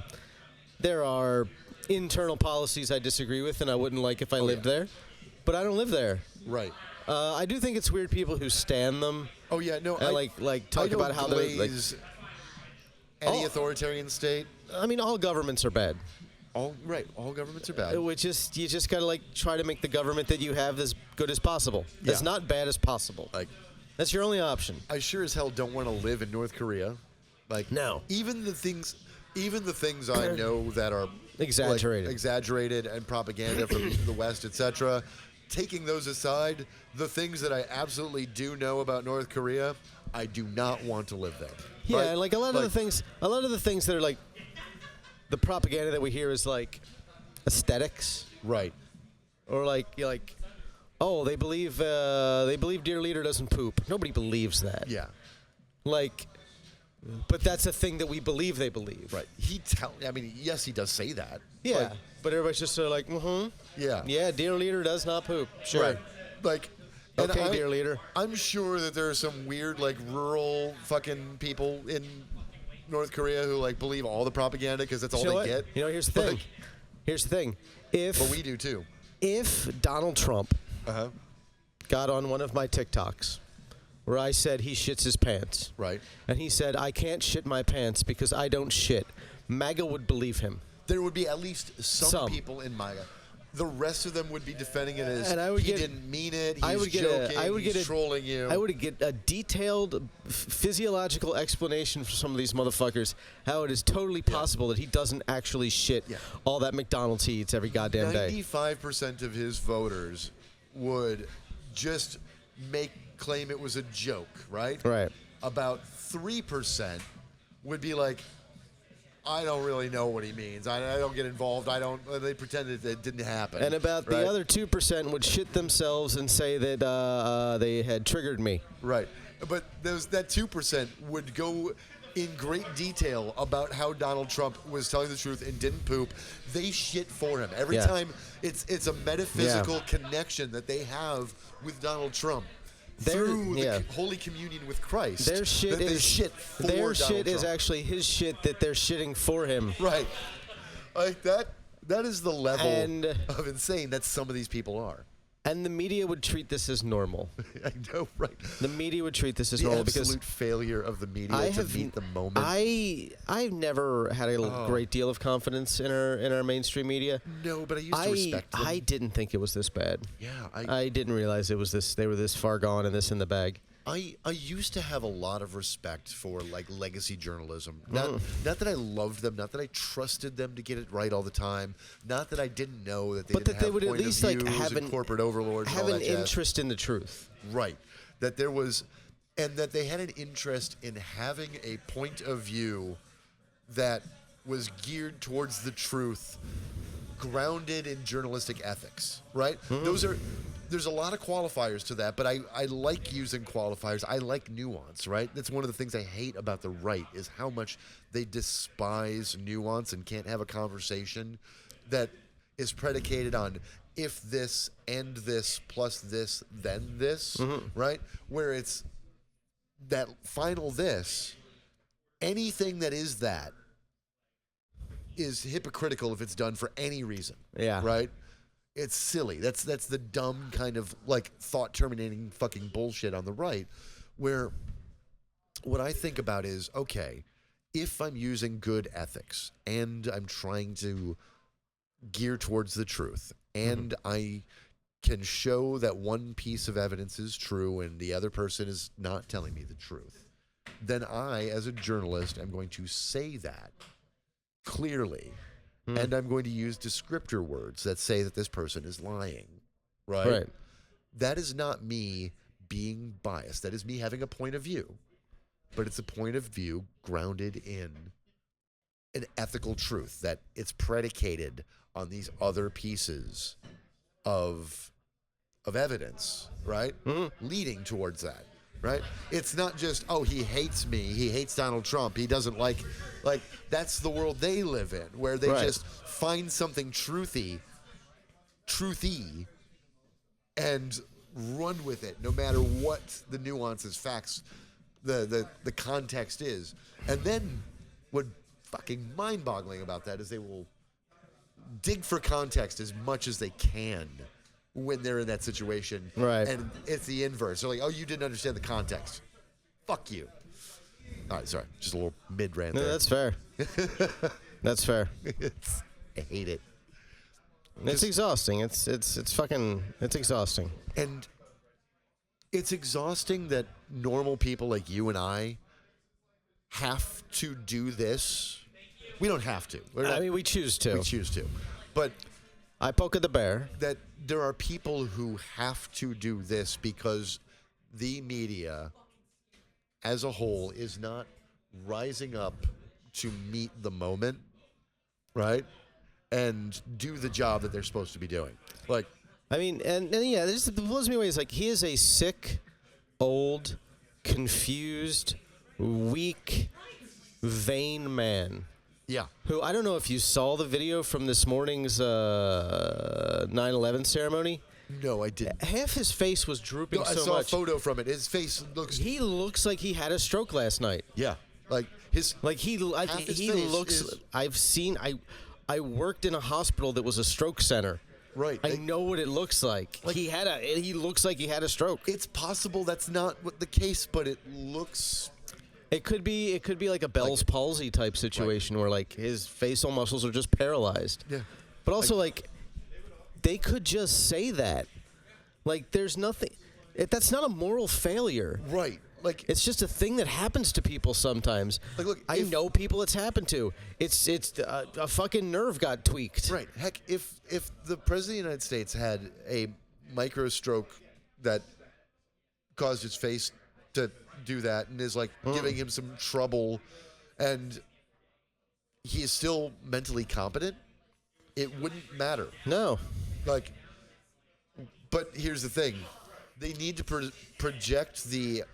There are internal policies I disagree with, and I wouldn't like if I lived there, but I don't live there. Right. I do think it's weird people who stan them. Oh yeah, no. And like talk about how they're like. Any authoritarian state. I mean, all governments are bad. All governments are bad. You just gotta like try to make the government that you have as good as possible, as not bad as possible. Like, that's your only option. I sure as hell don't want to live in North Korea. Like, no. Even the things I know that are exaggerated and propaganda from the West, etc. Taking those aside, the things that I absolutely do know about North Korea, I do not want to live there. Yeah, right? and like a lot of the things that are like the propaganda that we hear is like aesthetics, right? Or like oh, they believe dear leader doesn't poop. Nobody believes that. Yeah. Like, but that's a thing that we believe they believe. Right. I mean, yes, he does say that. Yeah. But everybody's just sort of like, Yeah. Yeah, dear leader does not poop. Sure. Right. Like, okay, dear leader. I'm sure that there are some weird, like, rural fucking people in North Korea who, like, believe all the propaganda because that's all they get. You know, here's the thing. Here's the thing. But we do, too. If Donald Trump got on one of my TikToks where I said he shits his pants. Right. And he said, I can't shit my pants because I don't shit. MAGA would believe him. There would be at least some people in MAGA. The rest of them would be defending it as he didn't mean it, he's joking, he's trolling you. I would get a detailed physiological explanation for some of these motherfuckers, how it is totally possible that he doesn't actually shit all that McDonald's he eats every goddamn day. 95% of his voters would just claim it was a joke, right? Right. About 3% would be like, I don't really know what he means. I don't get involved. They pretend that it didn't happen. And about the other 2% would shit themselves and say that they had triggered me. Right. But that 2% would go in great detail about how Donald Trump was telling the truth and didn't poop. They shit for him. Every time it's a metaphysical connection that they have with Donald Trump. Through the Holy Communion with Christ. Their shit is actually his shit that they're shitting for him. Right. Like that is the level of insane that some of these people are. And the media would treat this as normal. I know, right. The media would treat this as normal because the absolute failure of the media to meet the moment. I've never had a great deal of confidence in our mainstream media. No, but I used to respect them. I didn't think it was this bad. Yeah, I didn't realize it was this. They were this far gone and this in the bag. I used to have a lot of respect for like legacy journalism. Not that I loved them, not that I trusted them to get it right all the time, not that I didn't know that they would at least like have an corporate overlords, have an interest in the truth. Right. That there was, and that they had an interest in having a point of view that was geared towards the truth, grounded in journalistic ethics. Right. There's a lot of qualifiers to that, but I like using qualifiers. I like nuance, right? That's one of the things I hate about the right is how much they despise nuance and can't have a conversation that is predicated on if this and this plus this, then this, right? Where it's that final this, anything that is that is hypocritical if it's done for any reason. Yeah. Right? It's silly. That's the dumb kind of like thought-terminating fucking bullshit on the right, where what I think about is, okay, if I'm using good ethics and I'm trying to gear towards the truth, and I can show that one piece of evidence is true and the other person is not telling me the truth, then I, as a journalist, am going to say that clearly, and I'm going to use descriptor words that say that this person is lying, right? That is not me being biased. That is me having a point of view, but it's a point of view grounded in an ethical truth, that it's predicated on these other pieces of evidence, right? Leading towards that, right? It's not just, oh, he hates me, he hates Donald Trump, he doesn't like that's the world they live in, where they just find something truthy, and run with it, no matter what the nuances, facts, the context is. And then what fucking mind-boggling about that is they will dig for context as much as they can when they're in that situation. Right. And it's the inverse. They're like, oh, you didn't understand the context. Fuck you. All right, sorry. Just a little mid-rant there. That's fair. That's fair. I hate it. It's exhausting. It's exhausting. And it's exhausting that normal people like you and I have to do this. We don't have to. I mean, we choose to. We choose to. But I poke at the bear. that there are people who have to do this because the media as a whole is not rising up to meet the moment, right? And do the job that they're supposed to be doing. Like, I mean, and yeah, this blows me away. It's like he is a sick, old, confused, weak, vain man. yeah. Who, I don't know if you saw the video from this morning's 9/11 ceremony. No, I didn't. Half his face was drooping No, I so saw much. a photo from it. His face looks. He looks like he had a stroke last night. Yeah. Like his. Like he Half his he face looks. is- I've seen. I worked in a hospital that was a stroke center. Right. I know what it looks like. He looks like he had a stroke. It's possible that's not what the case, but it looks. It could be like a Bell's palsy type situation where like his facial muscles are just paralyzed. Yeah. But also like they could just say that. Like there's nothing. That's not a moral failure. Right. Like It's just a thing that happens to people sometimes. Like, look, I know people it's happened to. It's a fucking nerve got tweaked. right. Heck, if the president of the United States had a micro stroke that caused his face to do that and is like giving him some trouble, and he is still mentally competent, it wouldn't matter. No. Like, but here's the thing: they need to project the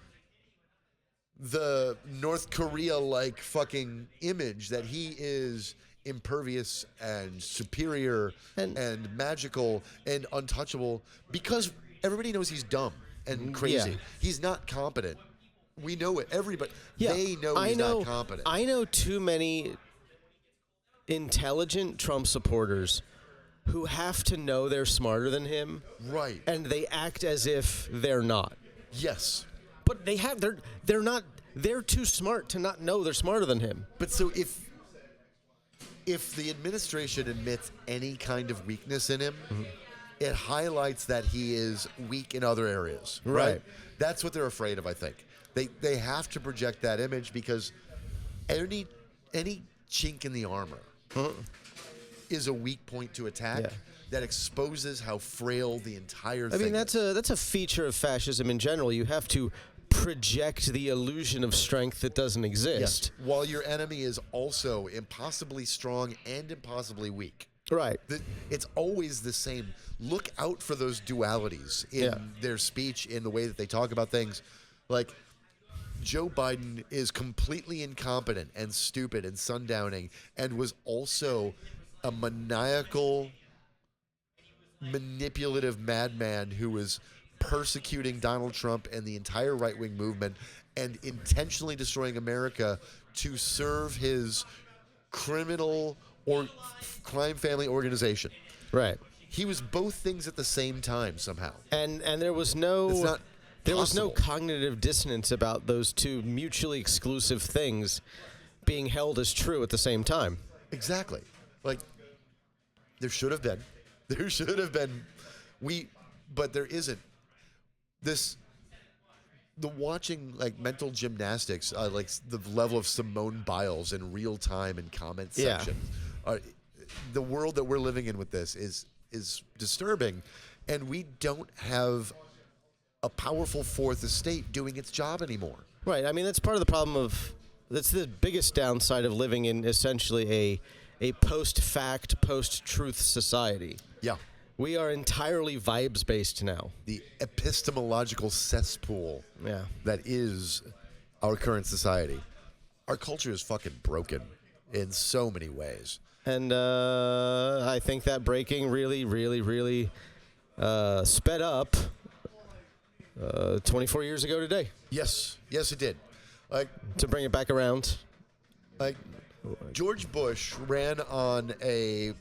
North Korea-like fucking image that he is impervious and superior and magical and untouchable, because everybody knows he's dumb and crazy. Yeah. He's not competent. We know it. Everybody. Yeah, They know he's not competent. I know too many intelligent Trump supporters who have to know they're smarter than him, Right. and they act as if they're not. Yes. But they're not. They're too smart to not know they're smarter than him. But so if the administration admits any kind of weakness in him, it highlights that he is weak in other areas. Right. That's what they're afraid of, I think. They have to project that image because any chink in the armor is a weak point to attack that exposes how frail the entire thing I mean, is. that's a feature of fascism in general. You have to project the illusion of strength that doesn't exist. Yes. While your enemy is also impossibly strong and impossibly weak. Right. It's always the same. Look out for those dualities in their speech, in the way that they talk about things. Like, Joe Biden is completely incompetent and stupid and sundowning, and was also a maniacal, manipulative madman who was persecuting Donald Trump and the entire right-wing movement and intentionally destroying America to serve his criminal or crime family organization. Right. He was both things at the same time somehow. And there was It's no not there was no possible. cognitive dissonance about those two mutually exclusive things, being held as true at the same time. Exactly. Like, there should have been. But there isn't. The watching, like, mental gymnastics, like the level of Simone Biles in real time and comment section. The world that we're living in with this is disturbing, and we don't have a powerful fourth estate doing its job anymore. Right. I mean, that's part of the problem that's the biggest downside of living in essentially a post-fact, post-truth society. Yeah. We are entirely vibes-based now. The epistemological cesspool that is our current society. Our culture is fucking broken in so many ways. And I think that breaking really, really, really sped up 24 years ago today. Yes, it did. Like, to bring it back around. Like, George Bush ran on a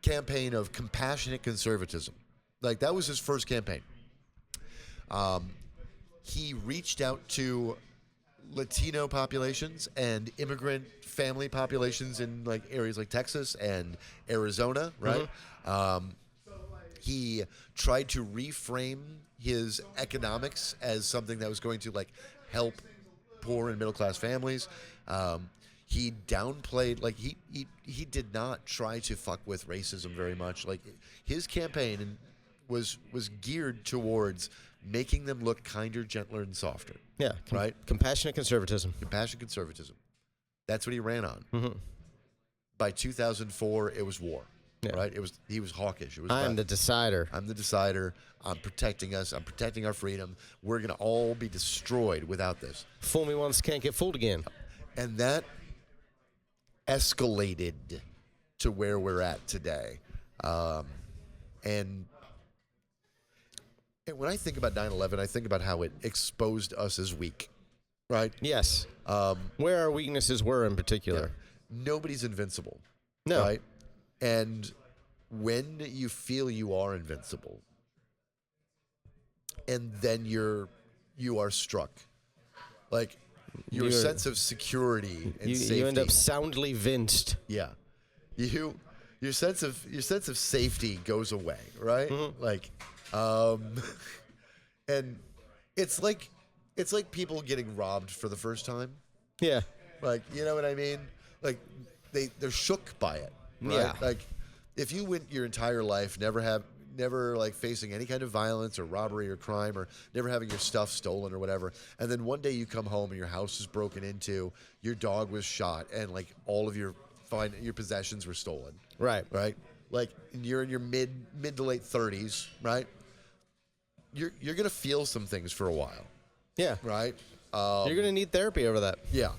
campaign of compassionate conservatism. Like, that was his first campaign. He reached out to Latino populations and immigrant family populations in, like, areas like Texas and Arizona, right? Mm-hmm. He tried to reframe his economics as something that was going to, like, help poor and middle class families. He downplayed, like, he did not try to fuck with racism very much. Like, his campaign was geared towards making them look kinder, gentler, and softer. Yeah, right. Compassionate conservatism. Compassionate conservatism. That's what he ran on. Mm-hmm. By 2004, it was war. Yeah. Right. He was hawkish. It was I'm the decider. I'm the decider. I'm protecting us. I'm protecting our freedom. We're gonna all be destroyed without this. Fool me once, can't get fooled again. And that escalated to where we're at today. And when I think about 9/11, I think about how it exposed us as weak, right? Yes. Where our weaknesses were in particular. Yeah. Nobody's invincible. No. Right? And when you feel you are invincible, and then you are struck, like, your sense of security and safety. You end up soundly vinced. Yeah. Your sense of safety goes away, right? Mm-hmm. Like, and it's like people getting robbed for the first time. Yeah. Like, you know what I mean? Like, they're shook by it. Right? Yeah. Like, if you went your entire life never like facing any kind of violence or robbery or crime, or never having your stuff stolen or whatever, and then one day you come home and your house is broken into, your dog was shot, and, like, all of your possessions were stolen. Right. Right. Like, you're in your mid to late 30s, right? You're gonna feel some things for a while. Yeah. Right. You're gonna need therapy over that. Yeah.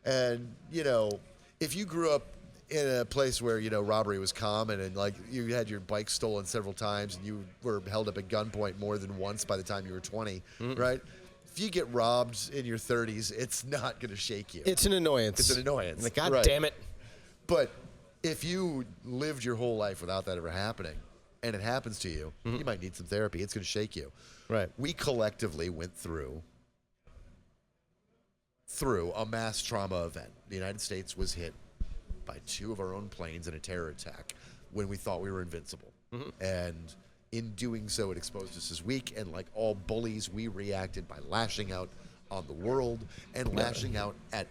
And, you know, if you grew up in a place where, you know, robbery was common, and, like, you had your bike stolen several times, and you were held up at gunpoint more than once by the time you were 20, right? If you get robbed in your 30s, it's not going to shake you. It's an annoyance. It's an annoyance. Like, God damn it. But if you lived your whole life without that ever happening, and it happens to you, you might need some therapy. It's going to shake you. Right. We collectively went through a mass trauma event. The United States was hit by 2 of our own planes in a terror attack when we thought we were invincible. Mm-hmm. And in doing so, it exposed us as weak. And like all bullies, we reacted by lashing out on the world and lashing out at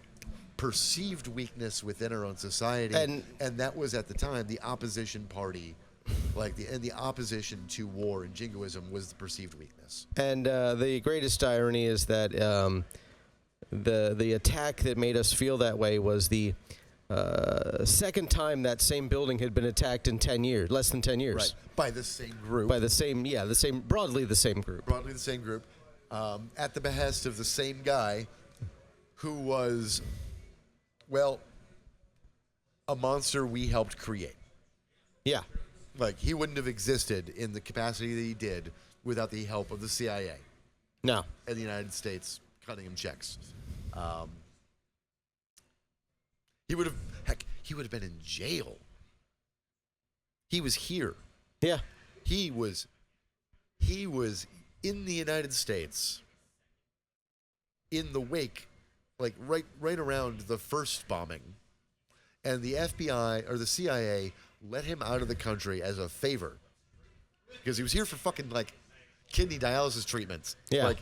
perceived weakness within our own society. And that was, at the time, the opposition party. The opposition to war and jingoism was the perceived weakness. And the greatest irony is that the attack that made us feel that way was the second time that same building had been attacked in 10 years, less than 10 years. Right. By the same group. Broadly the same group. Broadly the same group. At the behest of the same guy who was, well, a monster we helped create. Yeah. Like, he wouldn't have existed in the capacity that he did without the help of the CIA. No. And the United States cutting him checks. He would have been in jail. He was here. Yeah. He was in the United States in the wake like right around the first bombing, and the FBI or the CIA let him out of the country as a favor because he was here for fucking like kidney dialysis treatments. Yeah. Like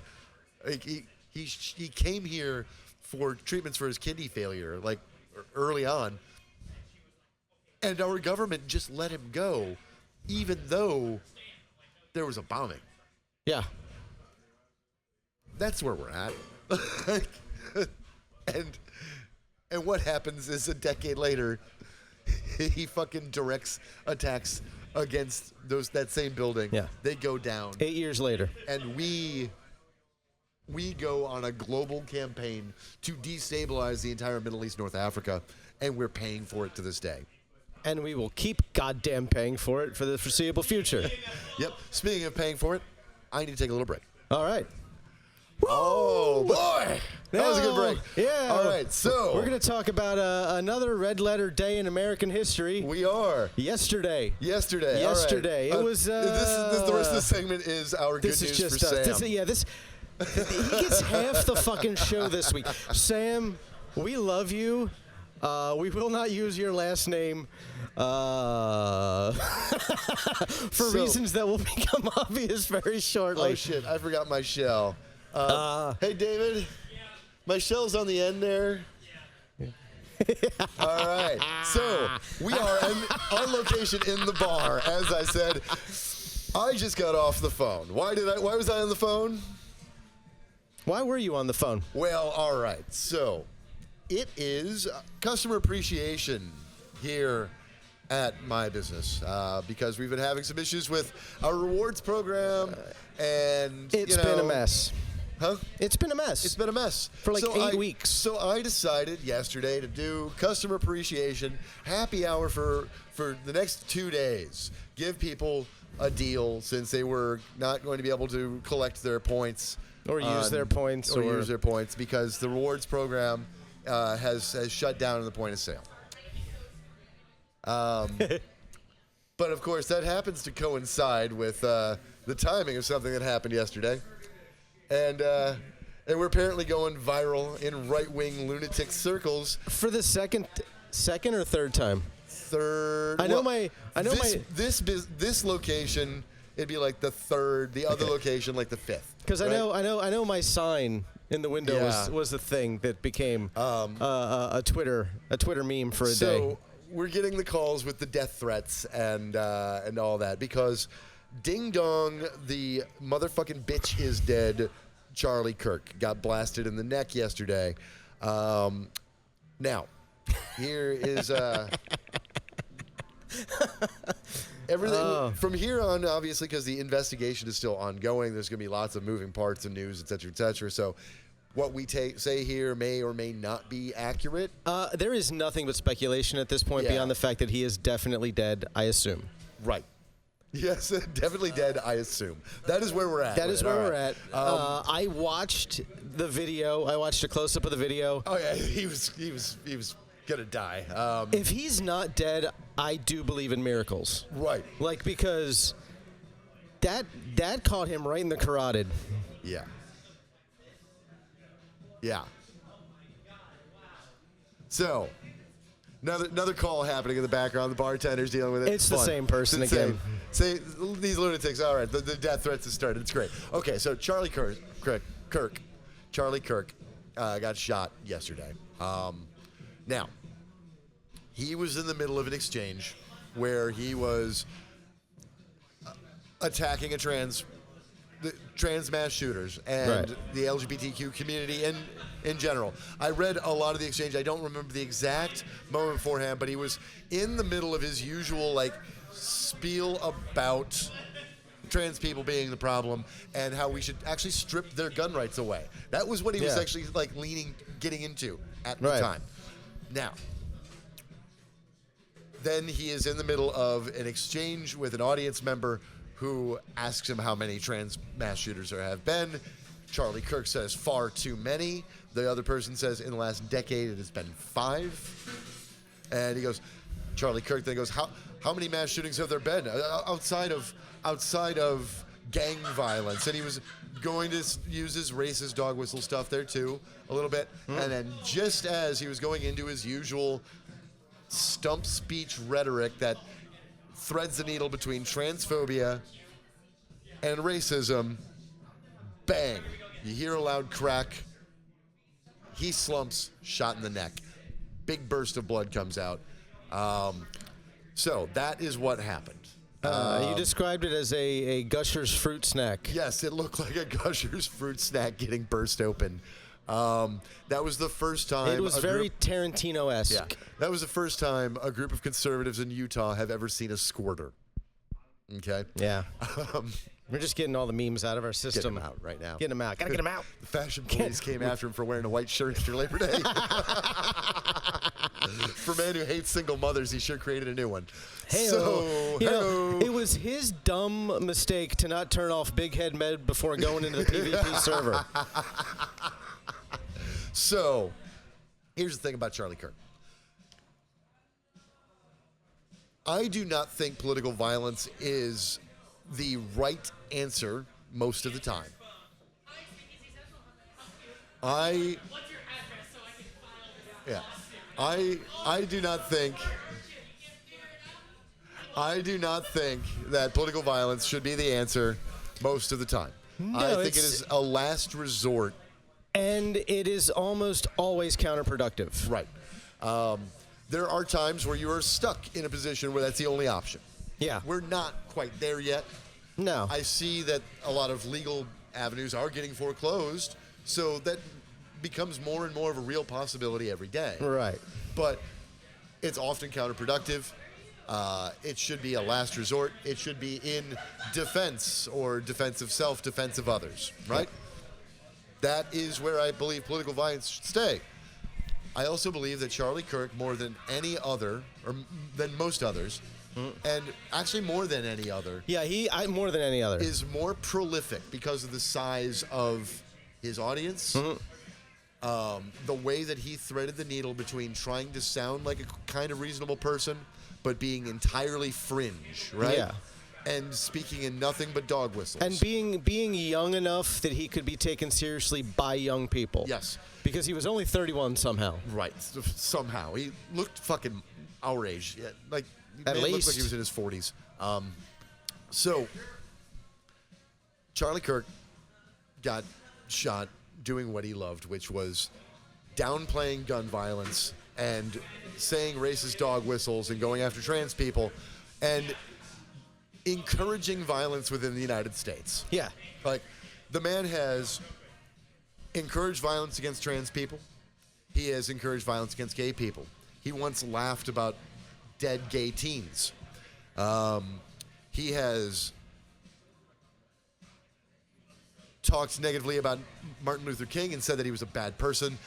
he came here for treatments for his kidney failure, like early on, and our government just let him go, even though there was a bombing. Yeah. That's where we're at. And what happens is a decade later, he fucking directs attacks against that same building. Yeah. They go down. 8 years later. And we go on a global campaign to destabilize the entire Middle East, North Africa, and we're paying for it to this day. And we will keep goddamn paying for it for the foreseeable future. Yep. Speaking of paying for it, I need to take a little break. All right. Oh, boy. That was a good break. Yeah. All right, so. We're going to talk about another red letter day in American history. We are. Yesterday. All right. It was. The rest of the segment is our good This is news just for us. Sam. He gets half the fucking show this week. Sam, we love you. We will not use your last name for reasons that will become obvious very shortly. Oh, shit. I forgot my shell. Hey, David. My shell's on the end there. All right. So, we are on location in the bar. As I said, I just got off the phone. Why was I on the phone? Why were you on the phone? Well, all right. So, it is customer appreciation here at my business because we've been having some issues with our rewards program, and It's been a mess. Huh? It's been a mess. It's been a mess For like 8 weeks. So I decided yesterday to do customer appreciation happy hour for the next 2 days. Give people a deal since they were not going to be able to collect their points Or use their points. or use their points because the rewards program has shut down at the point of sale. But of course, that happens to coincide with the timing of something that happened yesterday, and we're apparently going viral in right-wing lunatic circles For the second or third time? third. This location. It'd be like the third. The other location, like the fifth. Because right? I know my sign in the window was the thing that became a Twitter meme for a day. So we're getting the calls with the death threats and all that because Ding Dong, the motherfucking bitch is dead. Charlie Kirk got blasted in the neck yesterday. Now, here is everything from here on, obviously, because the investigation is still ongoing. There's going to be lots of moving parts and news, et cetera, et cetera. So what we say here may or may not be accurate. There is nothing but speculation at this point beyond the fact that he is definitely dead, I assume. Right. Yes, definitely dead, I assume. That is where we're at. That is where we're right. at. I watched the video. I watched a close-up of the video. Oh, yeah, he was gonna die. If he's not dead, I do believe in miracles. Right. Like, because that caught him right in the carotid. Yeah. Yeah. So, another call happening in the background. The bartender's dealing with it. It's the same person It's the again. Say these lunatics. All right, the death threats have started. It's great. Okay, so Charlie Kirk got shot yesterday. Now, he was in the middle of an exchange where he was attacking the trans mass shooters and the LGBTQ community in general. I read a lot of the exchange. I don't remember the exact moment beforehand, but he was in the middle of his usual spiel about trans people being the problem and how we should actually strip their gun rights away. That was what he was actually getting into at the time. Now, then he is in the middle of an exchange with an audience member who asks him how many trans mass shooters there have been. Charlie Kirk says far too many. The other person says in the last decade it has been 5. And he goes, Charlie Kirk then goes, how many mass shootings have there been outside of gang violence? And he was going to use his racist dog whistle stuff there too, a little bit. And then just as he was going into his usual stump speech rhetoric that threads the needle between transphobia and racism, bang, you hear a loud crack. He slumps, shot in the neck. Big burst of blood comes out. So that is what happened. You described it as a Gushers fruit snack. Yes, it looked like a Gushers fruit snack getting burst open. That was the first time. It was very Tarantino-esque. Yeah, that was the first time a group of conservatives in Utah have ever seen a squirter. Okay? Yeah. We're just getting all the memes out of our system. Get them out right now. Get them out. Gotta get them out. The fashion police came after him for wearing a white shirt after Labor Day. For a man who hates single mothers, he sure created a new one. Hey, it was his dumb mistake to not turn off Big Head Med before going into the PvP server. So, here's the thing about Charlie Kirk. I do not think political violence is the right answer most of the time. I do not think that political violence should be the answer most of the time. No, I think it is a last resort. And it is almost always counterproductive. Right. There are times where you are stuck in a position where that's the only option. Yeah. We're not quite there yet. No. I see that a lot of legal avenues are getting foreclosed, so that becomes more and more of a real possibility every day. Right. But it's often counterproductive. It should be a last resort. It should be in defense or defense of self, defense of others, right? That is where I believe political violence should stay. I also believe that Charlie Kirk, more than any other, or than most others, and actually more than any other, more than any other, is more prolific because of the size of his audience, the way that he threaded the needle between trying to sound like a kind of reasonable person, but being entirely fringe, right? Yeah. And speaking in nothing but dog whistles. And being young enough that he could be taken seriously by young people. Yes. Because he was only 31 somehow. Right. Somehow. He looked fucking our age. Yeah, like, At least. Looked like he was in his 40s. So, Charlie Kirk got shot doing what he loved, which was downplaying gun violence and saying racist dog whistles and going after trans people and encouraging violence within the United States. Yeah. Like, the man has encouraged violence against trans people. He has encouraged violence against gay people. He once laughed about dead gay teens. He has talked negatively about Martin Luther King and said that he was a bad person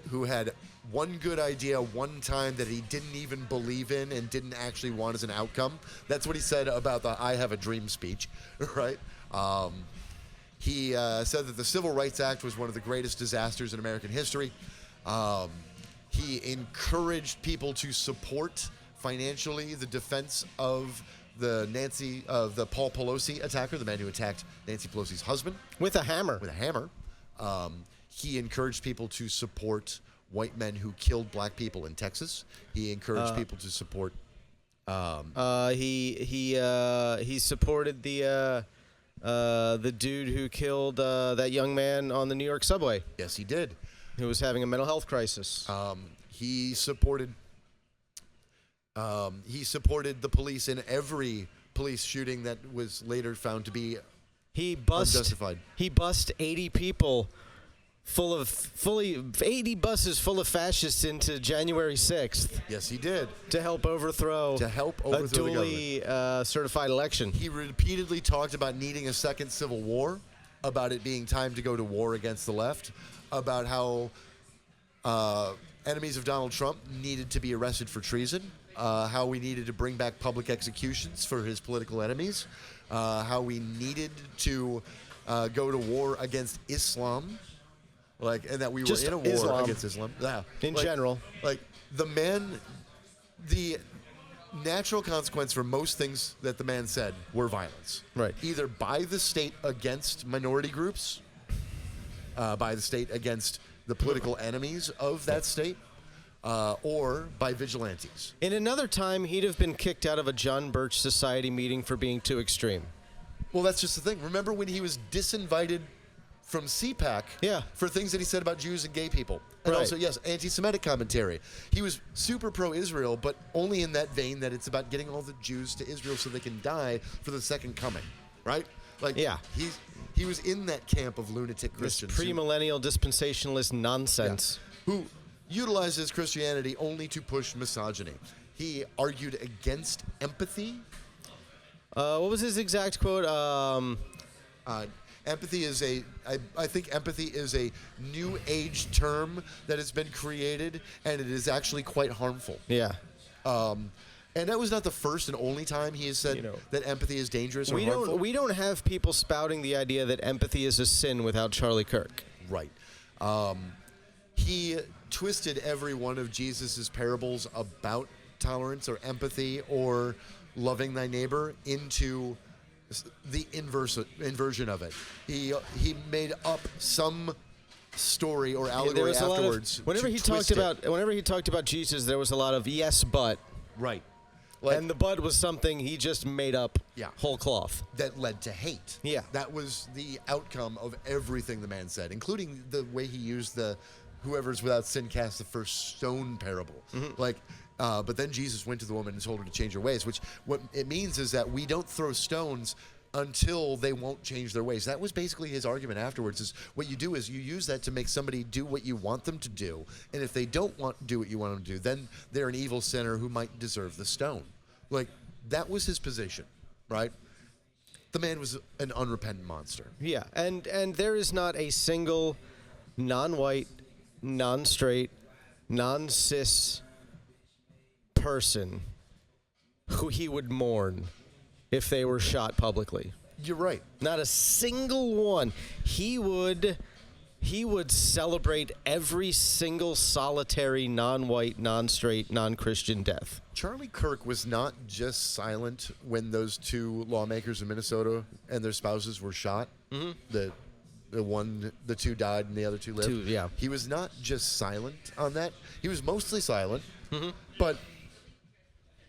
who had one good idea one time that he didn't even believe in and didn't actually want as an outcome. That's what he said about the I Have a Dream speech, right? He said that the Civil Rights Act was one of the greatest disasters in American history. He encouraged people to support financially the defense of the Paul Pelosi attacker, the man who attacked Nancy Pelosi's husband. With a hammer. He encouraged people to support white men who killed black people in Texas. He encouraged people to support. He supported the dude who killed that young man on the New York subway. Yes, he did. Who was having a mental health crisis. He supported the police in every police shooting that was later found to be unjustified. He bussed 80 people 80 buses full of fascists into January 6th. Yes, he did. To help overthrow a duly certified election. He repeatedly talked about needing a second civil war, about it being time to go to war against the left, about how enemies of Donald Trump needed to be arrested for treason, how we needed to bring back public executions for his political enemies, how we needed to go to war against Islam, and that we were in a war against Islam. Yeah. In general. The natural consequence for most things that the man said were violence. Right. Either by the state against minority groups by the state against the political enemies of that state, or by vigilantes. In another time, he'd have been kicked out of a John Birch Society meeting for being too extreme. Well, that's just the thing. Remember when he was disinvited from CPAC for things that he said about Jews and gay people? And also, yes, anti-Semitic commentary. He was super pro-Israel, but only in that vein that it's about getting all the Jews to Israel so they can die for the second coming, right? Like, he was in that camp of lunatic Christians. This premillennial dispensationalist nonsense. Yeah, who utilizes Christianity only to push misogyny. He argued against empathy. What was his exact quote? Empathy is I think empathy is a new age term that has been created, and it is actually quite harmful. Yeah. And that was not the first and only time he has said that empathy is dangerous or harmful. We don't have people spouting the idea that empathy is a sin without Charlie Kirk. Right. He twisted every one of Jesus's parables about tolerance or empathy or loving thy neighbor into the inversion of it. He made up some story or allegory afterwards. Whenever he talked about Jesus, there was a lot of yes, but. Right. And the but was something he just made up whole cloth. That led to hate. Yeah. That was the outcome of everything the man said, including the way he used the whoever's without sin cast the first stone parable. But then Jesus went to the woman and told her to change her ways, which what it means is that we don't throw stones until they won't change their ways. That was basically his argument afterwards, is what you do is you use that to make somebody do what you want them to do. And if they don't want to do what you want them to do, then they're an evil sinner who might deserve the stone. Like, that was his position, right? The man was an unrepentant monster. Yeah, and there is not a single non-white, non-straight, non-cis person who he would mourn if they were shot publicly. You're right. Not a single one. He would celebrate every single solitary non-white, non-straight, non-Christian death. Charlie Kirk was not just silent when those two lawmakers in Minnesota and their spouses were shot. Mm-hmm. The two died and the other two lived. He was not just silent on that. He was mostly silent, but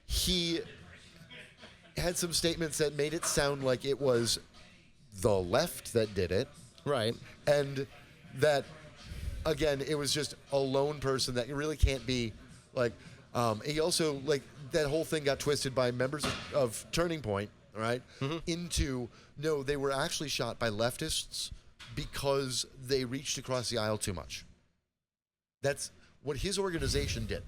he had some statements that made it sound like it was the left that did it. Right. And that, again, it was just a lone person that really can't be, like, he also, like, that whole thing got twisted by members of Turning Point, right, into, no, they were actually shot by leftists because they reached across the aisle too much. That's what his organization did.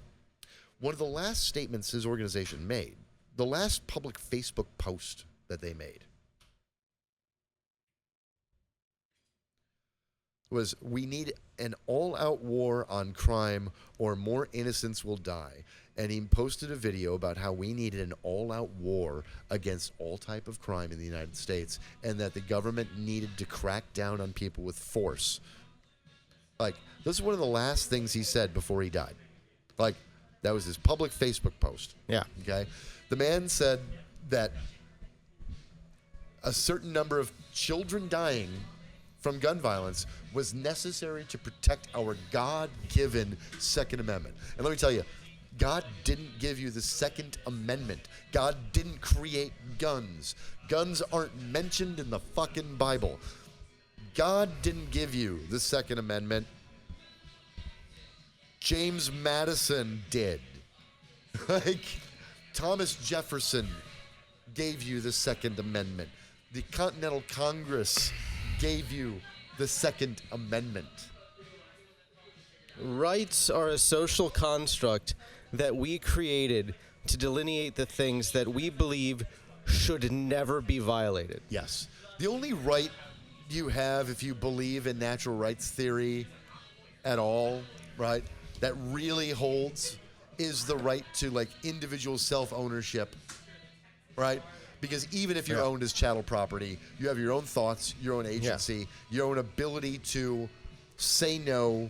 One of the last statements his organization made, the last public Facebook post that they made, was, we need an all-out war on crime or more innocents will die. And he posted a video about how we needed an all-out war against all type of crime in the United States and that the government needed to crack down on people with force. Like, this is one of the last things he said before he died. Like, that was his public Facebook post. Yeah. Okay? The man said that a certain number of children dying from gun violence was necessary to protect our God-given Second Amendment. And let me tell you, God didn't give you the Second Amendment. God didn't create guns. Guns aren't mentioned in the fucking Bible. God didn't give you the Second Amendment. James Madison did. Like, Thomas Jefferson gave you the Second Amendment. The Continental Congress gave you the Second Amendment. Rights are a social construct that we created to delineate the things that we believe should never be violated. Yes. The only right you have if you believe in natural rights theory at all, right, that really holds is the right to, like, individual self-ownership, right? Because even if you're owned as chattel property, you have your own thoughts, your own agency, your own ability to say no,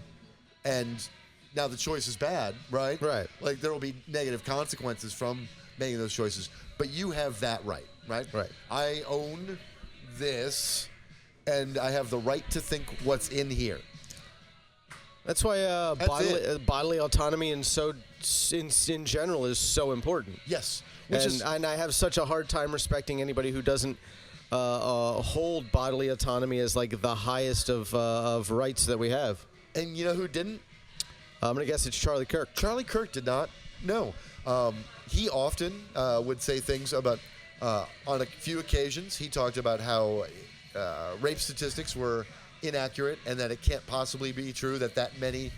and now the choice is bad, right? Right. Like, there will be negative consequences from making those choices, but you have that right, right? Right. I own this, and I have the right to think what's in here. That's why That's bodily autonomy in general is so important. Yes. And I have such a hard time respecting anybody who doesn't hold bodily autonomy as like the highest of rights that we have. And you know who didn't? I'm going to guess it's Charlie Kirk. Charlie Kirk did not. No. He often would say things about, on a few occasions, he talked about how rape statistics were inaccurate and that it can't possibly be true that many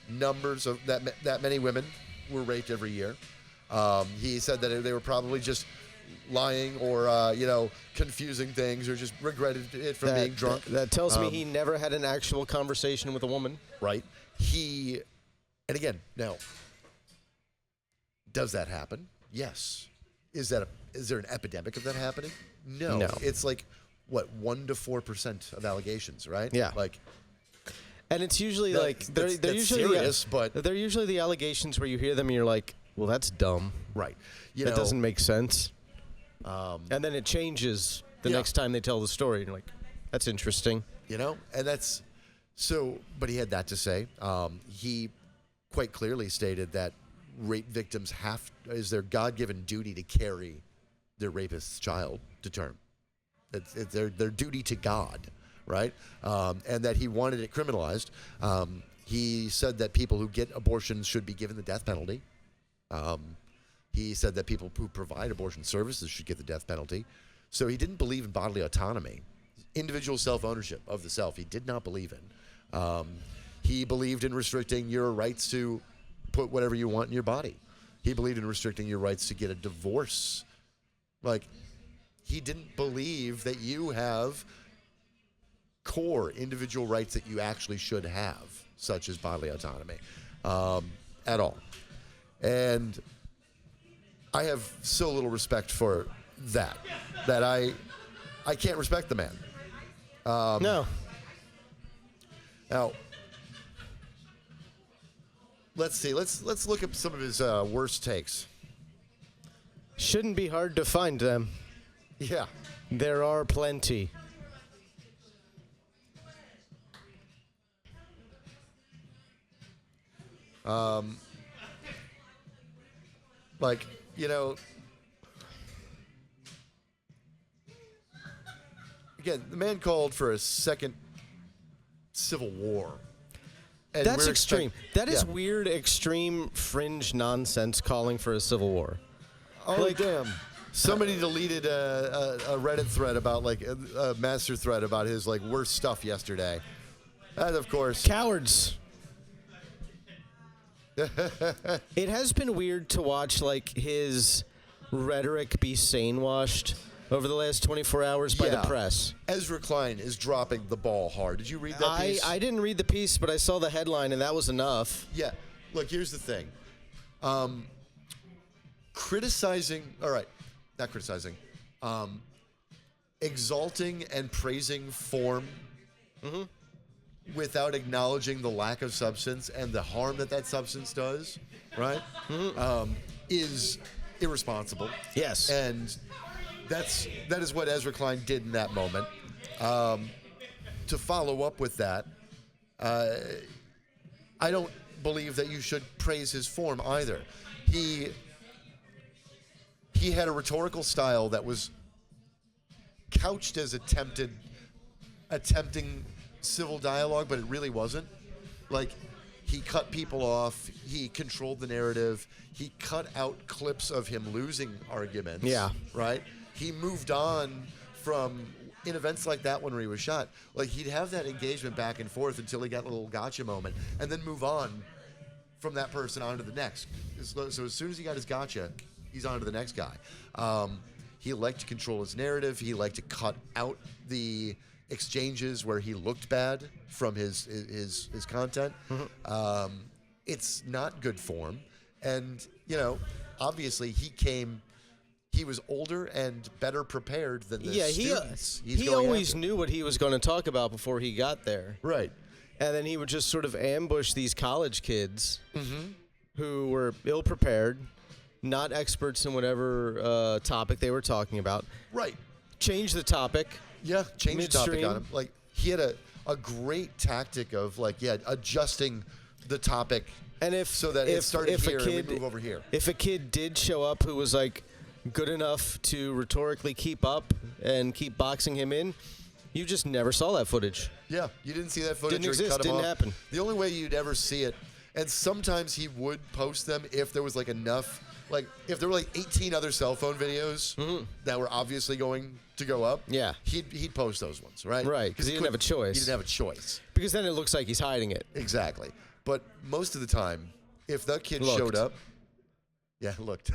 numbers of that many women were raped every year. He said that they were probably just lying or confusing things or just regretted it from being drunk. That tells me he never had an actual conversation with a woman. Right. And again, now, does that happen? Yes. Is there an epidemic of that happening? No. It's like, what, 1 to 4% of allegations, right? Yeah. Like, and it's usually they're usually serious, but they're usually the allegations where you hear them and you're like, well, that's dumb. Right. That doesn't make sense. And then it changes the next time they tell the story. And you're like, that's interesting. And that's so. But he had that to say. He quite clearly stated that rape victims is their God-given duty to carry their rapist's child to term. It's their duty to God, right? And that he wanted it criminalized. He said that people who get abortions should be given the death penalty. He said that people who provide abortion services should get the death penalty. So he didn't believe in bodily autonomy, individual self-ownership of the self. He did not believe in. He believed in restricting your rights to put whatever you want in your body. He believed in restricting your rights to get a divorce. Like, he didn't believe that you have core individual rights that you actually should have, such as bodily autonomy, at all. And I have so little respect for that I can't respect the man. No. Now, let's see. Let's look at some of his worst takes. Shouldn't be hard to find them. Yeah. There are plenty. Like, again, the man called for a second civil war. And that's extreme. That is weird, extreme, fringe nonsense calling for a civil war. Oh, damn. Somebody deleted a Reddit thread about, a master thread about his, worst stuff yesterday. And, of course... Cowards. It has been weird to watch, his rhetoric be sane-washed over the last 24 hours by the press. Ezra Klein is dropping the ball hard. Did you read that piece? I didn't read the piece, but I saw the headline, and that was enough. Yeah. Look, here's the thing. Criticizing... All right. Not criticizing. Exalting and praising form without acknowledging the lack of substance and the harm that substance does, right? Is irresponsible. Yes. And that is what Ezra Klein did in that moment. To follow up with that, I don't believe that you should praise his form either. He had a rhetorical style that was couched as attempting civil dialogue, but it really wasn't. He cut people off. He controlled the narrative. He cut out clips of him losing arguments. Yeah. Right? He moved on from, in events like that one where he was shot, he'd have that engagement back and forth until he got a little gotcha moment, and then move on from that person on to the next. So as soon as he got his gotcha, he's on to the next guy. He liked to control his narrative. He liked to cut out the exchanges where he looked bad from his content. It's not good form. And, obviously he was older and better prepared than the students. He always knew what he was going to talk about before he got there. Right. And then he would just sort of ambush these college kids who were ill-prepared, not experts in whatever topic they were talking about. Right. Change the topic, Yeah, change the topic midstream. on him. Like, he had a great tactic of, like, adjusting the topic And if so that it started here and we move over here. If a kid did show up who was like good enough to rhetorically keep up and keep boxing him in, you just never saw that footage. Yeah, you didn't see that footage. Didn't or exist, cut him didn't off. happen. The only way you'd ever see it, and sometimes he would post them if there was like enough, like if there were like 18 other cell phone videos that were obviously going to go up. Yeah. he'd post those ones, right? Right, because he didn't have a choice. He didn't have a choice. Because then it looks like he's hiding it. Exactly. But most of the time, if that kid showed up, looked.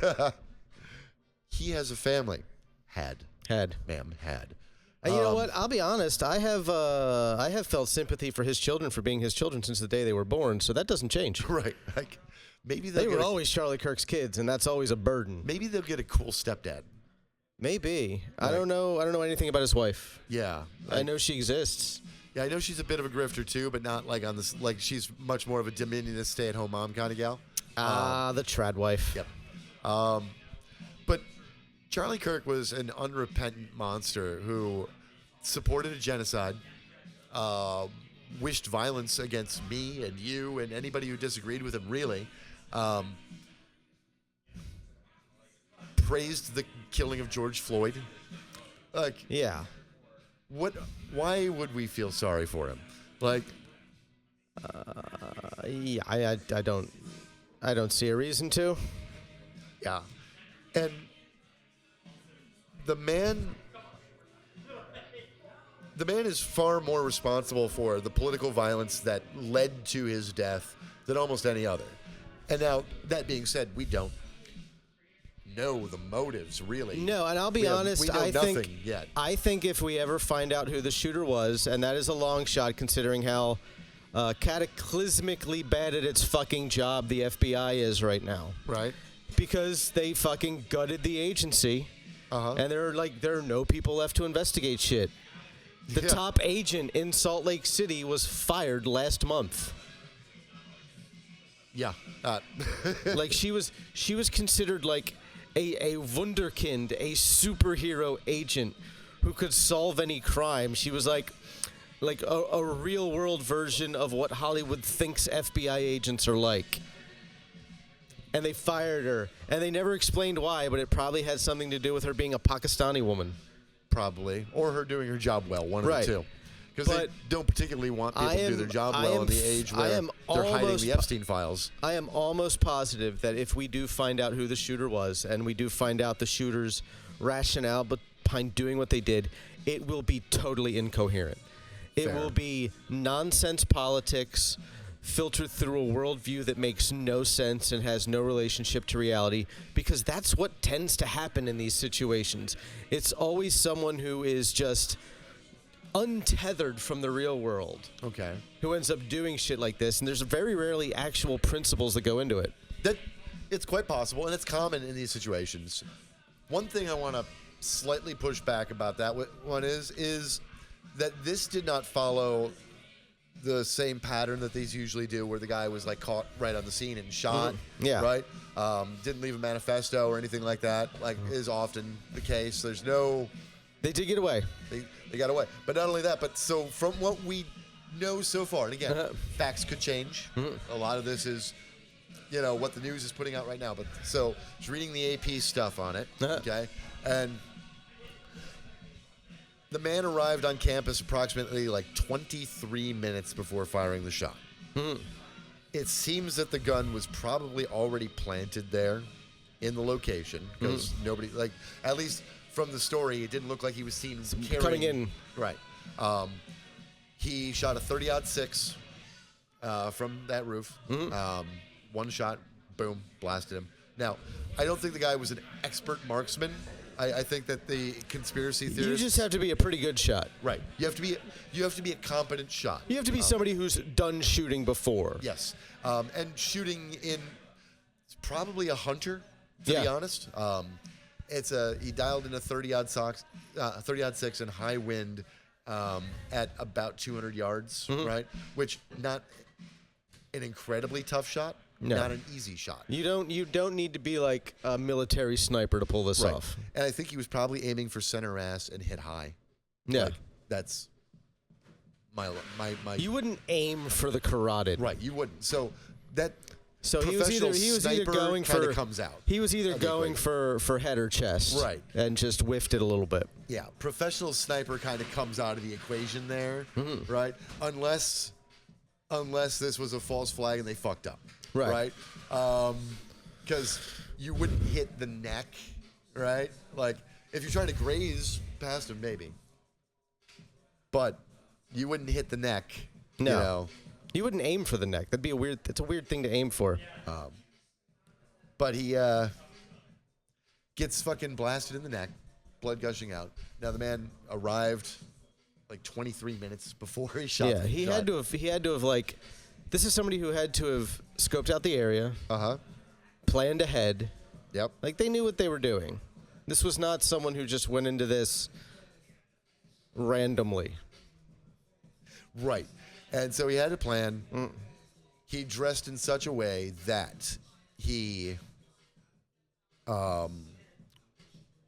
He has a family. Had. Ma'am, had. And you know what? I'll be honest. I have felt sympathy for his children for being his children since the day they were born. So that doesn't change. Right. Like, maybe They were always Charlie Kirk's kids, and that's always a burden. Maybe they'll get a cool stepdad. Maybe. Right. I don't know anything about his wife. Yeah. I know she exists. Yeah, I know she's a bit of a grifter too, but not like on this. Like, she's much more of a diminutive stay-at-home mom kind of gal. The trad wife. Yep. But Charlie Kirk was an unrepentant monster who supported a genocide, wished violence against me and you and anybody who disagreed with him, really. Praised the killing of George Floyd. Like, Yeah. why would we feel sorry for him? Like, Yeah, I don't see a reason to. yeah. And the man is far more responsible for the political violence that led to his death than almost any other. And now, that being said, we don't know the motives, really. No, and I'll be honest, we know I nothing think yet. I think if we ever find out who the shooter was, and that is a long shot considering how cataclysmically bad at its fucking job the FBI is right now. Right? Because they fucking gutted the agency, and there are no people left to investigate shit. The Yeah. top agent in Salt Lake City was fired last month. Yeah. Like she was considered like a wunderkind, a superhero agent who could solve any crime. She was like a real world version of what Hollywood thinks FBI agents are like. And they fired her, and they never explained why, but it probably had something to do with her being a Pakistani woman. Probably. Or her doing her job well, one of Right. the two. Because they But don't particularly want people to do their job well in the age where they're hiding the Epstein files. I am almost positive that if we do find out who the shooter was, and we do find out the shooter's rationale behind doing what they did, it will be totally incoherent. It Fair. will be nonsense politics filtered through a worldview that makes no sense and has no relationship to reality, because that's what tends to happen in these situations. It's always someone who is just untethered from the real world Okay. who ends up doing shit like this, and there's very rarely actual principles that go into it. That it's quite possible, and it's common in these situations. One thing I want to slightly push back about that one is that this did not follow the same pattern that these usually do, where the guy was like caught right on the scene and shot. Yeah. Right. Didn't leave a manifesto or anything like that, like is often the case. There's no. They did get away. They got away. But not only that, but so from what we know so far, and again, facts could change. A lot of this is, what the news is putting out right now. But so I was reading the AP stuff on it, okay? And the man arrived on campus approximately like 23 minutes before firing the shot. It seems that the gun was probably already planted there in the location because nobody, like, at least from the story, it didn't look like he was seen carrying. Coming in. Right. He shot a 30-06 from that roof. One shot, boom, blasted him. Now, I don't think the guy was an expert marksman. I think that the conspiracy theorists. You just have to be a pretty good shot. Right. You have to be a competent shot. You have to be somebody who's done shooting before. Yes. And shooting in, it's probably a hunter, to be honest. He dialed in a 30-06 in high wind at about 200 yards, right? Which not an incredibly tough shot, not an easy shot. You don't need to be like a military sniper to pull this off. And I think he was probably aiming for center ass and hit high. Yeah. Like, that's my. You wouldn't aim for the carotid. Right, you wouldn't. So that. So he was either going for comes out. He was either going for head or chest, right, and just whiffed it a little bit. Yeah, professional sniper kind of comes out of the equation there, right? Unless this was a false flag and they fucked up, right? Because you wouldn't hit the neck, right? Like if you're trying to graze past him, maybe, but you wouldn't hit the neck. No. You know? You wouldn't aim for the neck. That'd be it's a weird thing to aim for. But he gets fucking blasted in the neck, blood gushing out. Now the man arrived like 23 minutes before he shot. Yeah, he had to have like, this is somebody who had to have scoped out the area. Planned ahead. Yep. Like they knew what they were doing. This was not someone who just went into this randomly. Right. And so he had a plan. He dressed in such a way that he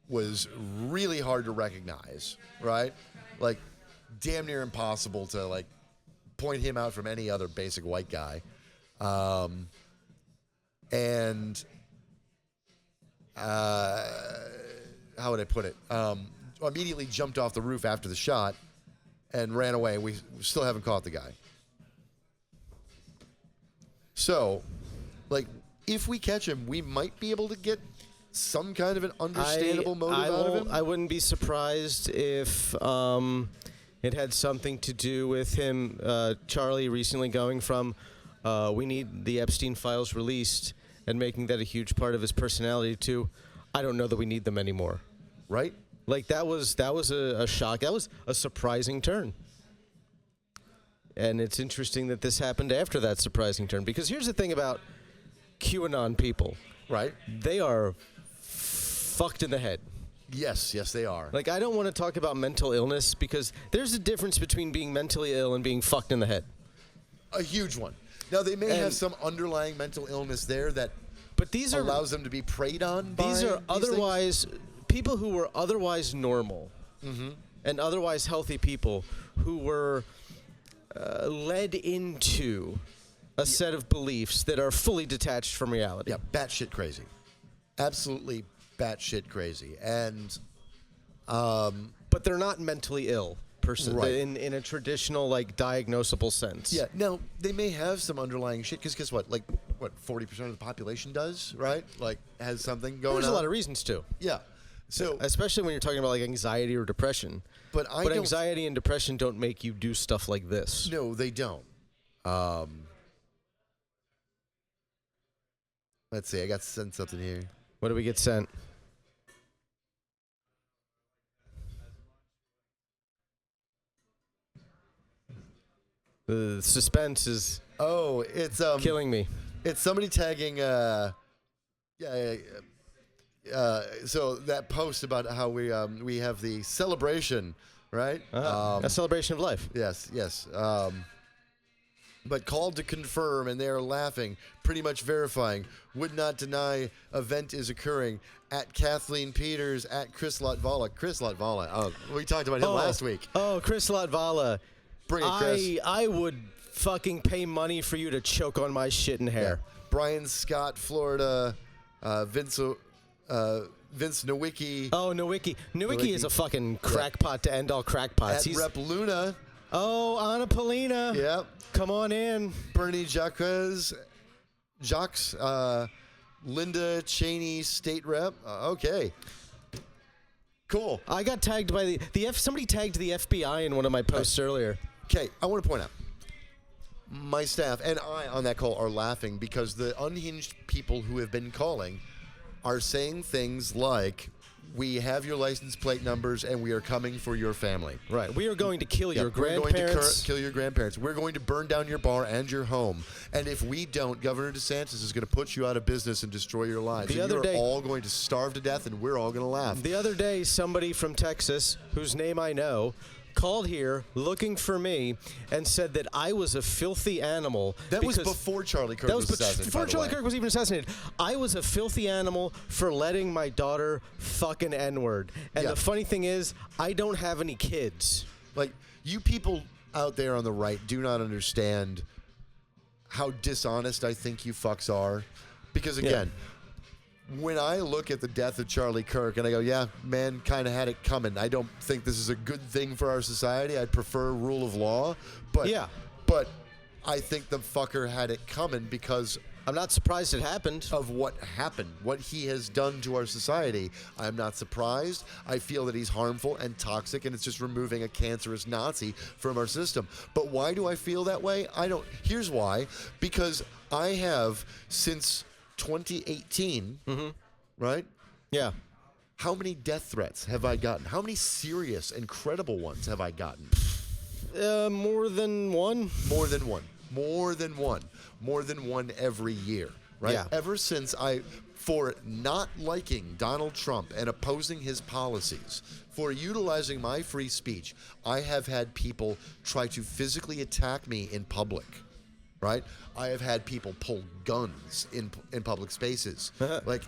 was really hard to recognize, right? Like damn near impossible to like point him out from any other basic white guy. And how would I put it? Immediately jumped off the roof after the shot and ran away. We still haven't caught the guy. So, like, if we catch him, we might be able to get some kind of an understandable motive out of him. I wouldn't be surprised if it had something to do with him, Charlie, recently going from we need the Epstein files released and making that a huge part of his personality to I don't know that we need them anymore. Right? Like that was a shock. That was a surprising turn. And it's interesting that this happened after that surprising turn. Because here's the thing about QAnon people. Right. They are fucked in the head. Yes, they are. Like, I don't want to talk about mental illness because there's a difference between being mentally ill and being fucked in the head. A huge one. Now, they may have some underlying mental illness there that allows them to be preyed on by these are otherwise things? People who were otherwise normal and otherwise healthy people who were led into a set of beliefs that are fully detached from reality. Yeah, batshit crazy. Absolutely batshit crazy. And but they're not mentally ill right. in a traditional like diagnosable sense. Yeah. Now they may have some underlying shit because guess what? Like what 40% of the population does, right? Like has something going on. There's a lot of reasons to. Yeah. So especially when you're talking about like anxiety or depression. But anxiety and depression don't make you do stuff like this. No, they don't. Let's see. I got sent something here. What do we get sent? The suspense is it's killing me. It's somebody tagging so that post about how we have the celebration, right? A celebration of life. Yes. But called to confirm, and they are laughing, pretty much verifying. Would not deny event is occurring at Kathleen Peters, at Chris Latvala. Chris Latvala. Oh, we talked about him last week. Oh, Chris Latvala. Bring it, Chris. I would fucking pay money for you to choke on my shit and hair. Yeah. Brian Scott, Florida. Vince Nowicki. Oh, Nowicki. Nowicki is a fucking crackpot to end all crackpots. At Rep Luna. Oh, Anna Polina. Yep. Come on in. Bernie Jacques, Linda Cheney, State Rep. Okay. Cool. I got tagged by somebody tagged the FBI in one of my posts earlier. Okay, I want to point out. My staff and I on that call are laughing because the unhinged people who have been calling are saying things like, we have your license plate numbers and we are coming for your family. Right. We are going to kill your grandparents. We're going to kill your grandparents. We're going to burn down your bar and your home. And if we don't, Governor DeSantis is going to put you out of business and destroy your lives. You're all going to starve to death and we're all going to laugh. The other day, somebody from Texas, whose name I know, called here looking for me and said that I was a filthy animal. That was because- before Charlie Kirk That was assassinated. before by the Charlie way. Kirk was even assassinated. I was a filthy animal for letting my daughter fuck an N-word. And Yeah. the funny thing is, I don't have any kids. Like, you people out there on the right do not understand how dishonest I think you fucks are. Because, again, when I look at the death of Charlie Kirk and I go, yeah, man kind of had it coming. I don't think this is a good thing for our society. I'd prefer rule of law. But, Yeah. but I think the fucker had it coming because I'm not surprised it happened. of what happened, what he has done to our society. I'm not surprised. I feel that he's harmful and toxic, and it's just removing a cancerous Nazi from our system. But why do I feel that way? I don't. Here's why. Because I have, since 2018, right? Yeah. How many death threats have I gotten? How many serious and credible ones have I gotten? More than one? More than one. More than one. More than one every year, right? Yeah. Ever since for not liking Donald Trump and opposing his policies, for utilizing my free speech, I have had people try to physically attack me in public, right? I have had people pull guns in public spaces. Like,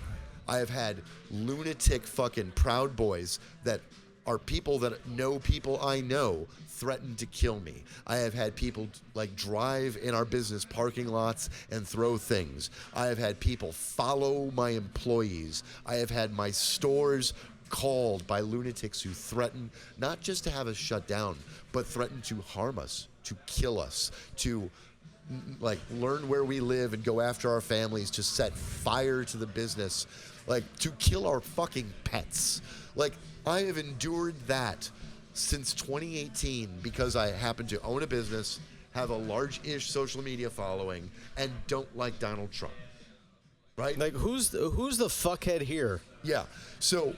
I have had lunatic fucking Proud Boys that are people that know people I know threaten to kill me. I have had people like drive in our business parking lots and throw things. I have had people follow my employees. I have had my stores called by lunatics who threaten not just to have us shut down, but threaten to harm us, to kill us, to like learn where we live and go after our families, to set fire to the business, like to kill our fucking pets. Like, I have endured that since 2018 because I happen to own a business, have a large-ish social media following, and don't like Donald Trump. Right? Like, who's the fuckhead here? Yeah. So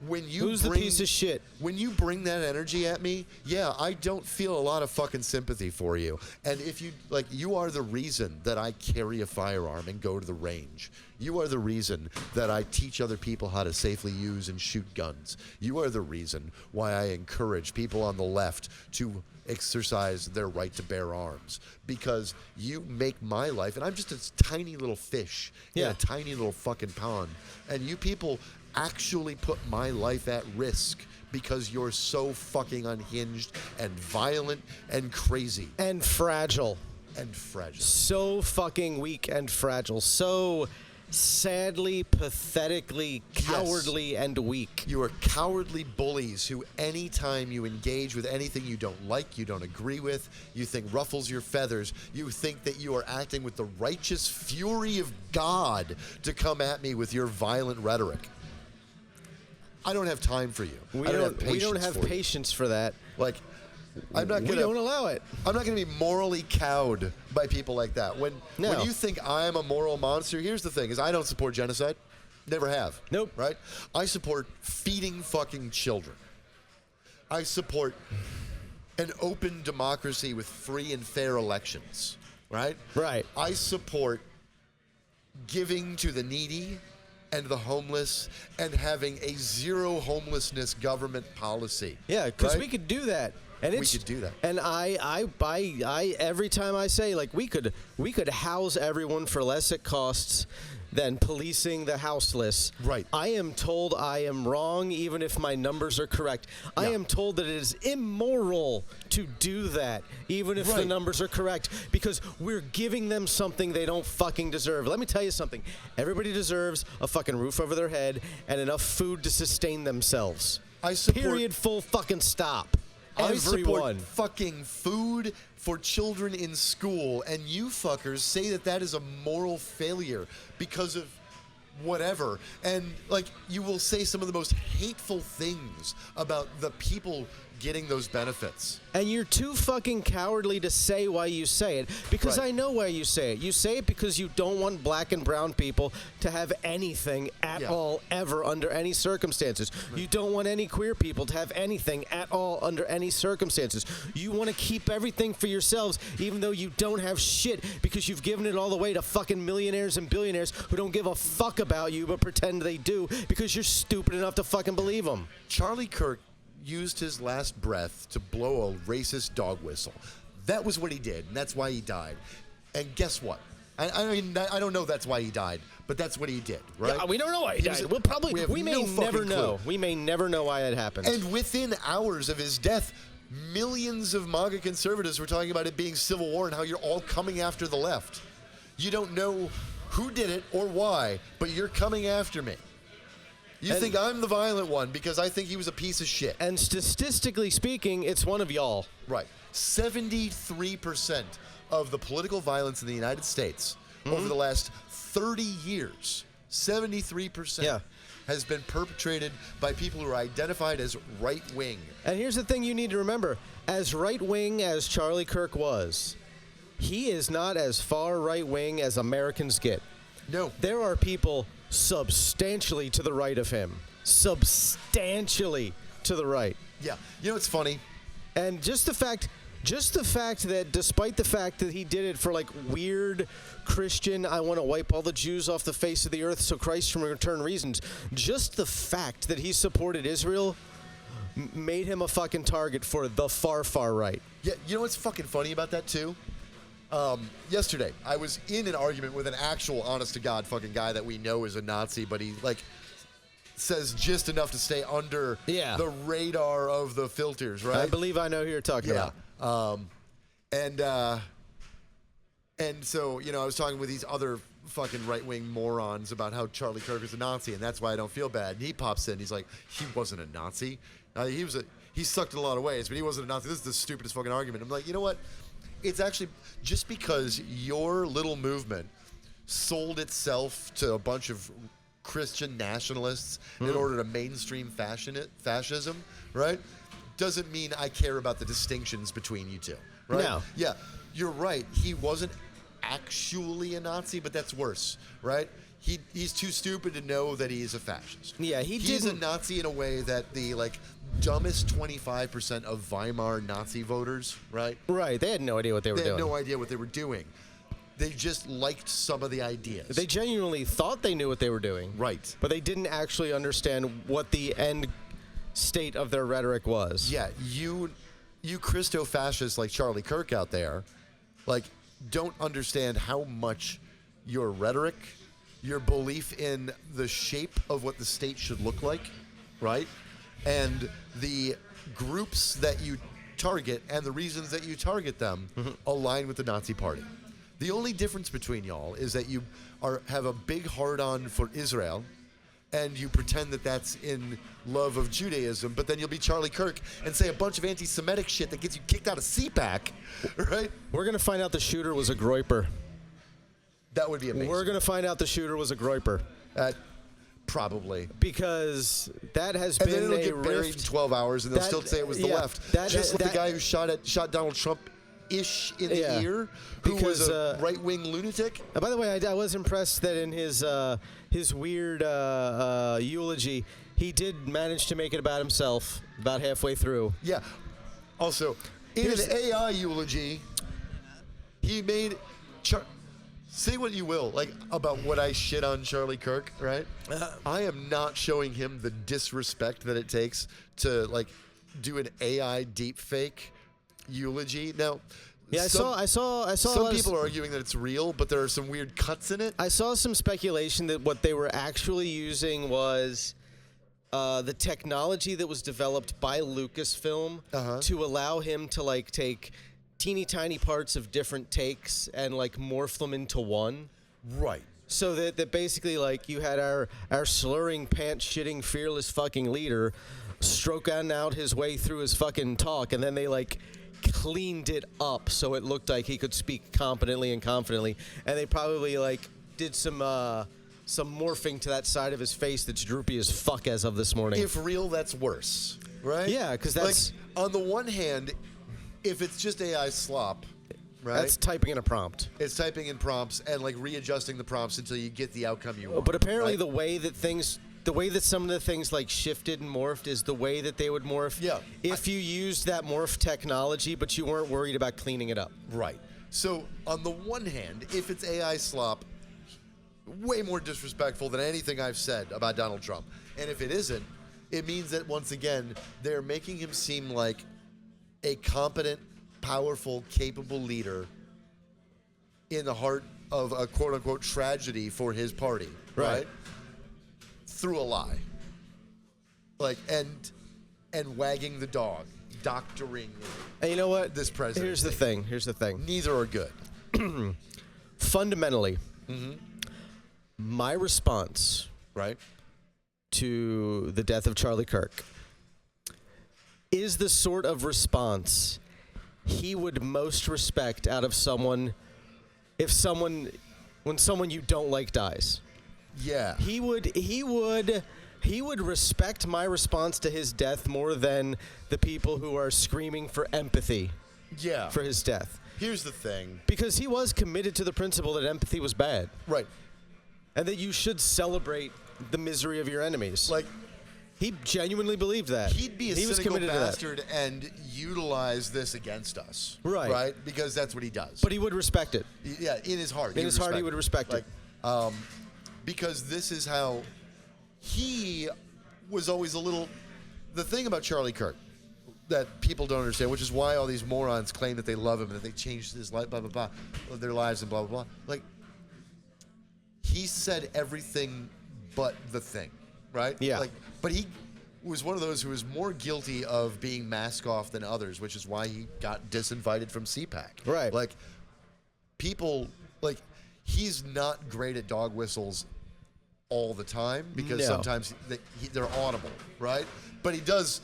when you Who's the piece of shit? When you bring that energy at me, yeah, I don't feel a lot of fucking sympathy for you. And if you like, you are the reason that I carry a firearm and go to the range. You are the reason that I teach other people how to safely use and shoot guns. You are the reason why I encourage people on the left to exercise their right to bear arms, because you make my life, and I'm just a tiny little fish in a tiny little fucking pond, and you people actually put my life at risk because you're so fucking unhinged and violent and crazy And fragile. and fragile. So fucking weak and fragile. So sadly, pathetically, cowardly, and weak. You are cowardly bullies who, anytime you engage with anything you don't like, you don't agree with, you think ruffles your feathers, you think that you are acting with the righteous fury of God to come at me with your violent rhetoric. I don't have time for you. We I don't don't have for you. patience for that. Like, I'm not We gonna. don't allow it. I'm not going to be morally cowed by people like that. When No. you think I'm a moral monster, here's the thing: is I don't support genocide. Never have. Nope. Right? I support feeding fucking children. I support an open democracy with free and fair elections. Right? Right. I support giving to the needy and the homeless and having a zero homelessness government policy. Yeah, because right? we could do that. And We it's, could do that. And I every time I say, like, we could house everyone for less it costs than policing the houseless. Right. I am told I am wrong, even if my numbers are correct. I Yeah. am told that it is immoral to do that, even if the Right. numbers are correct, because we're giving them something they don't fucking deserve. Let me tell you something. Everybody deserves a fucking roof over their head and enough food to sustain themselves. I support- Period. Full fucking stop. I support Everyone. fucking food for children in school, and you fuckers say that that is a moral failure because of whatever. And, like, you will say some of the most hateful things about the people getting those benefits. And you're too fucking cowardly to say why you say it, because Right. I know why you say it. You say it because you don't want black and brown people to have anything at Yeah. all, ever, under any circumstances. You don't want any queer people to have anything at all under any circumstances. You want to keep everything for yourselves, even though you don't have shit, because you've given it all away to fucking millionaires and billionaires who don't give a fuck about you but pretend they do because you're stupid enough to fucking believe them. Charlie Kirk, used his last breath to blow a racist dog whistle. That was what he did, and that's why he died. And guess what? I mean, I don't know that's why he died, but that's what he did, right? Yeah, we don't know why he died. We may never know. We may never know why it happened. And within hours of his death, millions of MAGA conservatives were talking about it being civil war and how you're all coming after the left. You don't know who did it or why, but you're coming after me. You think I'm the violent one because I think he was a piece of shit. And statistically speaking, it's one of y'all. Right. 73% of the political violence in the United States over the last 30 years, 73% has been perpetrated by people who are identified as right-wing. And here's the thing you need to remember. As right-wing as Charlie Kirk was, he is not as far right-wing as Americans get. No. There are people substantially to the right of him. Substantially to the right. Yeah. You know, it's funny. And just the fact that despite the fact that he did it for like weird Christian, I want to wipe all the Jews off the face of the earth so Christ can return reasons, just the fact that he supported Israel made him a fucking target for the far, far right. Yeah, you know what's fucking funny about that too? Yesterday, I was in an argument with an actual honest-to-God fucking guy that we know is a Nazi, but he, like, says just enough to stay under the radar of the filters, right? I believe I know who you're talking about. And so, you know, I was talking with these other fucking right-wing morons about how Charlie Kirk is a Nazi, and that's why I don't feel bad. And he pops in, he's like, he wasn't a Nazi. He sucked in a lot of ways, but he wasn't a Nazi. This is the stupidest fucking argument. I'm like, you know what? It's actually just because your little movement sold itself to a bunch of Christian nationalists in order to mainstream fascism, right? Doesn't mean I care about the distinctions between you two, right? No. Yeah, you're right. He wasn't actually a Nazi, but that's worse, right? He's too stupid to know that he is a fascist. Yeah, he's a Nazi in a way that the dumbest 25% of Weimar Nazi voters, right? Right, they had no idea what they were doing. They had no idea what they were doing. They just liked some of the ideas. They genuinely thought they knew what they were doing. Right. But they didn't actually understand what the end state of their rhetoric was. Yeah, you Christo-fascists like Charlie Kirk out there, don't understand how much your rhetoric, your belief in the shape of what the state should look like, right? And the groups that you target and the reasons that you target them align with the Nazi Party. The only difference between y'all is that you have a big hard-on for Israel, and you pretend that that's in love of Judaism, but then you'll be Charlie Kirk and say a bunch of anti-Semitic shit that gets you kicked out of CPAC, right? We're going to find out the shooter was a groiper. That would be amazing. We're going to find out the shooter was a groiper. Probably. Because that has and been then it'll a get buried in 12 hours, and they'll still say it was the left. Just like the guy who shot Donald Trump-ish in the ear, who was a right-wing lunatic. By the way, I was impressed that in his weird eulogy, he did manage to make it about himself about halfway through. Yeah. Also, in an AI eulogy, he made... Say what you will, about what I shit on Charlie Kirk, right? I am not showing him the disrespect that it takes to, do an AI deepfake eulogy. Now, yeah, I saw. Some people are arguing that it's real, but there are some weird cuts in it. I saw some speculation that what they were actually using was the technology that was developed by Lucasfilm to allow him to take teeny tiny parts of different takes and morph them into one. Right. So that basically you had our slurring, pants shitting, fearless fucking leader stroking out his way through his fucking talk, and then they cleaned it up so it looked like he could speak competently and confidently, and they probably did some morphing to that side of his face that's droopy as fuck as of this morning. If real, that's worse, right? Yeah, because that's on the one hand, if it's just AI slop, right? That's typing in a prompt. It's typing in prompts and readjusting the prompts until you get the outcome you want. But apparently right? the way that some of the things shifted and morphed is the way that they would morph. Yeah. If you used that morph technology, but you weren't worried about cleaning it up. Right. So on the one hand, if it's AI slop, way more disrespectful than anything I've said about Donald Trump. And if it isn't, it means that once again they're making him seem like a competent, powerful, capable leader in the heart of a quote-unquote tragedy for his party, right? Through a lie. Like, and wagging the dog, doctoring And you know what? this president. Here's the thing. Neither are good. Fundamentally, my response Right? to the death of Charlie Kirk is the sort of response he would most respect out of someone when someone you don't like dies. Yeah. He would respect my response to his death more than the people who are screaming for empathy Yeah. for his death. Here's the thing. Because he was committed to the principle that empathy was bad. Right. And that you should celebrate the misery of your enemies. Like, he genuinely believed that. he'd be a he was cynical committed to that. bastard and utilize this against us. Right. Right? Because that's what he does. But he would respect it. Yeah, in his heart. In his heart, he would respect it. Because this is how he was always a little. The thing about Charlie Kirk that people don't understand, which is why all these morons claim that they love him and that they changed his life, blah blah blah, their lives and blah blah blah. Like, he said everything but the thing, right? Yeah. Like, but he was one of those who was more guilty of being mask off than others, which is why he got disinvited from CPAC. Right. Like, people, like, he's not great at dog whistles all the time because No. sometimes they're audible, right? But he does.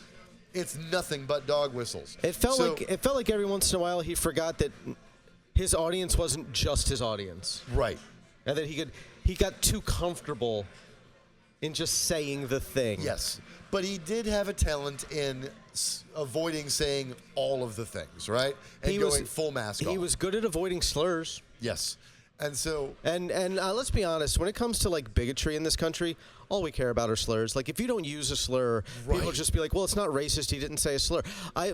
It's nothing but dog whistles. It felt like every once in a while he forgot that his audience wasn't just his audience. Right. And that he got too comfortable in just saying the thing. Yes. But he did have a talent in avoiding saying all of the things, right? And going full mask off. He was good at avoiding slurs. Yes. And so... And let's be honest, when it comes to, like, bigotry in this country, all we care about are slurs. Like, if you don't use a slur, people Right. just be like, well, it's not racist, he didn't say a slur.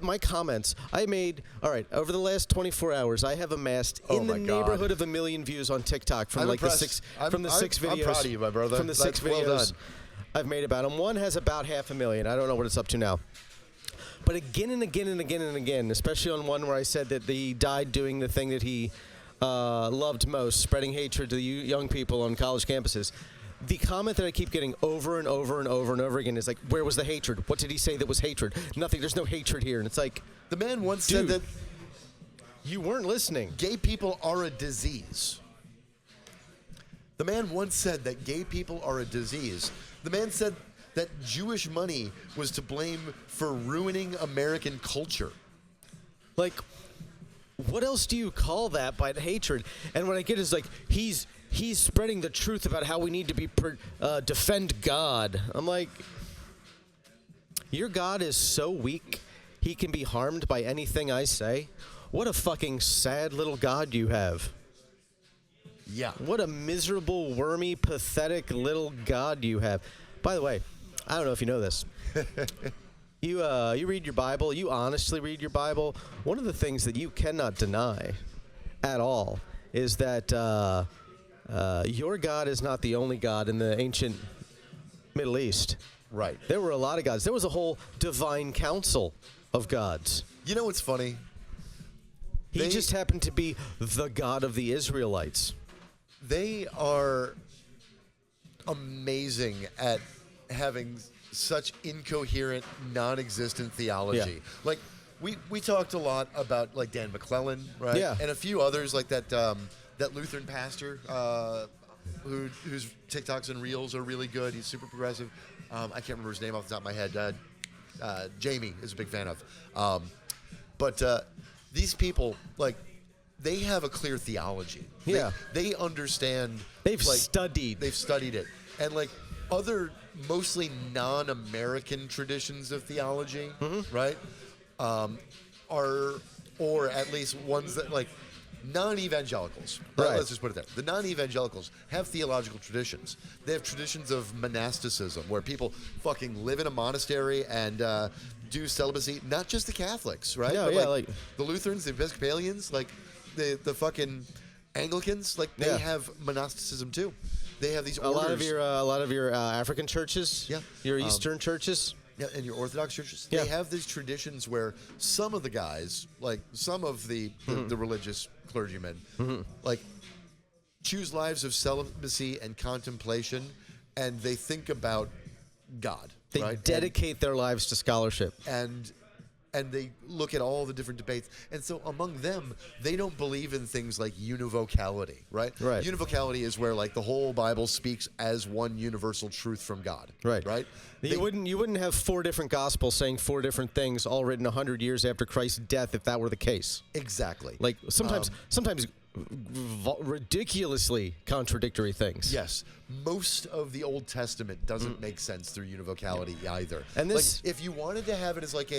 My comments, over the last 24 hours, I have amassed in the neighborhood of 1 million views on TikTok from, I'm like, impressed. the six videos. I'm proud of you, my brother. From the six Well videos done. I've made about him. One has about 500,000. I don't know what it's up to now. But again and again and again and again, especially on one where I said that he died doing the thing that he loved most, spreading hatred to the young people on college campuses. The comment that I keep getting over and over and over and over again is like, where was the hatred? What did he say that was hatred? Nothing. There's no hatred here. And it's like, The man once said that you weren't listening. gay people are a disease. The man once said that gay people are a disease. The man said that Jewish money was to blame for ruining American culture. Like, what else do you call that but hatred? And what I get is like, he's spreading the truth about how we need to be defend God. I'm like, your God is so weak, he can be harmed by anything I say? What a fucking sad little God you have. Yeah. What a miserable, wormy, pathetic little God you have. By the way, I don't know if you know this. You read your Bible. You honestly read your Bible. One of the things that you cannot deny at all is that your God is not the only God in the ancient Middle East. Right. There were a lot of gods. There was a whole divine council of gods. You know what's funny? He just happened to be the God of the Israelites. They are amazing at having such incoherent, non-existent theology. Yeah. Like, we talked a lot about, like, Dan McClellan, right? Yeah. And a few others, like that Lutheran pastor whose TikToks and Reels are really good. He's super progressive. I can't remember his name off the top of my head. Jamie is a big fan of. But these people, like, they have a clear theology. Yeah. They understand. They've like, studied. They've studied it. And, like, other mostly non-American traditions of theology, right, or at least ones that, like, non-evangelicals. Right. Let's just put it there. The non-evangelicals have theological traditions. They have traditions of monasticism where people fucking live in a monastery and do celibacy. Not just the Catholics, right? No, But, yeah, like, like- the Lutherans, the Episcopalians, like the fucking Anglicans, like, they Yeah. have monasticism too. they have these A orders. lot of your African churches. Yeah. Your Eastern churches. Yeah, and your Orthodox churches, Yeah. they have these traditions where some of the guys, like some of the religious clergymen, like choose lives of celibacy and contemplation, and they think about God. They right? dedicate their lives to scholarship. And they look at all the different debates. And so among them, they don't believe in things like univocality, right? Right. Univocality is where like the whole Bible speaks as one universal truth from God. Right. Right? You wouldn't have 4 different gospels saying 4 different things, all written 100 years after Christ's death, if that were the case. Exactly. Like sometimes ridiculously contradictory things. Yes. Most of the Old Testament doesn't make sense through univocality either. And this, like, if you wanted to have it as like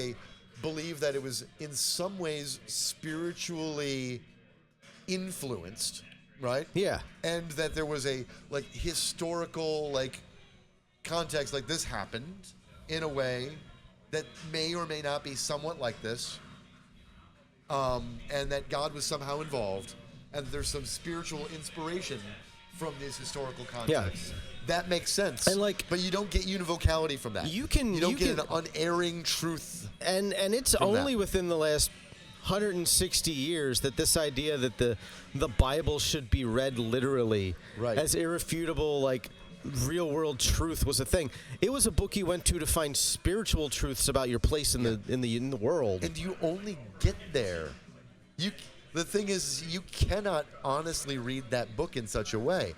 believe that it was in some ways spiritually influenced, right? Yeah. And that there was a like historical like context, like this happened in a way that may or may not be somewhat like this, and that God was somehow involved, and there's some spiritual inspiration from this historical context. Yeah. That makes sense. And like, but you don't get univocality from that. You don't get can, an unerring truth. And it's only within the last 160 years that this idea that the Bible should be read literally as irrefutable, like real world truth was a thing. It was a book you went to find spiritual truths about your place in the world. And you only get there. The thing is, you cannot honestly read that book in such a way.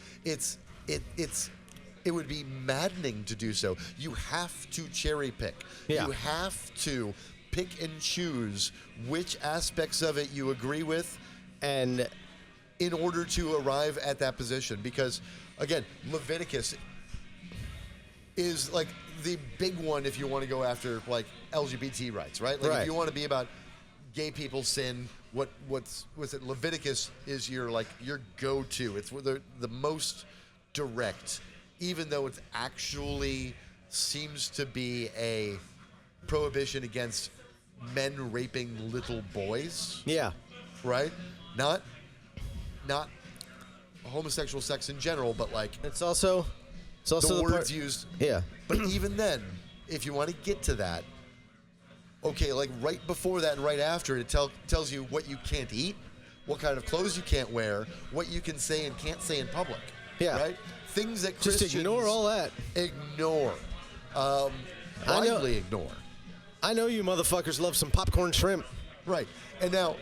It would be maddening to do so. You have to cherry pick. Yeah. You have to pick and choose which aspects of it you agree with, and in order to arrive at that position. Because, again, Leviticus is like the big one if you want to go after like LGBT rights, right? Like if you want to be about gay people sin, what's it? Leviticus is your go-to. It's the most direct, even though it actually seems to be a prohibition against men raping little boys. Yeah. Right? Not homosexual sex in general, but like it's also the words used. Yeah. But even then, if you want to get to that, okay, like right before that and right after, it tells you what you can't eat, what kind of clothes you can't wear, what you can say and can't say in public. Yeah. Right? Things that just Christians ignore all that. Ignore. Blindly ignore. I know you motherfuckers love some popcorn shrimp. Right. And now,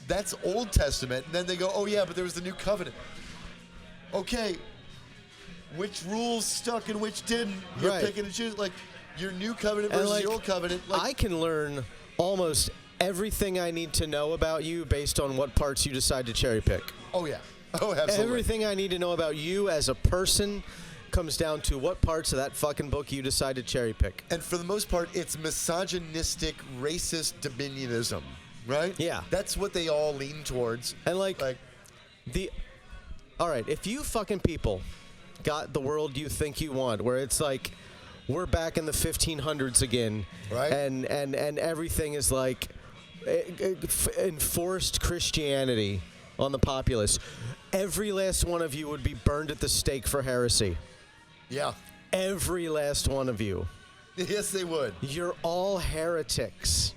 that's Old Testament, and then they go, oh yeah, but there was the New Covenant. Okay, which rules stuck and which didn't? You're picking and choosing. Like, your New Covenant versus your Old Covenant. Like, I can learn almost everything I need to know about you based on what parts you decide to cherry pick. Oh, yeah. Oh, absolutely. Everything I need to know about you as a person comes down to what parts of that fucking book you decide to cherry pick. And for the most part, it's misogynistic, racist dominionism, right? Yeah. That's what they all lean towards. And all right, if you fucking people got the world you think you want, where it's like we're back in the 1500s again, right? And everything is like enforced Christianity on the populace, every last one of you would be burned at the stake for heresy. Yeah. Every last one of you. Yes, they would. You're all heretics.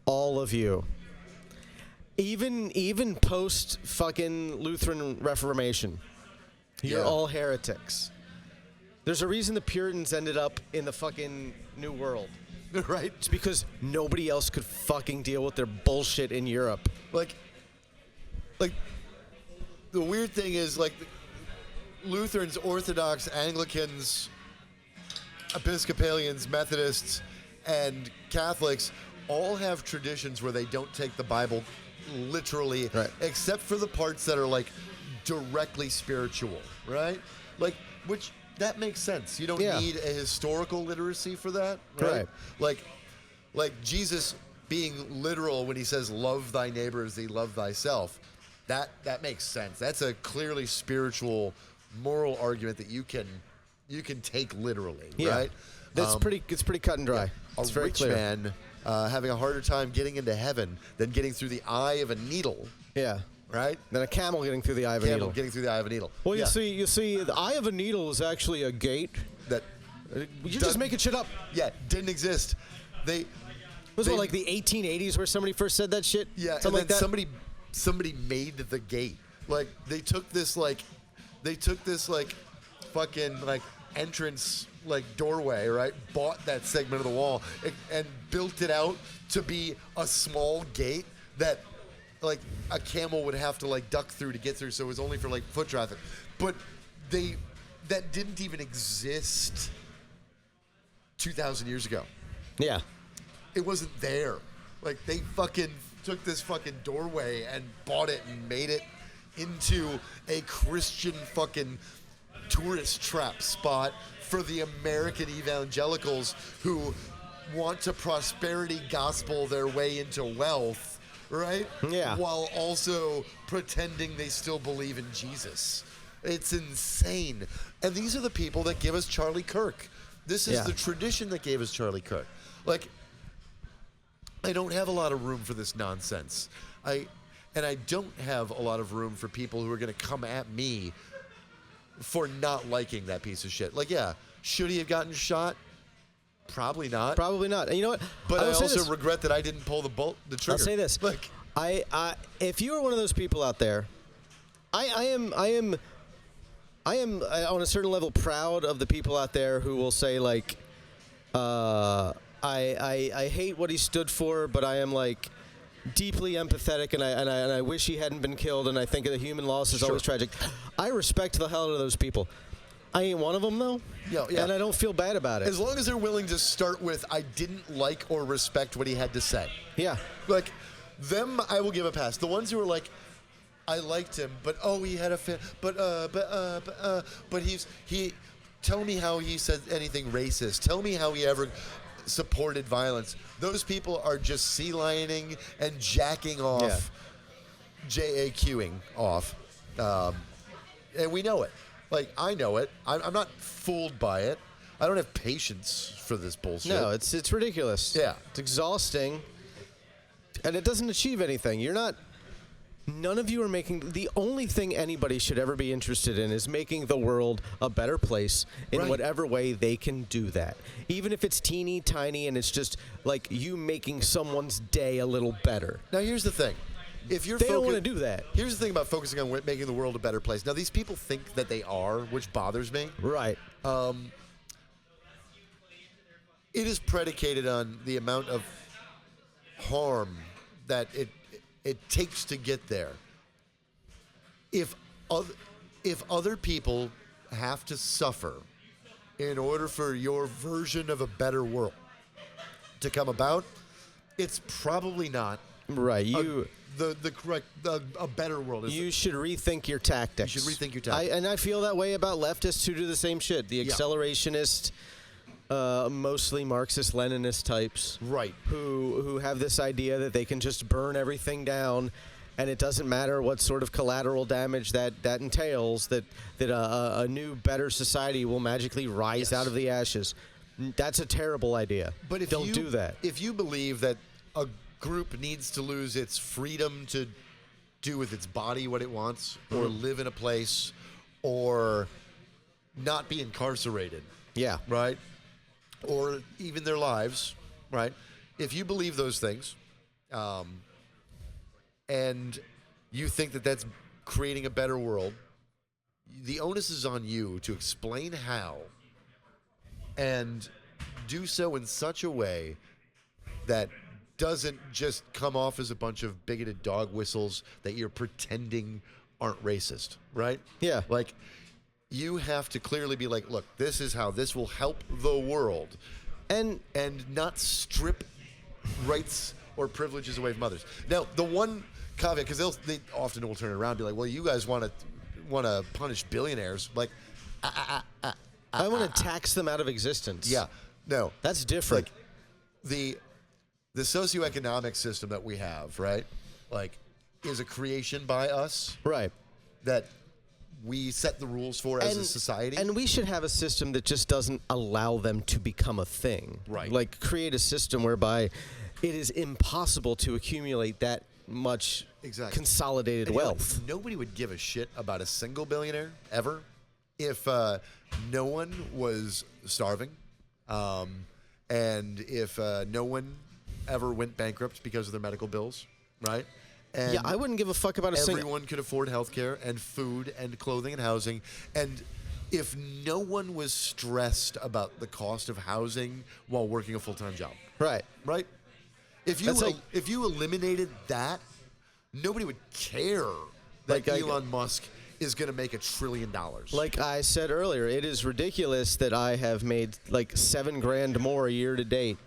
All of you. Even post fucking Lutheran Reformation. You're all heretics. There's a reason the Puritans ended up in the fucking New World. Right? It's because nobody else could fucking deal with their bullshit in Europe. Like the weird thing is, like, Lutherans, Orthodox, Anglicans, Episcopalians, Methodists, and Catholics all have traditions where they don't take the Bible literally, except for the parts that are like directly spiritual, right? Like, which that makes sense. You don't need a historical literacy for that, right? Like Jesus being literal when he says "love thy neighbor as thee love thyself." That makes sense. That's a clearly spiritual, moral argument that you can take literally, right? That's it's pretty cut and dry. Yeah. It's a very rich clear. man having a harder time getting into heaven than getting through the eye of a needle. Yeah. right? Than a camel getting through the eye of a Camel needle. getting through the eye of a needle. Well, Yeah. you see, the eye of a needle is actually a gate. That You're just making shit up. Yeah, didn't exist. They Was it like the 1880s where somebody first said that shit? Yeah, Something and like then that? somebody made the gate. Like they took this fucking like entrance like doorway, right? Bought that segment of the wall and built it out to be a small gate that like a camel would have to like duck through to get through, so it was only for like foot traffic. But that didn't even exist 2,000 years ago. Yeah. It wasn't there. Like they fucking took this fucking doorway and bought it and made it into a Christian fucking tourist trap spot for the American evangelicals who want to prosperity gospel their way into wealth, right? Yeah. While also pretending they still believe in Jesus. It's insane. And these are the people that give us Charlie Kirk. This is the tradition that gave us Charlie Kirk. Like, I don't have a lot of room for this nonsense. I don't have a lot of room for people who are going to come at me for not liking that piece of shit. Like, yeah, should he have gotten shot? Probably not. Probably not. And you know what? But I will say also this. regret that I didn't pull the trigger. I'll say this. Like, I if you are one of those people out there, I am on a certain level proud of the people out there who will say like, I hate what he stood for, but I am like deeply empathetic, and I wish he hadn't been killed, and I think the human loss is always tragic. I respect the hell out of those people. I ain't one of them though, yeah. and I don't feel bad about it. As long as they're willing to start with, I didn't like or respect what he had to say. Yeah. Like, them, I will give a pass. The ones who are like, I liked him, but he had a but he. Tell me how he said anything racist. Tell me how he ever supported violence. Those people are just sea lioning and jacking off, JAQing off, and we know it. Like, I know it. I'm not fooled by it. I don't have patience for this bullshit. No, it's ridiculous. Yeah. It's exhausting, and it doesn't achieve anything. None of you are making. The only thing anybody should ever be interested in is making the world a better place in whatever way they can do that. Even if it's teeny tiny and it's just like you making someone's day a little better. Now, here's the thing. If you're They don't want to do that. Here's the thing about focusing on making the world a better place. Now, these people think that they are, which bothers me. Right. It is predicated on the amount of harm that it takes to get there. If other people have to suffer in order for your version of a better world to come about, it's probably not Right. the correct a better world. You should rethink your tactics. You should rethink your tactics. And I feel that way about leftists who do the same shit. The accelerationist, mostly Marxist-Leninist types. Right. Who have this idea that they can just burn everything down, and it doesn't matter what sort of collateral damage that entails, that a new, better society will magically rise out of the ashes. That's a terrible idea. But if Don't do that. If you believe that a group needs to lose its freedom to do with its body what it wants, or live in a place, or not be incarcerated, right, or even their lives, right? If you believe those things, and you think that that's creating a better world, the onus is on you to explain how, and do so in such a way that doesn't just come off as a bunch of bigoted dog whistles that you're pretending aren't racist, right? Yeah. Like, you have to clearly be like, look, this is how this will help the world, and not strip rights or privileges away from others. Now, the one caveat, because they often will turn it around and be like, well, you guys want to punish billionaires. Like, I want to tax them out of existence. Yeah. No. That's different. Like, the socioeconomic system that we have, right, like, is a creation by us. Right. That we set the rules for as a society. And we should have a system that just doesn't allow them to become a thing. Right. Like, create a system whereby it is impossible to accumulate that much Exactly. consolidated And, wealth. nobody would give a shit about a single billionaire ever if no one was starving, and if no one ever went bankrupt because of their medical bills, right? And Yeah, I wouldn't give a fuck about a single. everyone could afford healthcare and food and clothing and housing. And if no one was stressed about the cost of housing while working a full-time job, Right. right? If you That's like- if you eliminated that, nobody would care that Like, Elon Musk is going to make $1 trillion. Like I said earlier, it is ridiculous that I have made like $7,000 more a year to date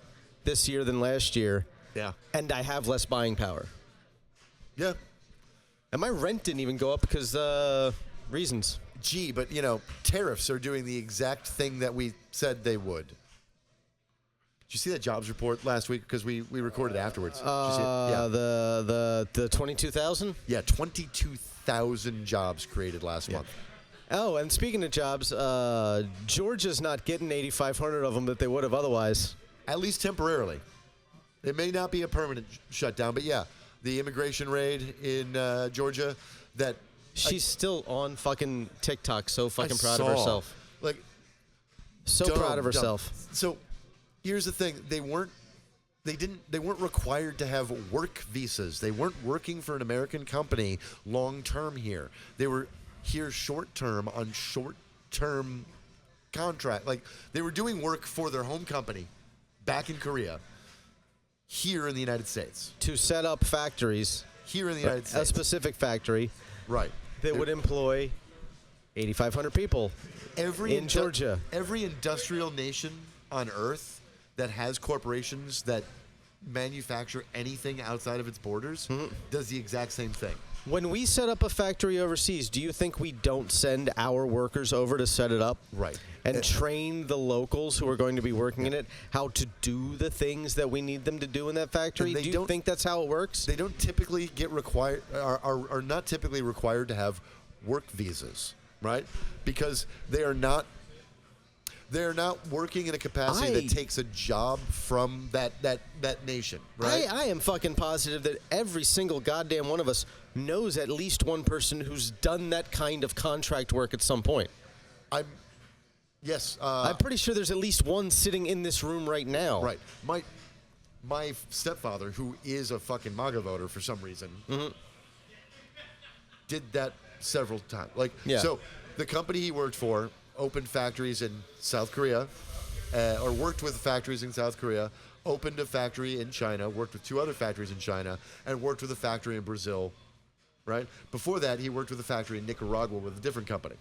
this year than last year, yeah, and I have less buying power. yeah. And my rent didn't even go up because reasons. Gee, but tariffs are doing the exact thing that we said they would. Did you see that jobs report last week? Because we recorded afterwards. Did you see it? Yeah. The 22,000. Yeah, 22,000 jobs created last month. Oh, and speaking of jobs, Georgia's not getting 8,500 of them that they would have otherwise. At least temporarily. It may not be a permanent shutdown, but yeah, the immigration raid in Georgia that She's still on fucking TikTok, so fucking I proud saw. of herself. Like, So dumb, proud of dumb. herself. So, here's the thing: they weren't required to have work visas. They weren't working for an American company long term here. They were here short term on short term contract. Like, they were doing work for their home company back in Korea, here in the United States. To set up factories, Here in the United a States. specific factory Right. that would employ 8,500 people. in Georgia. Every industrial nation on Earth that has corporations that manufacture anything outside of its borders does the exact same thing. When we set up a factory overseas, do you think we don't send our workers over to set it up? Right. And train the locals who are going to be working in it how to do the things that we need them to do in that factory? And they Do you don't- think that's how it works? They don't typically get required, are not typically required to have work visas, right? Because they are not working in a capacity that takes a job from that nation, right? I am fucking positive that every single goddamn one of us knows at least one person who's done that kind of contract work at some point. Yes. I'm pretty sure there's at least one sitting in this room right now. Right. My stepfather, who is a fucking MAGA voter for some reason, did that several times. So the company he worked for opened factories in South Korea, or worked with factories in South Korea, opened a factory in China, worked with 2 other factories in China, and worked with a factory in Brazil, right? Before that, he worked with a factory in Nicaragua with a different company,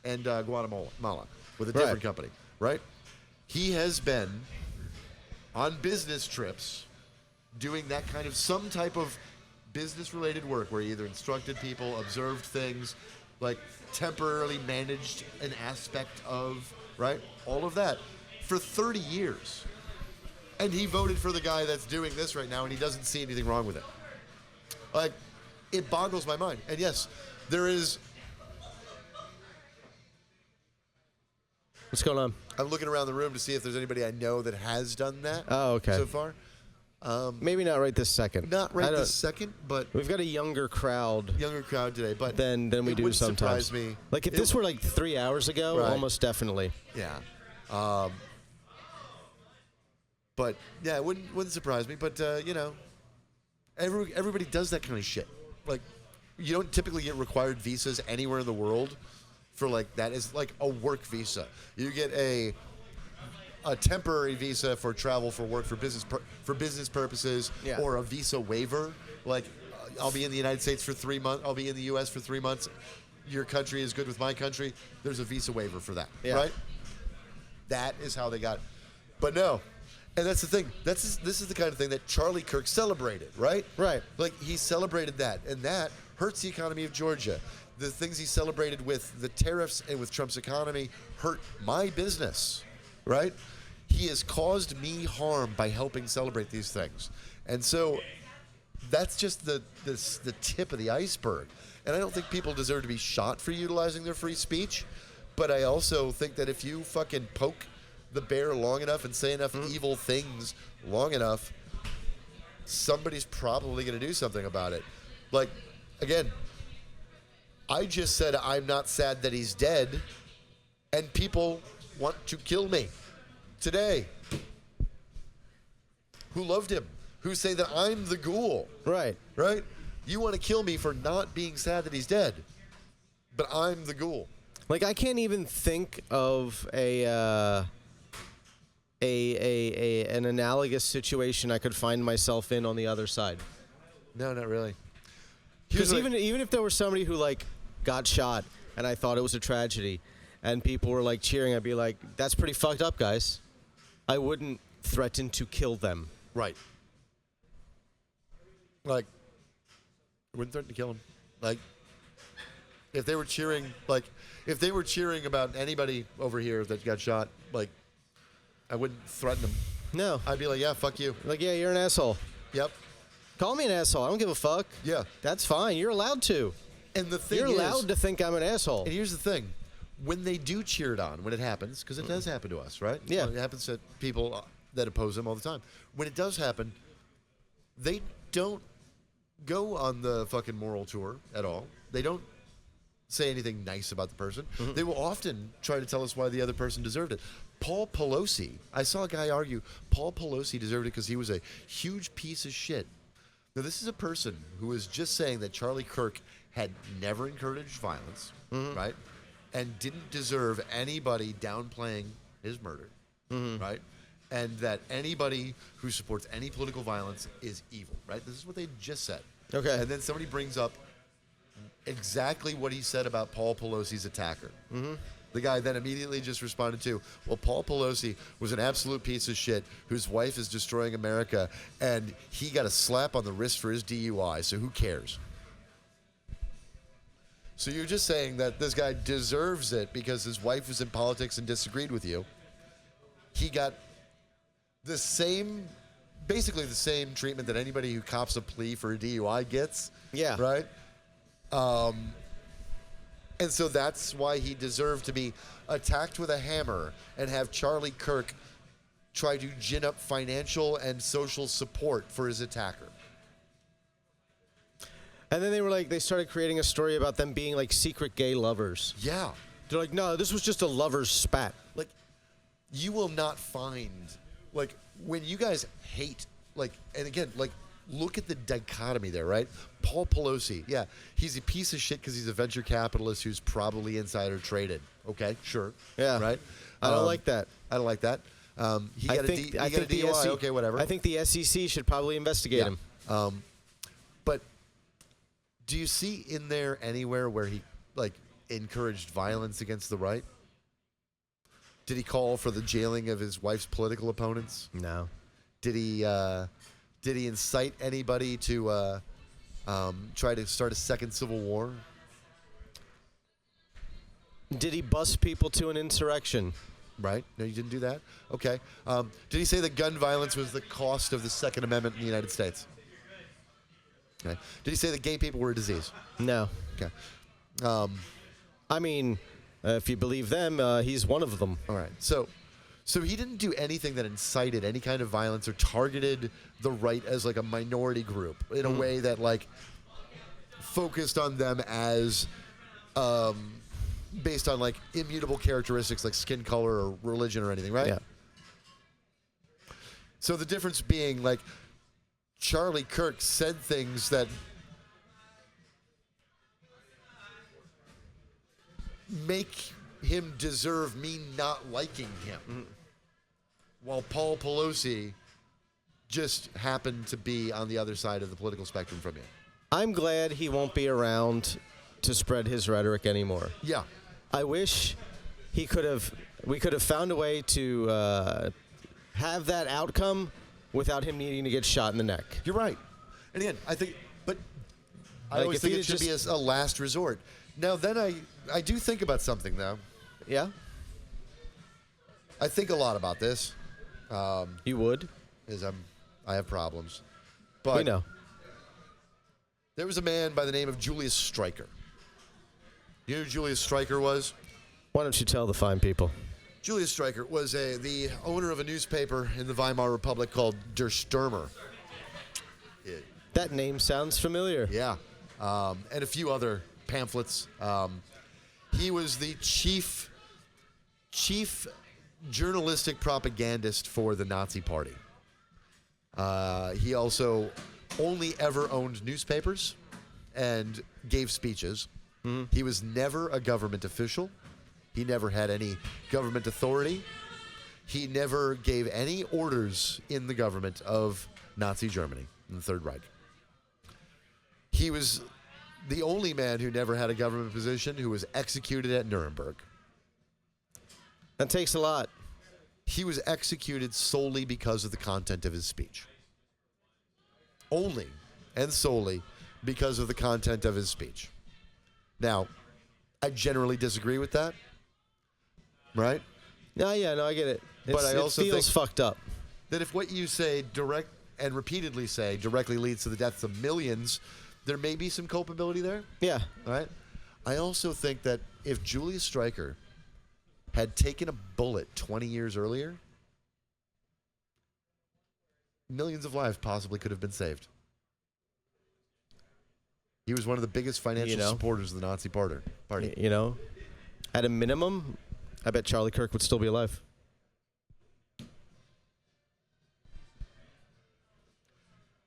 and Guatemala with a different company, right? He has been on business trips doing that kind of some type of business-related work where he either instructed people, observed things, like temporarily managed an aspect of, right? All of that for 30 years. And he voted for the guy that's doing this right now, and he doesn't see anything wrong with it. Like, it boggles my mind. And yes, there is... What's going on? I'm looking around the room to see if there's anybody I know that has done that Oh, okay. so far. Maybe not right this second. Not right this second, but We've got a younger crowd younger crowd today. But than we it do wouldn't sometimes. surprise me. Like if this were like 3 hours ago, Right. almost definitely. Yeah. But yeah, it wouldn't surprise me. But everybody does that kind of shit. Like, you don't typically get required visas anywhere in the world for like that is like a work visa. You get a temporary visa for travel for work for business purposes, Yeah. or a visa waiver. Like, I'll be in the United States for 3 months. I'll be in the U.S. for 3 months. Your country is good with my country. There's a visa waiver for that, right? That is how they got it. But no. And that's the thing. This is the kind of thing that Charlie Kirk celebrated, right? Right. Like, he celebrated that, and that hurts the economy of Georgia. The things he celebrated with the tariffs and with Trump's economy hurt my business, right? He has caused me harm by helping celebrate these things. And so that's just the tip of the iceberg. And I don't think people deserve to be shot for utilizing their free speech, but I also think that if you fucking poke the bear long enough and say enough evil things long enough, somebody's probably going to do something about it. Like, again, I just said I'm not sad that he's dead, and people want to kill me today. Who loved him? Who say that I'm the ghoul? Right. Right? You want to kill me for not being sad that he's dead, but I'm the ghoul. Like, I can't even think of an analogous situation I could find myself in on the other side. No, not really. Because even if there was somebody who like got shot and I thought it was a tragedy, and people were like cheering, I'd be like, "That's pretty fucked up, guys." I wouldn't threaten to kill them. Right. Like, I wouldn't threaten to kill him. Like, if they were cheering about anybody over here that got shot, like, I wouldn't threaten them. No. I'd be like, yeah, fuck you. Like, yeah, you're an asshole. Yep. Call me an asshole. I don't give a fuck. Yeah. That's fine. You're allowed to. And the thing You're allowed to think I'm an asshole. And here's the thing. When they do cheer it on, when it happens, because it does happen to us, right? Yeah. It happens to people that oppose them all the time. When it does happen, they don't go on the fucking moral tour at all. They don't say anything nice about the person. Mm-hmm. They will often try to tell us why the other person deserved it. Paul Pelosi, I saw a guy argue Paul Pelosi deserved it because he was a huge piece of shit. Now, this is a person who was just saying that Charlie Kirk had never encouraged violence, right? And didn't deserve anybody downplaying his murder, right? And that anybody who supports any political violence is evil, right? This is what they just said. Okay. And then somebody brings up exactly what he said about Paul Pelosi's attacker. The guy then immediately just responded to, well, Paul Pelosi was an absolute piece of shit whose wife is destroying America, and he got a slap on the wrist for his DUI, so who cares? So you're just saying that this guy deserves it because his wife was in politics and disagreed with you. He got the same, basically the same treatment that anybody who cops a plea for a DUI gets. Yeah. Right? And so that's why he deserved to be attacked with a hammer and have Charlie Kirk try to gin up financial and social support for his attacker. And then they started creating a story about them being like secret gay lovers. Yeah. They're like, no, this was just a lover's spat. Like, you will not find, like, when you guys hate, like, and again, like, look at the dichotomy there, right? Paul Pelosi, yeah, he's a piece of shit because he's a venture capitalist who's probably insider traded. Okay, sure. Yeah. Right? I don't like that. I don't like that. He got a DUI, okay, whatever. I think the SEC should probably investigate him. But do you see in there anywhere where he, like, encouraged violence against the right? Did he call for the jailing of his wife's political opponents? No. Did he incite anybody to try to start a second civil war? Did he bust people to an insurrection? Right? No, you didn't do that? Okay. Did he say that gun violence was the cost of the Second Amendment in the United States? Okay. Did he say that gay people were a disease? No. Okay. I mean, if you believe them, he's one of them. All right. So he didn't do anything that incited any kind of violence or targeted the right as like a minority group in a way that like focused on them as based on like immutable characteristics like skin color or religion or anything, right? Yeah. So the difference being like Charlie Kirk said things that make him deserve me not liking him. While Paul Pelosi just happened to be on the other side of the political spectrum from you. I'm glad he won't be around to spread his rhetoric anymore. Yeah. I wish we could have found a way to have that outcome without him needing to get shot in the neck. You're right. And again, I think, but I Like, always if think he it should be just- a last resort. Now, then I do think about something, though. Yeah? I think a lot about this. You would? Is I have problems. But We know. there was a man by the name of Julius Streicher. You know who Julius Streicher was? Why don't you tell the fine people? Julius Streicher was the owner of a newspaper in the Weimar Republic called Der Stürmer. That name sounds familiar. Yeah. And a few other pamphlets. He was the chief journalistic propagandist for the Nazi Party. He also only ever owned newspapers and gave speeches. He was never a government official. He never had any government authority. He never gave any orders in the government of Nazi Germany in the Third Reich. He was the only man who never had a government position who was executed at Nuremberg. That takes a lot. He was executed solely because of the content of his speech. Only and solely because of the content of his speech. Now, I generally disagree with that, right? No, I get it. But I also it feels think fucked up. That if what you say repeatedly say directly leads to the deaths of millions, there may be some culpability there. Yeah. All right. I also think that if Julius Streicher had taken a bullet 20 years earlier, millions of lives possibly could have been saved. He was one of the biggest financial supporters of the Nazi Party. You know, at a minimum, I bet Charlie Kirk would still be alive.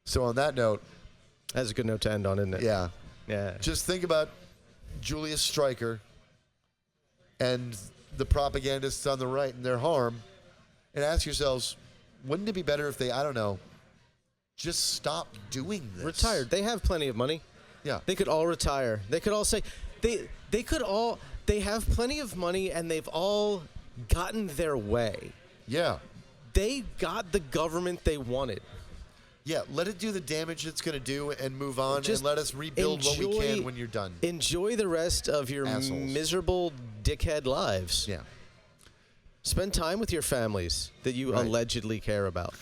So on that note, that's a good note to end on, isn't it? Yeah. Yeah. Just think about Julius Streicher and the propagandists on the right and their harm, and ask yourselves, wouldn't it be better if they, I don't know, just stop doing this? Retired. They have plenty of money. Yeah. They could all retire. They could all say they have plenty of money and they've all gotten their way. Yeah. They got the government they wanted. Yeah, let it do the damage it's going to do and move on, Just and let us rebuild what we can when you're done. Enjoy the rest of your miserable dickhead lives. Yeah. Spend time with your families that you allegedly care about.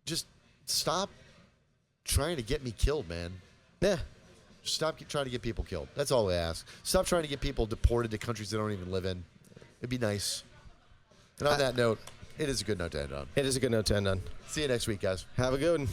Just stop trying to get me killed, man. Yeah. Stop trying to get people killed. That's all I ask. Stop trying to get people deported to countries they don't even live in. It'd be nice. And on that note, it is a good note to end on. It is a good note to end on. See you next week, guys. Have a good one.